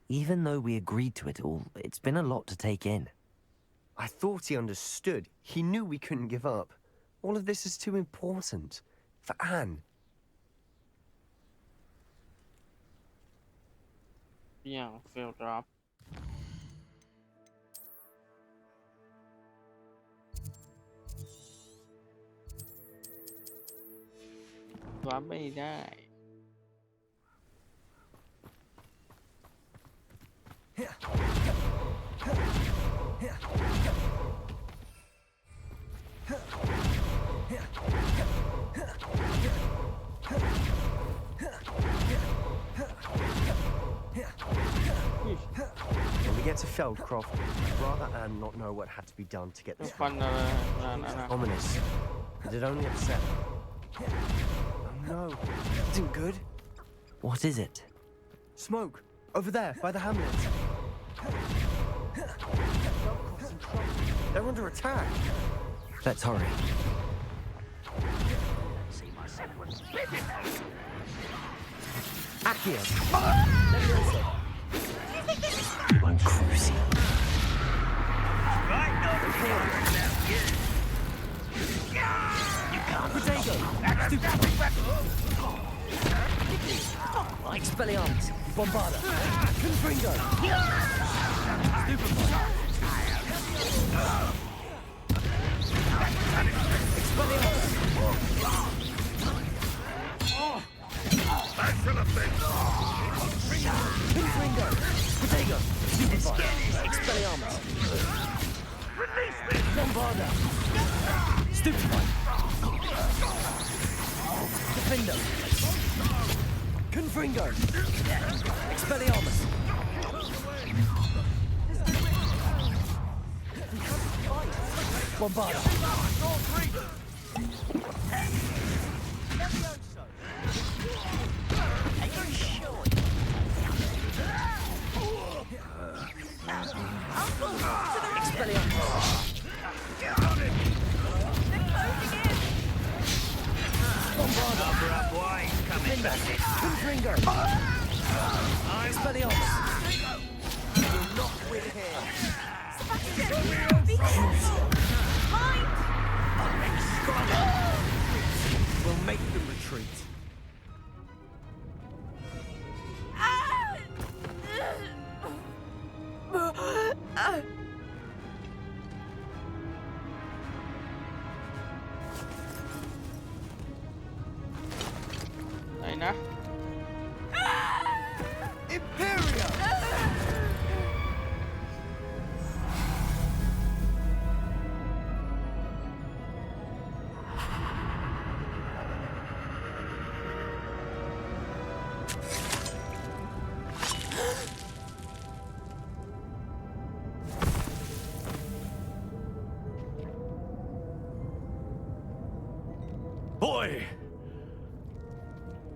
Even though we agreed to it all, it's been a lot to take in. I thought he understood. He knew we couldn't give up. All of this is too important. For Anne. อย่าง failed drop วาร์ปไม่ได้ When we get to Feldcroft, I'd rather Anne not know what had to be done to get this right. Ominous. Did it only upset her? Oh no, that isn't good. What is it? Smoke! Over there, by the hamlet. They're under attack. Let's hurry. Accio! I'm cruising. Right, no, you can't. Potato! Expelliarmus! Bombarda! Confringo! Expelliarmus! Confringo! Potato! Superfire! Expelliarmus! Bombarda! Stupefy! Defender! Confringo! Expelliarmus! Bombarda! Confringo! Expelliarmus! You'll not win here! We'll make them retreat. Imperio! เ boy!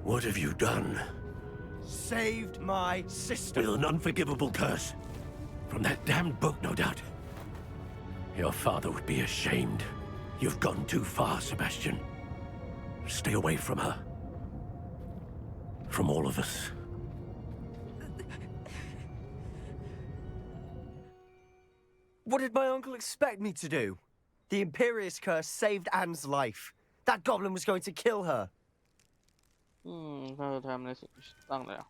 What have you done? Saved my sister. With an unforgivable curse. From that damned book, no doubt. Your father would be ashamed. You've gone too far, Sebastian. Stay away from her. From all of us. What did my uncle expect me to do? The Imperious curse saved Anne's life. That goblin was going to kill her. เขาทำในสิ่งที่ต้องแล้ว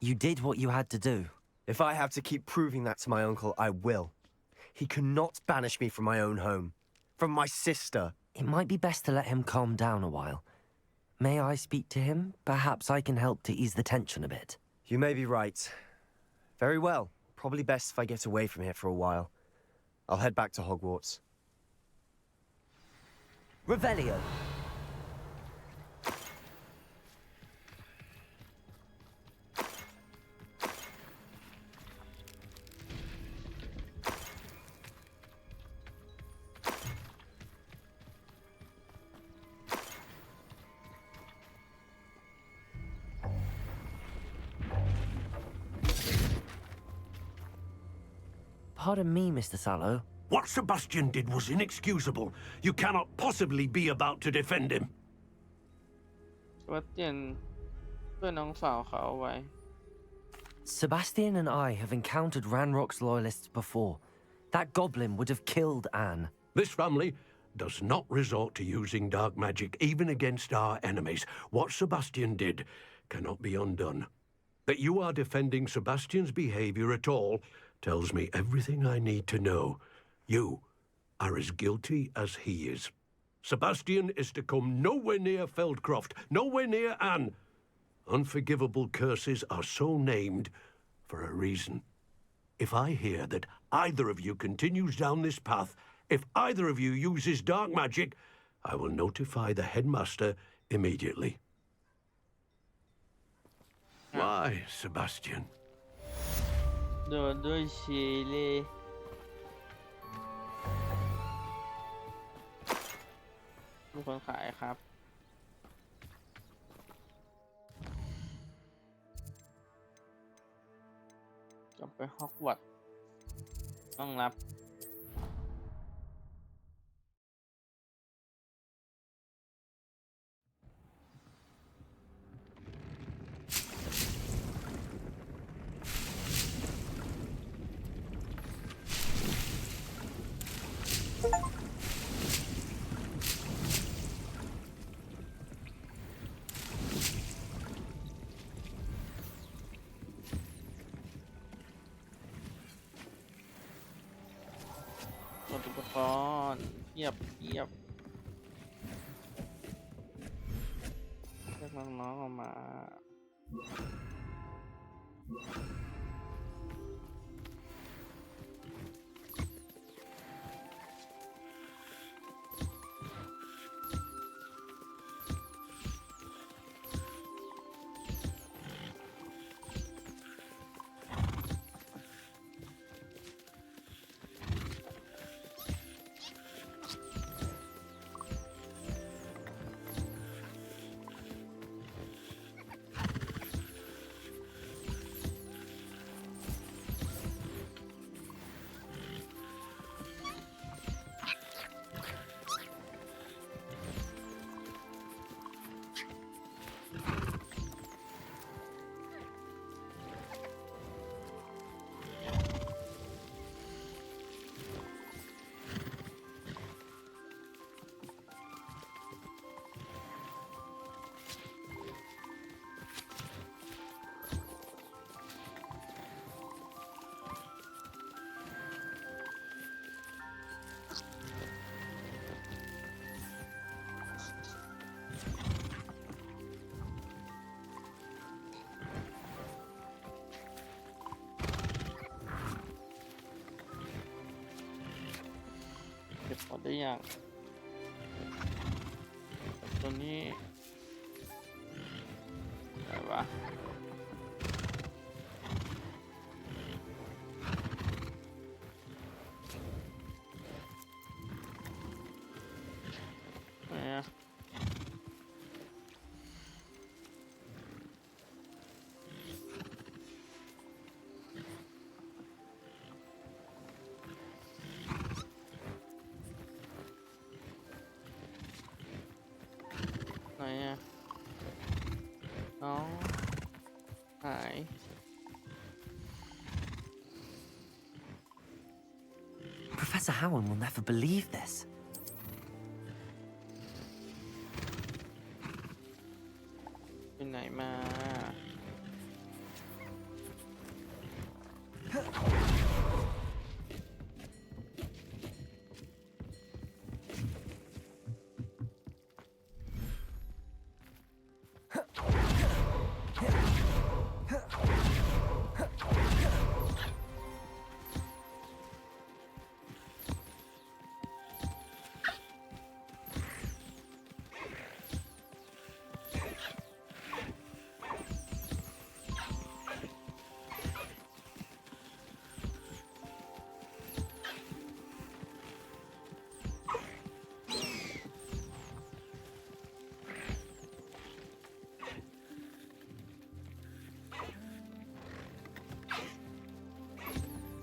You did what you had to do. If I have to keep proving that to my uncle, I will. He cannot banish me from my own home. From my sister. It might be best to let him calm down a while. May I speak to him? Perhaps I can help to ease the tension a bit. You may be right. Very well. Probably best if I get away from here for a while. I'll head back to Hogwarts. Revelio. Pardon me, Mr. Sallow. What Sebastian did was inexcusable. You cannot possibly be about to defend him. เซบาสเตียนช่วยน้องสาวเขาเอาไว้ Sebastian and I have encountered Ranrock's loyalists before. That goblin would have killed Anne. This family does not resort to using dark magic even against our enemies. What Sebastian did cannot be undone. That you are defending Sebastian's behavior at all tells me everything I need to know. You are as guilty as he is. Sebastian is to come nowhere near Feldcroft, nowhere near Anne. Unforgivable curses are so named for a reason. If I hear that either of you continues down this path, if either of you uses dark magic, I will notify the headmaster immediately. Why, Sebastian? โดนด้วยชีลีมีคนขายครับกลับไปฮอกวอตส์ต้องรับอุปกรณ์เทียบเรียกน้องๆออกมาเก็บหมดได้ยังตัวนี้อะไรวะไม่เอ อ่ะน้องหาย Professor Howard will never believe this. ไปไหนมา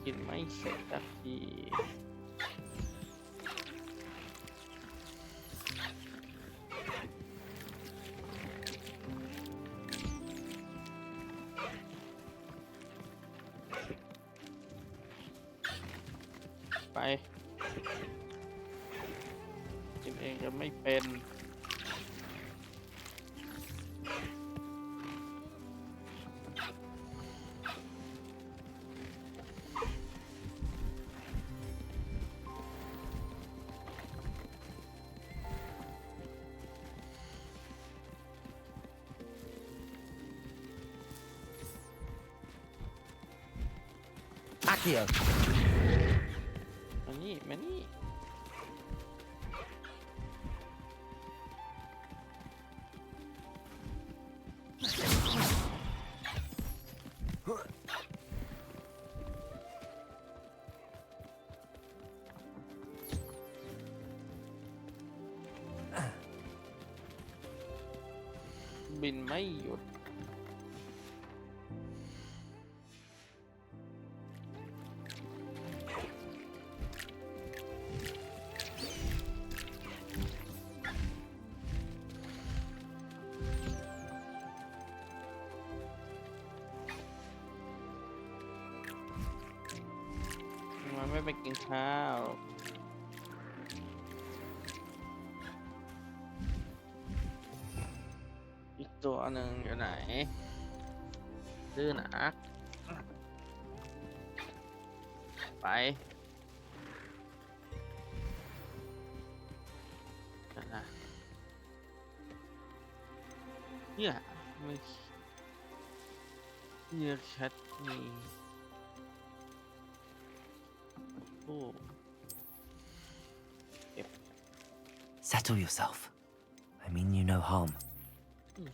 กินไม่เสร็จสักทีไปกินเองก็ไม่เป็น Accio. มานี่มานี่บินไม่หยุด มันไม่ไปกินข้าว อีกตัวหนึ่งอยู่ไหนดื้อหนักไปนะเนี่ยไม่เนี่ยแคทมีโอ้ Settle yourself. I mean you no harm.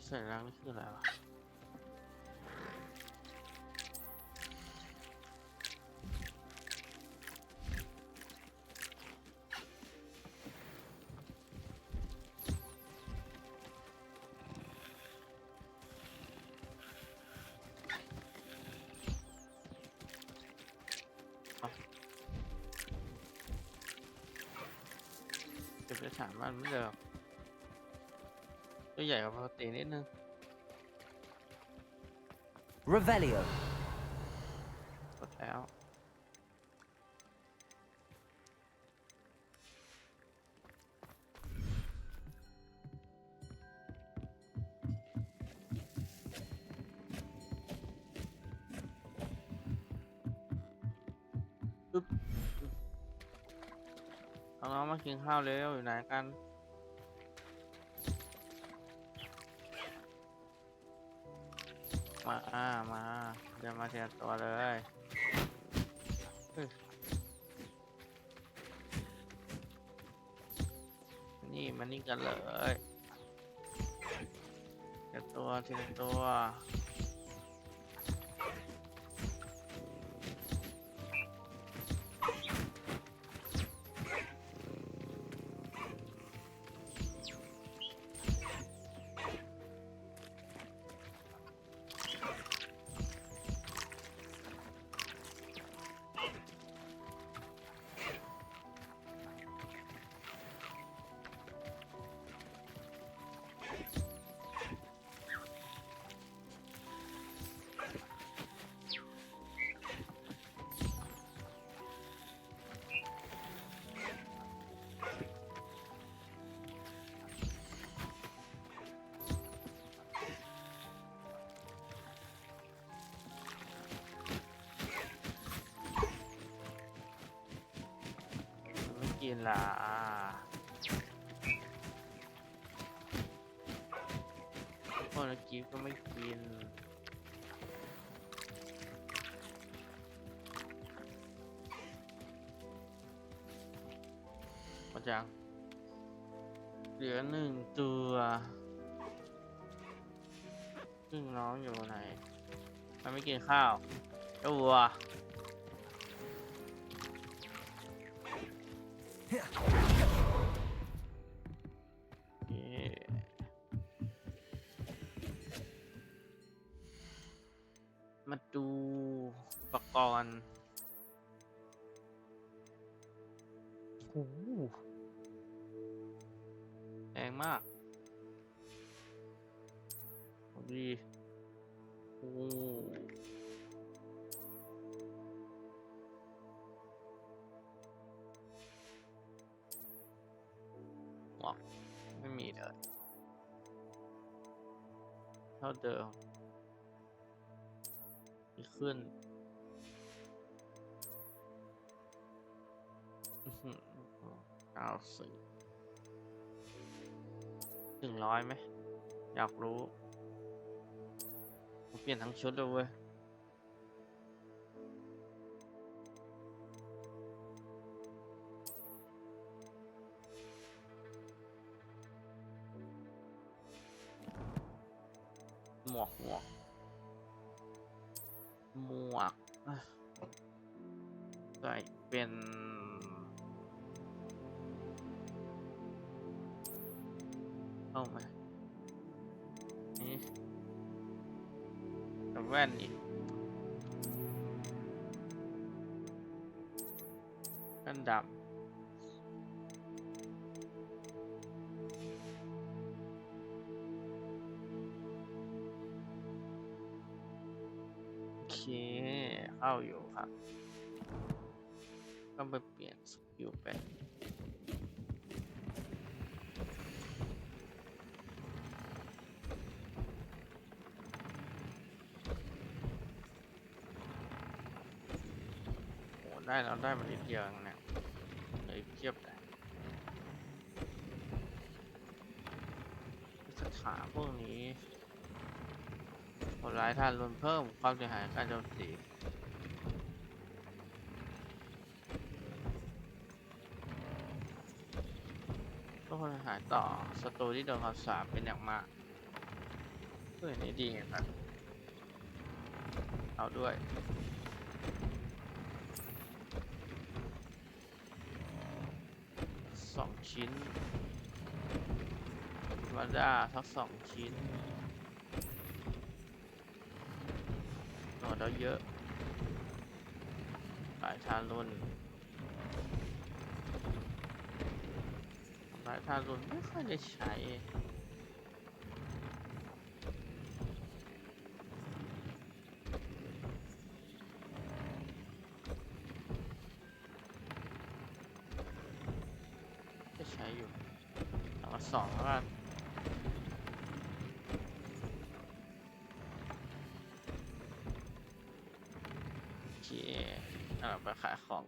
ใส่ร่างนี่คืออะไรวะเก็บไป3 วันไม่เจอตัวใหญ่กว่าปกตินิดนึง Revelio. กดแล้วปึ๊บเอาน้องมากินข้าวเร็วอยู่ไหนกันมาเดี๋ยวมาเทียบตัวเลยนี่มานี่กันเลยเทียบตัวทีละตัว เ กินล่ะคนละกิฟก็ไม่กินหมดยังเหลือ1 ตัวซึ่งน้องอยู่ไหนมันไม่กินข้าวตัวมาดูอุปกรณ์โอ้โหแรงมากดีโอ้หมวกไม่มีเลยเท่าเดิมขึ้น90 100ไหมอยากรู้เปลี่ยนทั้งชุดเลยเว้ยหมวกใส่เป็นเข้ามานี่กับแว่นอีกแว่นดำโอเคเข้าอยู่ครับก็ไปเปลี่ยนสกิลเป็นโอ้ได้แล้วได้มานิดเดียวเนี่ยเลยเทียบได้สถานพวกนี้ผลร้ายทานรุนเพิ่มความเสียหายการโจมตีก็คนหายต่อศัตรูที่โดนข่าวสารเป็นอย่างมากเพื่อนี้ดีครับเอาด้วย2 ชิ้นมาด้าสัก2 ชิ้นหนวดเราเยอะหลายทารุณไม่ค่อยได้ใช้อยู่เอามา2แล้วกันโอเคไปขายของ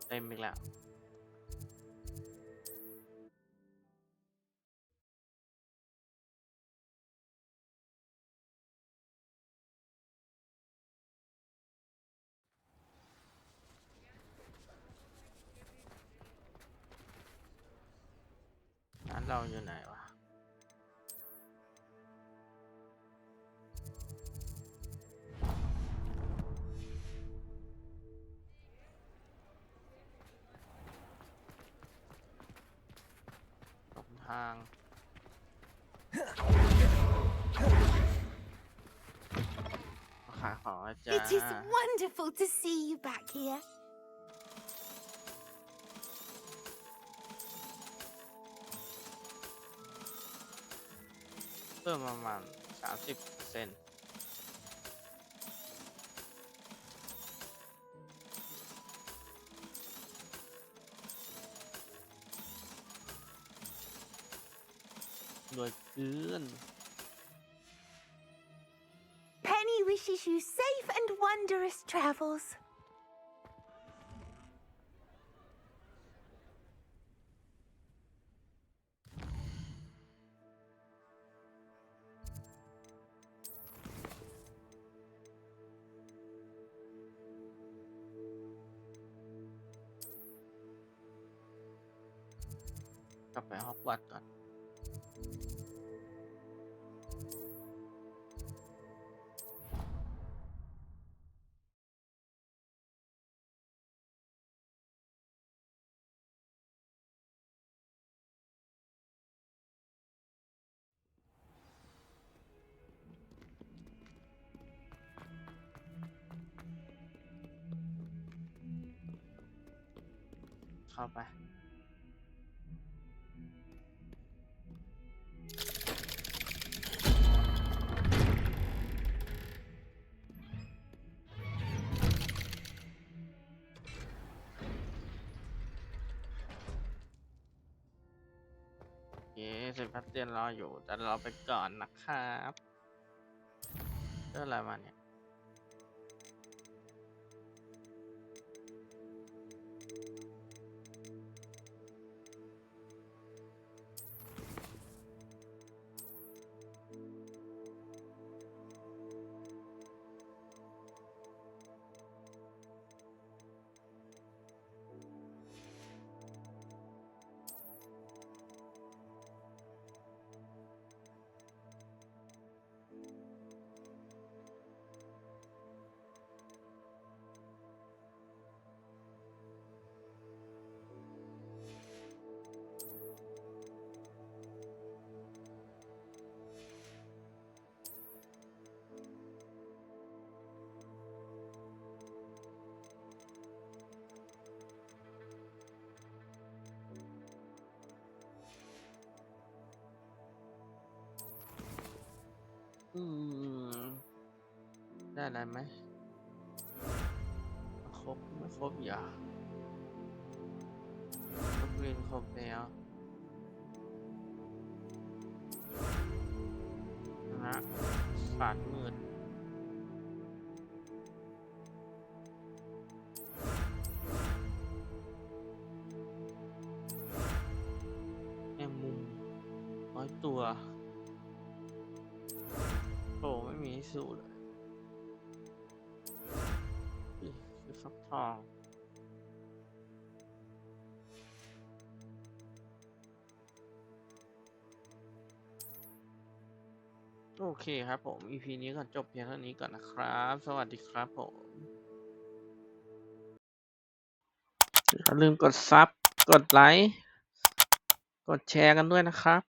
เต็มอีกแล้วร้านเราอยู่ไหนวะทางขายของอาจารย์ It is wonderful to see you back here. เพิ่มประมาณ 30%โดยเกิน Penny wishes you safe and wondrous travels. กลับไปฮอกวอตส์ก่อน เข้าไป โอเคเซบาสเตียนรออยู่แต่รอไปก่อนนะครับเรื่องอะไรมาเนี่ย ได้อะไรไหมครบไม่ครบอย่าครบเรียนครบแล้วนะศาสตร์มืดแมงมุม100 ตัวโอ้ไม่มีให้สู้เลยคือฟักทองโอเคครับผม EP นี้ก่อนจบเพียงเท่านี้ก่อนนะครับ สวัสดีครับผมอย่าลืมกดซับกดไลค์กดแชร์กันด้วยนะครับ